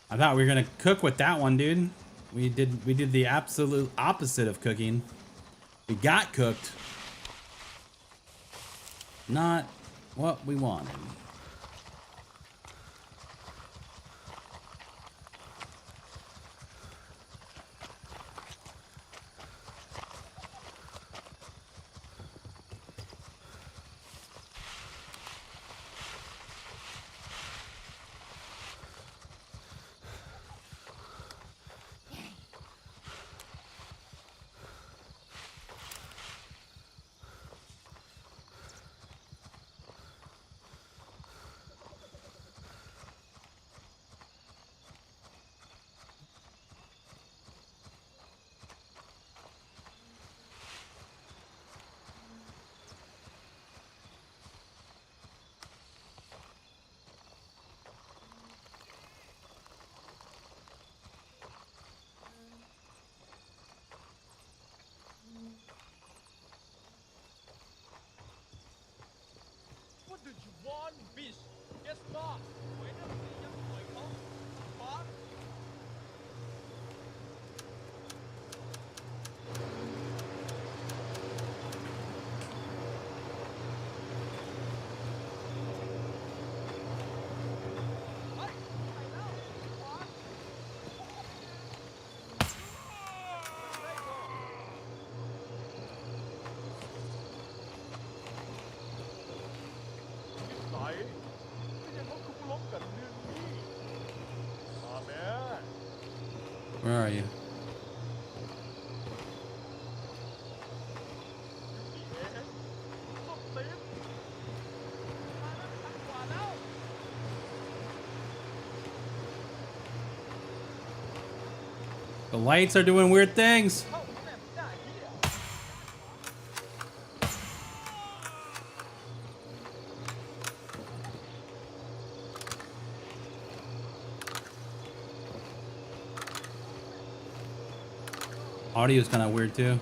I thought we were gonna cook with that one, dude. We did the absolute opposite of cooking. We got cooked. Not what we wanted. Where are you? นี่เองสุดตีนมาแล้วทางขวาแล้ว The lights are doing weird things. เข้าแม่งได้เหี้ย Audio is kind of weird too.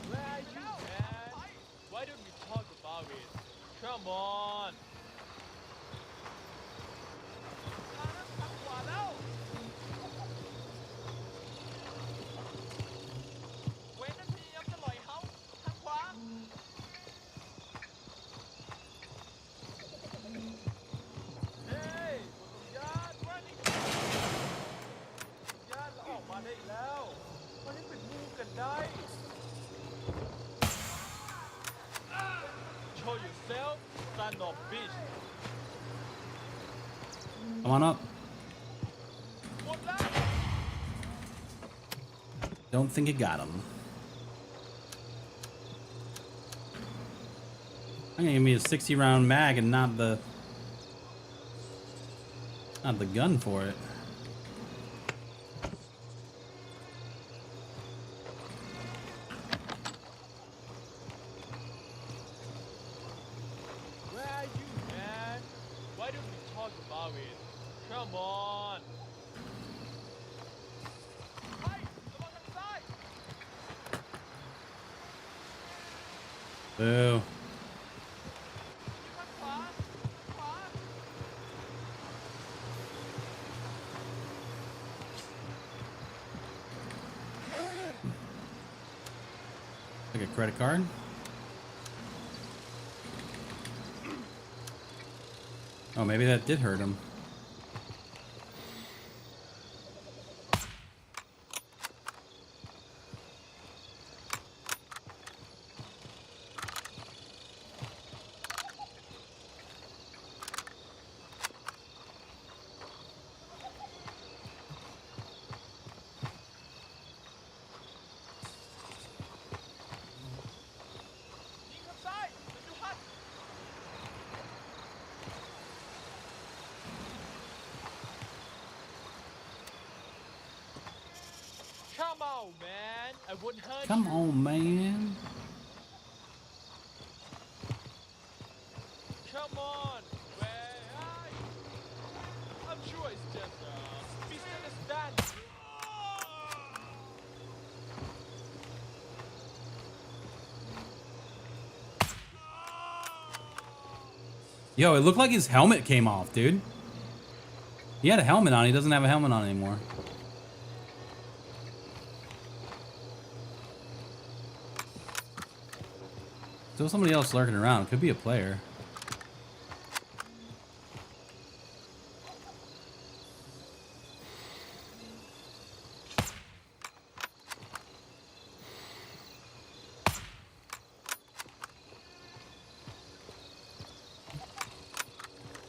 Where are you, man? Why don't we talk about it? Come on. มาแล้วทางขวาแล้ว เว้นนาทียังจะลอยเฮาทางขวา เฮ้ยกดสัญญาณว่านี่สัญญาณแล้วออกมาได้แล้ววันนี้เป็นมูกันได้ Show yourself, son of bitch. Come on up. หมดแล้ว Don't think it got him. I'm gonna give me a 60 round mag and not the gun for it. Where are you, man? Why don't we talk about it? Come on. ไประวังทางซ้าย Boo. ทางขวาขวา Like a credit card. Oh, maybe that did hurt him. Come on, man. I wouldn't hurt Come you. on, man. Come on. Where are you? I'm sure it's just a misunderstanding. Yo, it looked like his helmet came off, dude. He had a helmet on. He doesn't have a helmet on anymore. Still somebody else lurking around. Could be a player.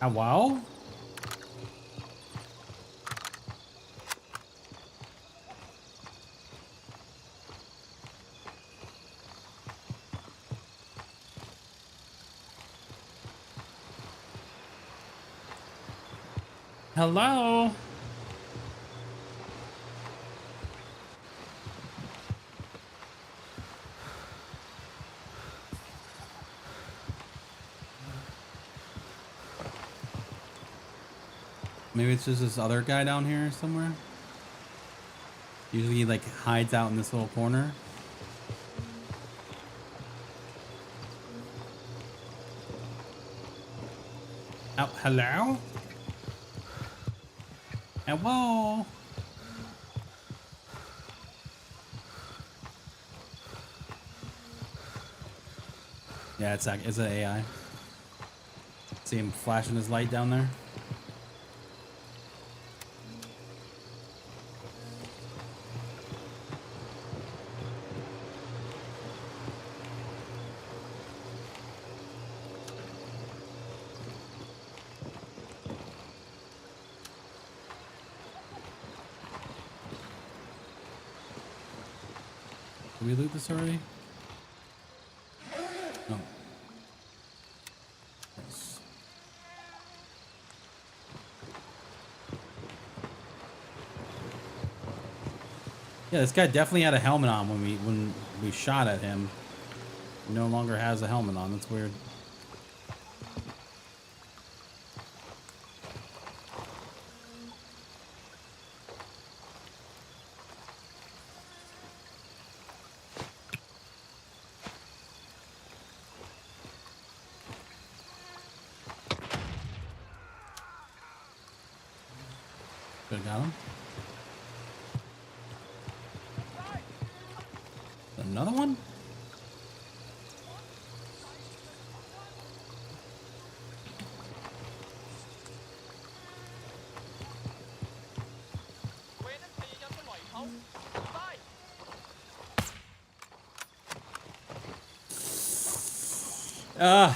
Wow. Hello. Maybe it's just this other guy down here somewhere. Usually he like hides out in this little corner. Oh, hello? Hello? Yeah, it's an AI. See him flashing his light down there? we loot this already? No. Yes. Yeah, this guy definitely had a helmet on when we shot at him. He no longer has a helmet on. That's weird. Could've got him. Another one? I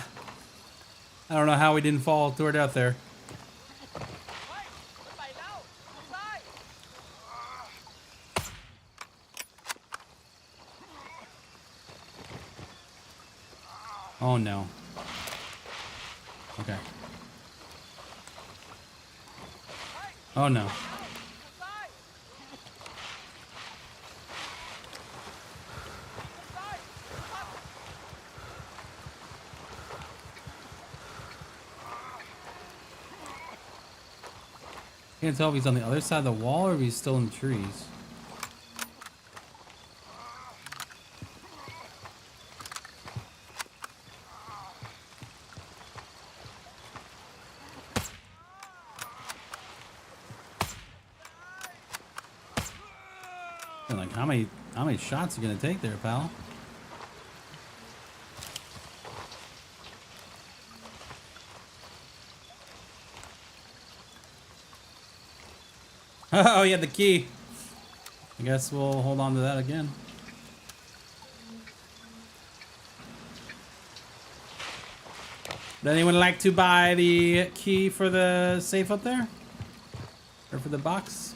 don't know how we didn't fall toward out there. Oh no. Okay. Oh no. Can't tell if he's on the other side of the wall or if he's still in the trees. And like how many shots are you gonna take there, pal? Oh, yeah, the key. I guess we'll hold on to that again. Would anyone like to buy the key for the safe up there? Or for the box?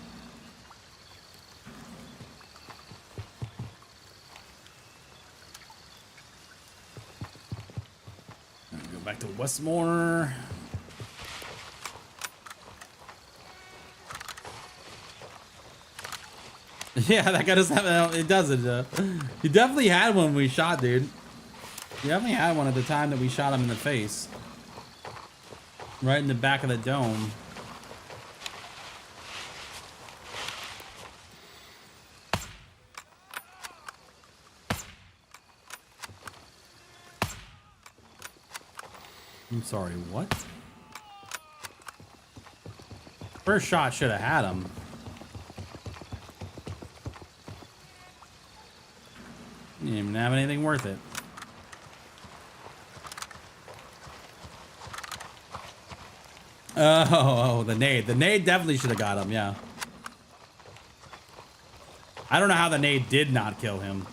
Go back to Westmore. Yeah, that guy doesn't have it. Doesn't. He definitely had one when we shot, dude. He definitely had one at the time that we shot him in the face. Right in the back of the dome. I'm sorry, what? First shot should have had him. You didn't even have anything worth it. Oh, the nade. The nade definitely should have got him, yeah. I don't know how the nade did not kill him.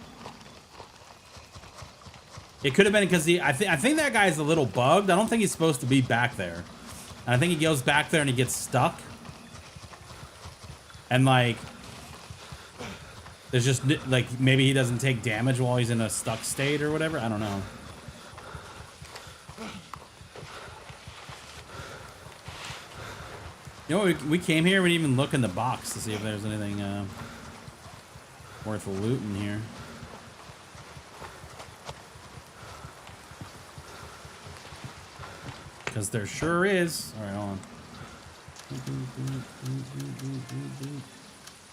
It could have been because I think that guy's a little bugged. I don't think he's supposed to be back there. And I think he goes back there and he gets stuck. And like... There's just, like, maybe he doesn't take damage while he's in a stuck state or whatever. I don't know. You know, we came here, we didn't even look in the box to see if there's anything worth looting here. Because there sure is. All right, hold on.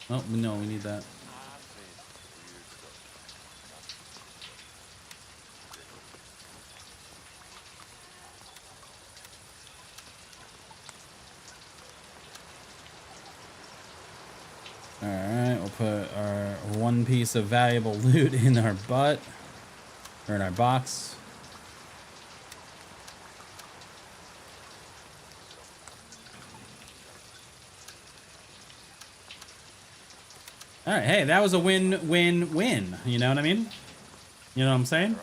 Oh, no, we need that. Alright, we'll put our one piece of valuable loot in our butt. Or in our box. Alright, hey, that was a win-win-win. You know what I mean? You know what I'm saying?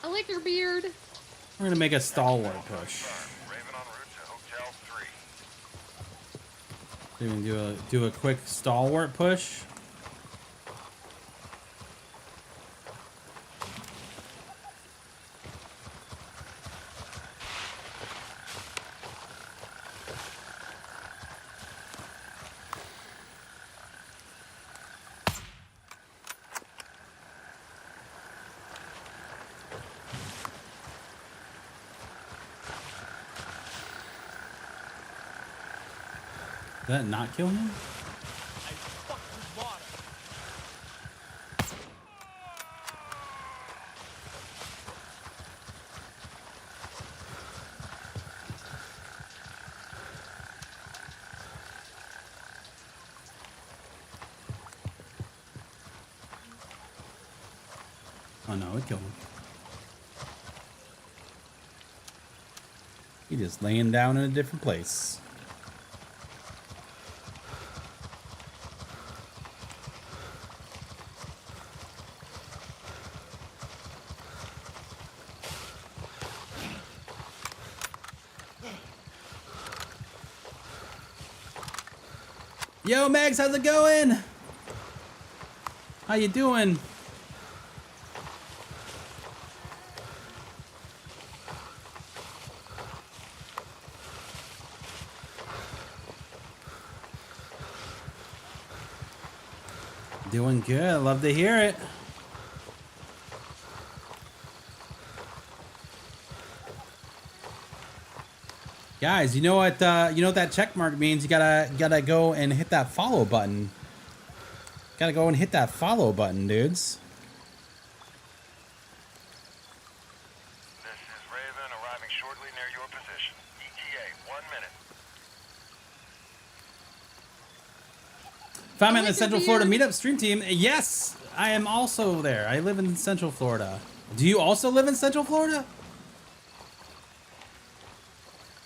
I like your beard. We're gonna make a stalwart push. Raven en route to Hotel 3. So we can do a quick stalwart push. Did that not kill him? I fucking bought it. Oh no, it killed him. He just laying down in a different place. Yo, Mags, how's it going? How you doing? Doing good. Love to hear it. Guys, you know what that check mark means? You gotta go and hit that follow button. Gotta go and hit that follow button, dudes. This is Raven arriving shortly near your position. ETA, 1 minute. If I'm in Oh, the it's Central a Florida beard. meetup stream team, yes, I am also there. I live in Central Florida. Do you also live in Central Florida?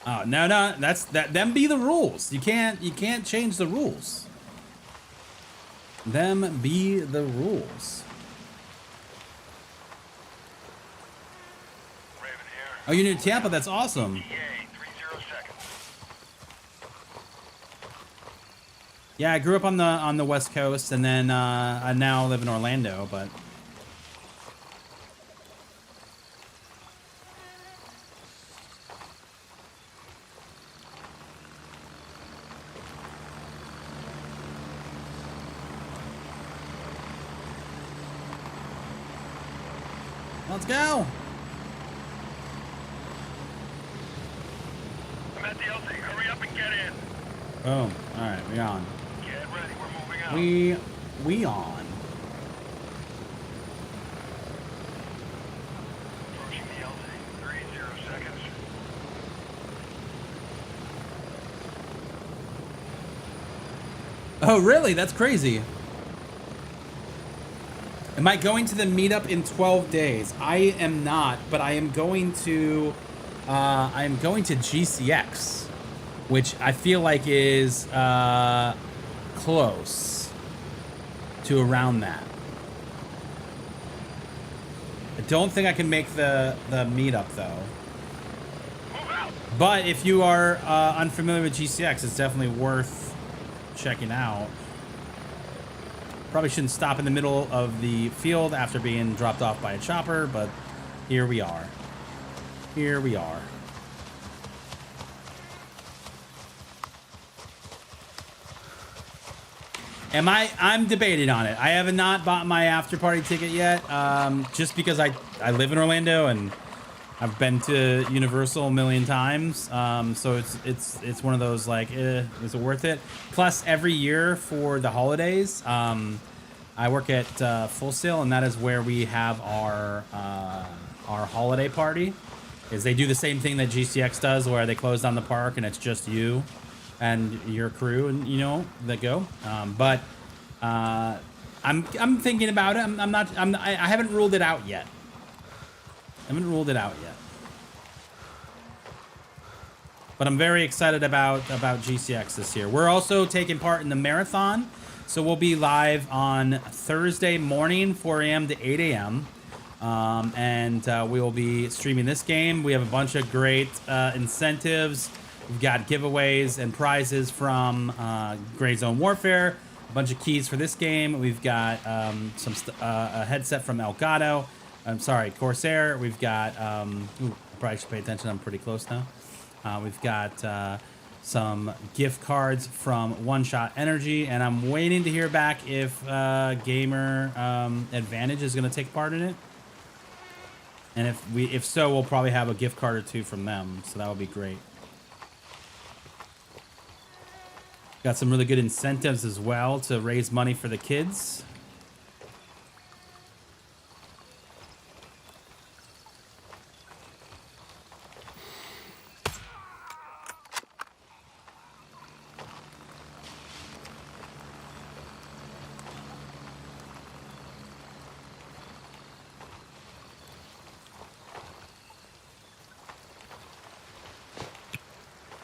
Oh no, them be the rules. You can't change the rules. Them be the rules. Raven here. Oh, you're near Tampa. That's awesome. ETA, 30 seconds. Yeah, I grew up on the West Coast, and then I now live in Orlando. But let's go. I'm at the LZ. Hurry up and get in. Boom. All right, we on. Get ready. We're moving out. We on. Approaching the LZ. 30 seconds. Oh, really? That's crazy. Am I going to the meetup in 12 days? I am not, but I am going to GCX, which I feel like is close to around that. I don't think I can make the meetup though. Move out. But if you are unfamiliar with GCX, it's definitely worth checking out. Probably shouldn't stop in the middle of the field after being dropped off by a chopper, but here we are. Here we are. I'm debating on it. I have not bought my after party ticket yet, just because I live in Orlando and I've been to Universal a million times. So it's one of those like, is it worth it? Plus every year for the holidays, I work at Full Sail, and that is where we have our holiday party. Is they do the same thing that GCX does, where they close down the park and it's just you and your crew, and that go. But I'm thinking about it. I haven't ruled it out yet. But I'm very excited about GCX this year. We're also taking part in the marathon. So we'll be live on Thursday morning, 4 a.m. to 8 a.m. and we will be streaming this game. We have a bunch of great incentives. We've got giveaways and prizes from Gray Zone Warfare, a bunch of keys for this game. We've got a headset from Elgato. I'm sorry, Corsair. We've got, ooh, I probably should pay attention. I'm pretty close now. We've got some gift cards from One Shot Energy, and I'm waiting to hear back if Gamer Advantage is going to take part in it. And if so, we'll probably have a gift card or two from them. So that would be great. Got some really good incentives as well to raise money for the kids.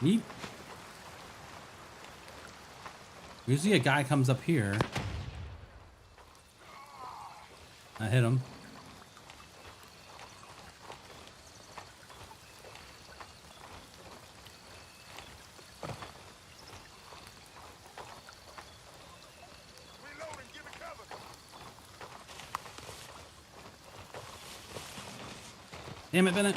Yeet. Usually a guy comes up here. I hit him. Reloading, give it cover. Damn it, Bennett.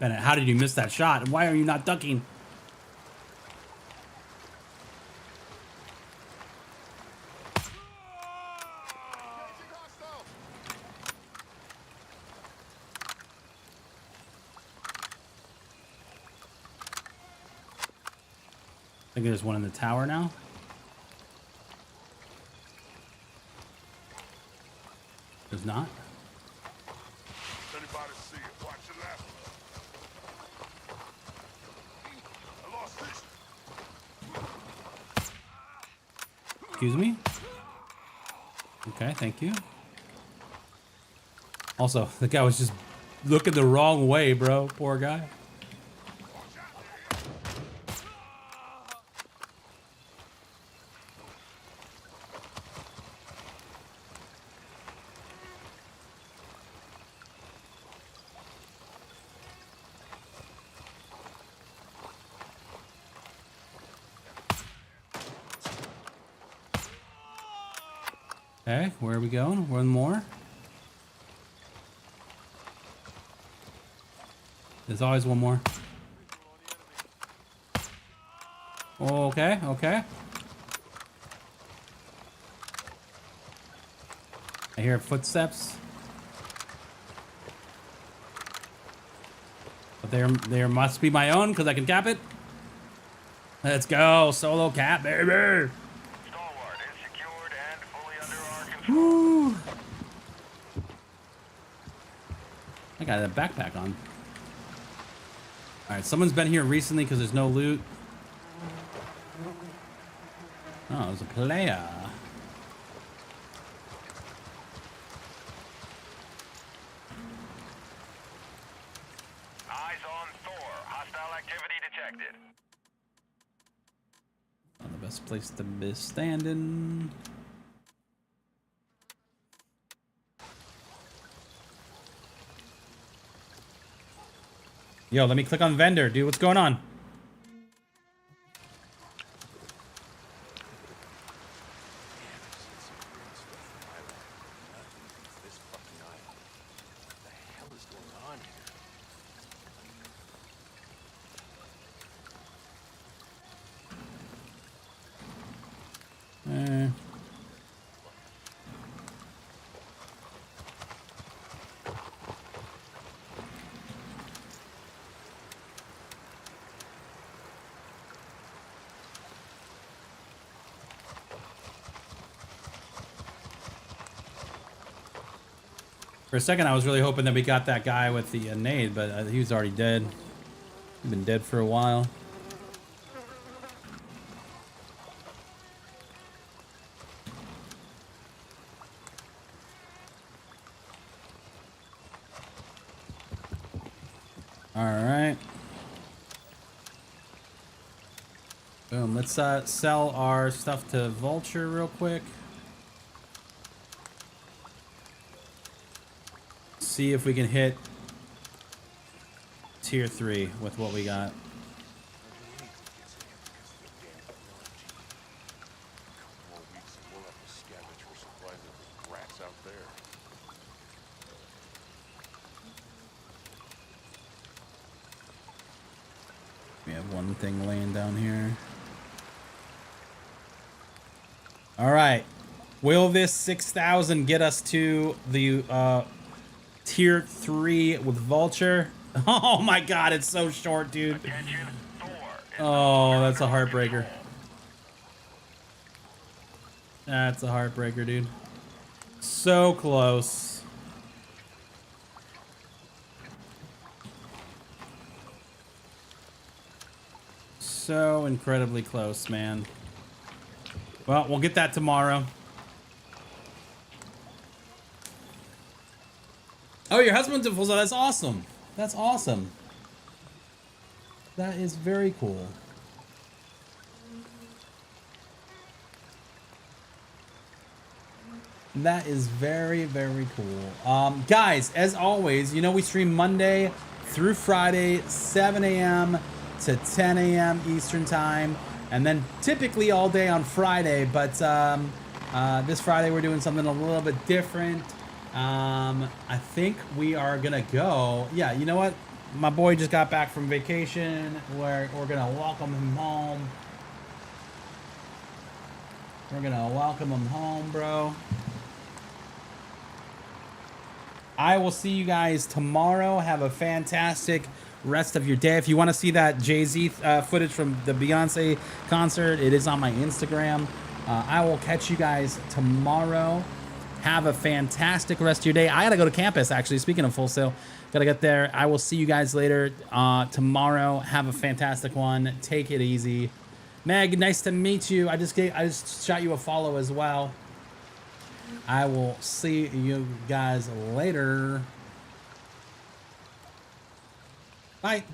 Bennett, how did you miss that shot? And why are you not ducking? I think there's one in the tower now. There's not. Anybody see it? Watch your left. I lost this. Excuse me? Okay, thank you. Also, the guy was just looking the wrong way, bro. Poor guy. Okay, where are we going? One more. There's always one more. Okay, okay. I hear footsteps. But there must be my own because I can cap it. Let's go, solo cap, baby. Stalwart is secured and fully under our control. Woo. I got a backpack on. All right, someone's been here recently because there's no loot. Oh, there's a player. Eyes on Thor. Hostile activity detected. Not the best place to be standing. Yo, let me click on vendor, dude. What's going on? For a second, I was really hoping that we got that guy with the nade, but he was already dead. He's been dead for a while. All right. Boom. Let's sell our stuff to Vulture real quick. See if we can hit tier 3 with what we got. We have one thing laying down here. All right. Will this 6,000 get us to the tier 3 with Vulture? Oh my god, it's so short, dude. Oh, that's a heartbreaker. That's a heartbreaker, dude. So close. So incredibly close, man. Well, we'll get that tomorrow. Oh, your husband's a full set. That's awesome. That's awesome. That is very cool. That is very, very cool. Guys, as always, you know we stream Monday through Friday, 7 a.m. to 10 a.m. Eastern time, and then typically all day on Friday, but this Friday we're doing something a little bit different. I think we are gonna go. Yeah, you know what? My boy just got back from vacation. We're gonna welcome him home. We're gonna welcome him home, bro. I will see you guys tomorrow. Have a fantastic rest of your day. If you want to see that Jay-Z footage from the Beyonce concert, it is on my Instagram. I will catch you guys tomorrow. Have a fantastic rest of your day. I gotta go to campus, actually. Speaking of Full Sail, gotta get there. I will see you guys later tomorrow. Have a fantastic one. Take it easy. Meg, nice to meet you. I just shot you a follow as well. I will see you guys later. Bye.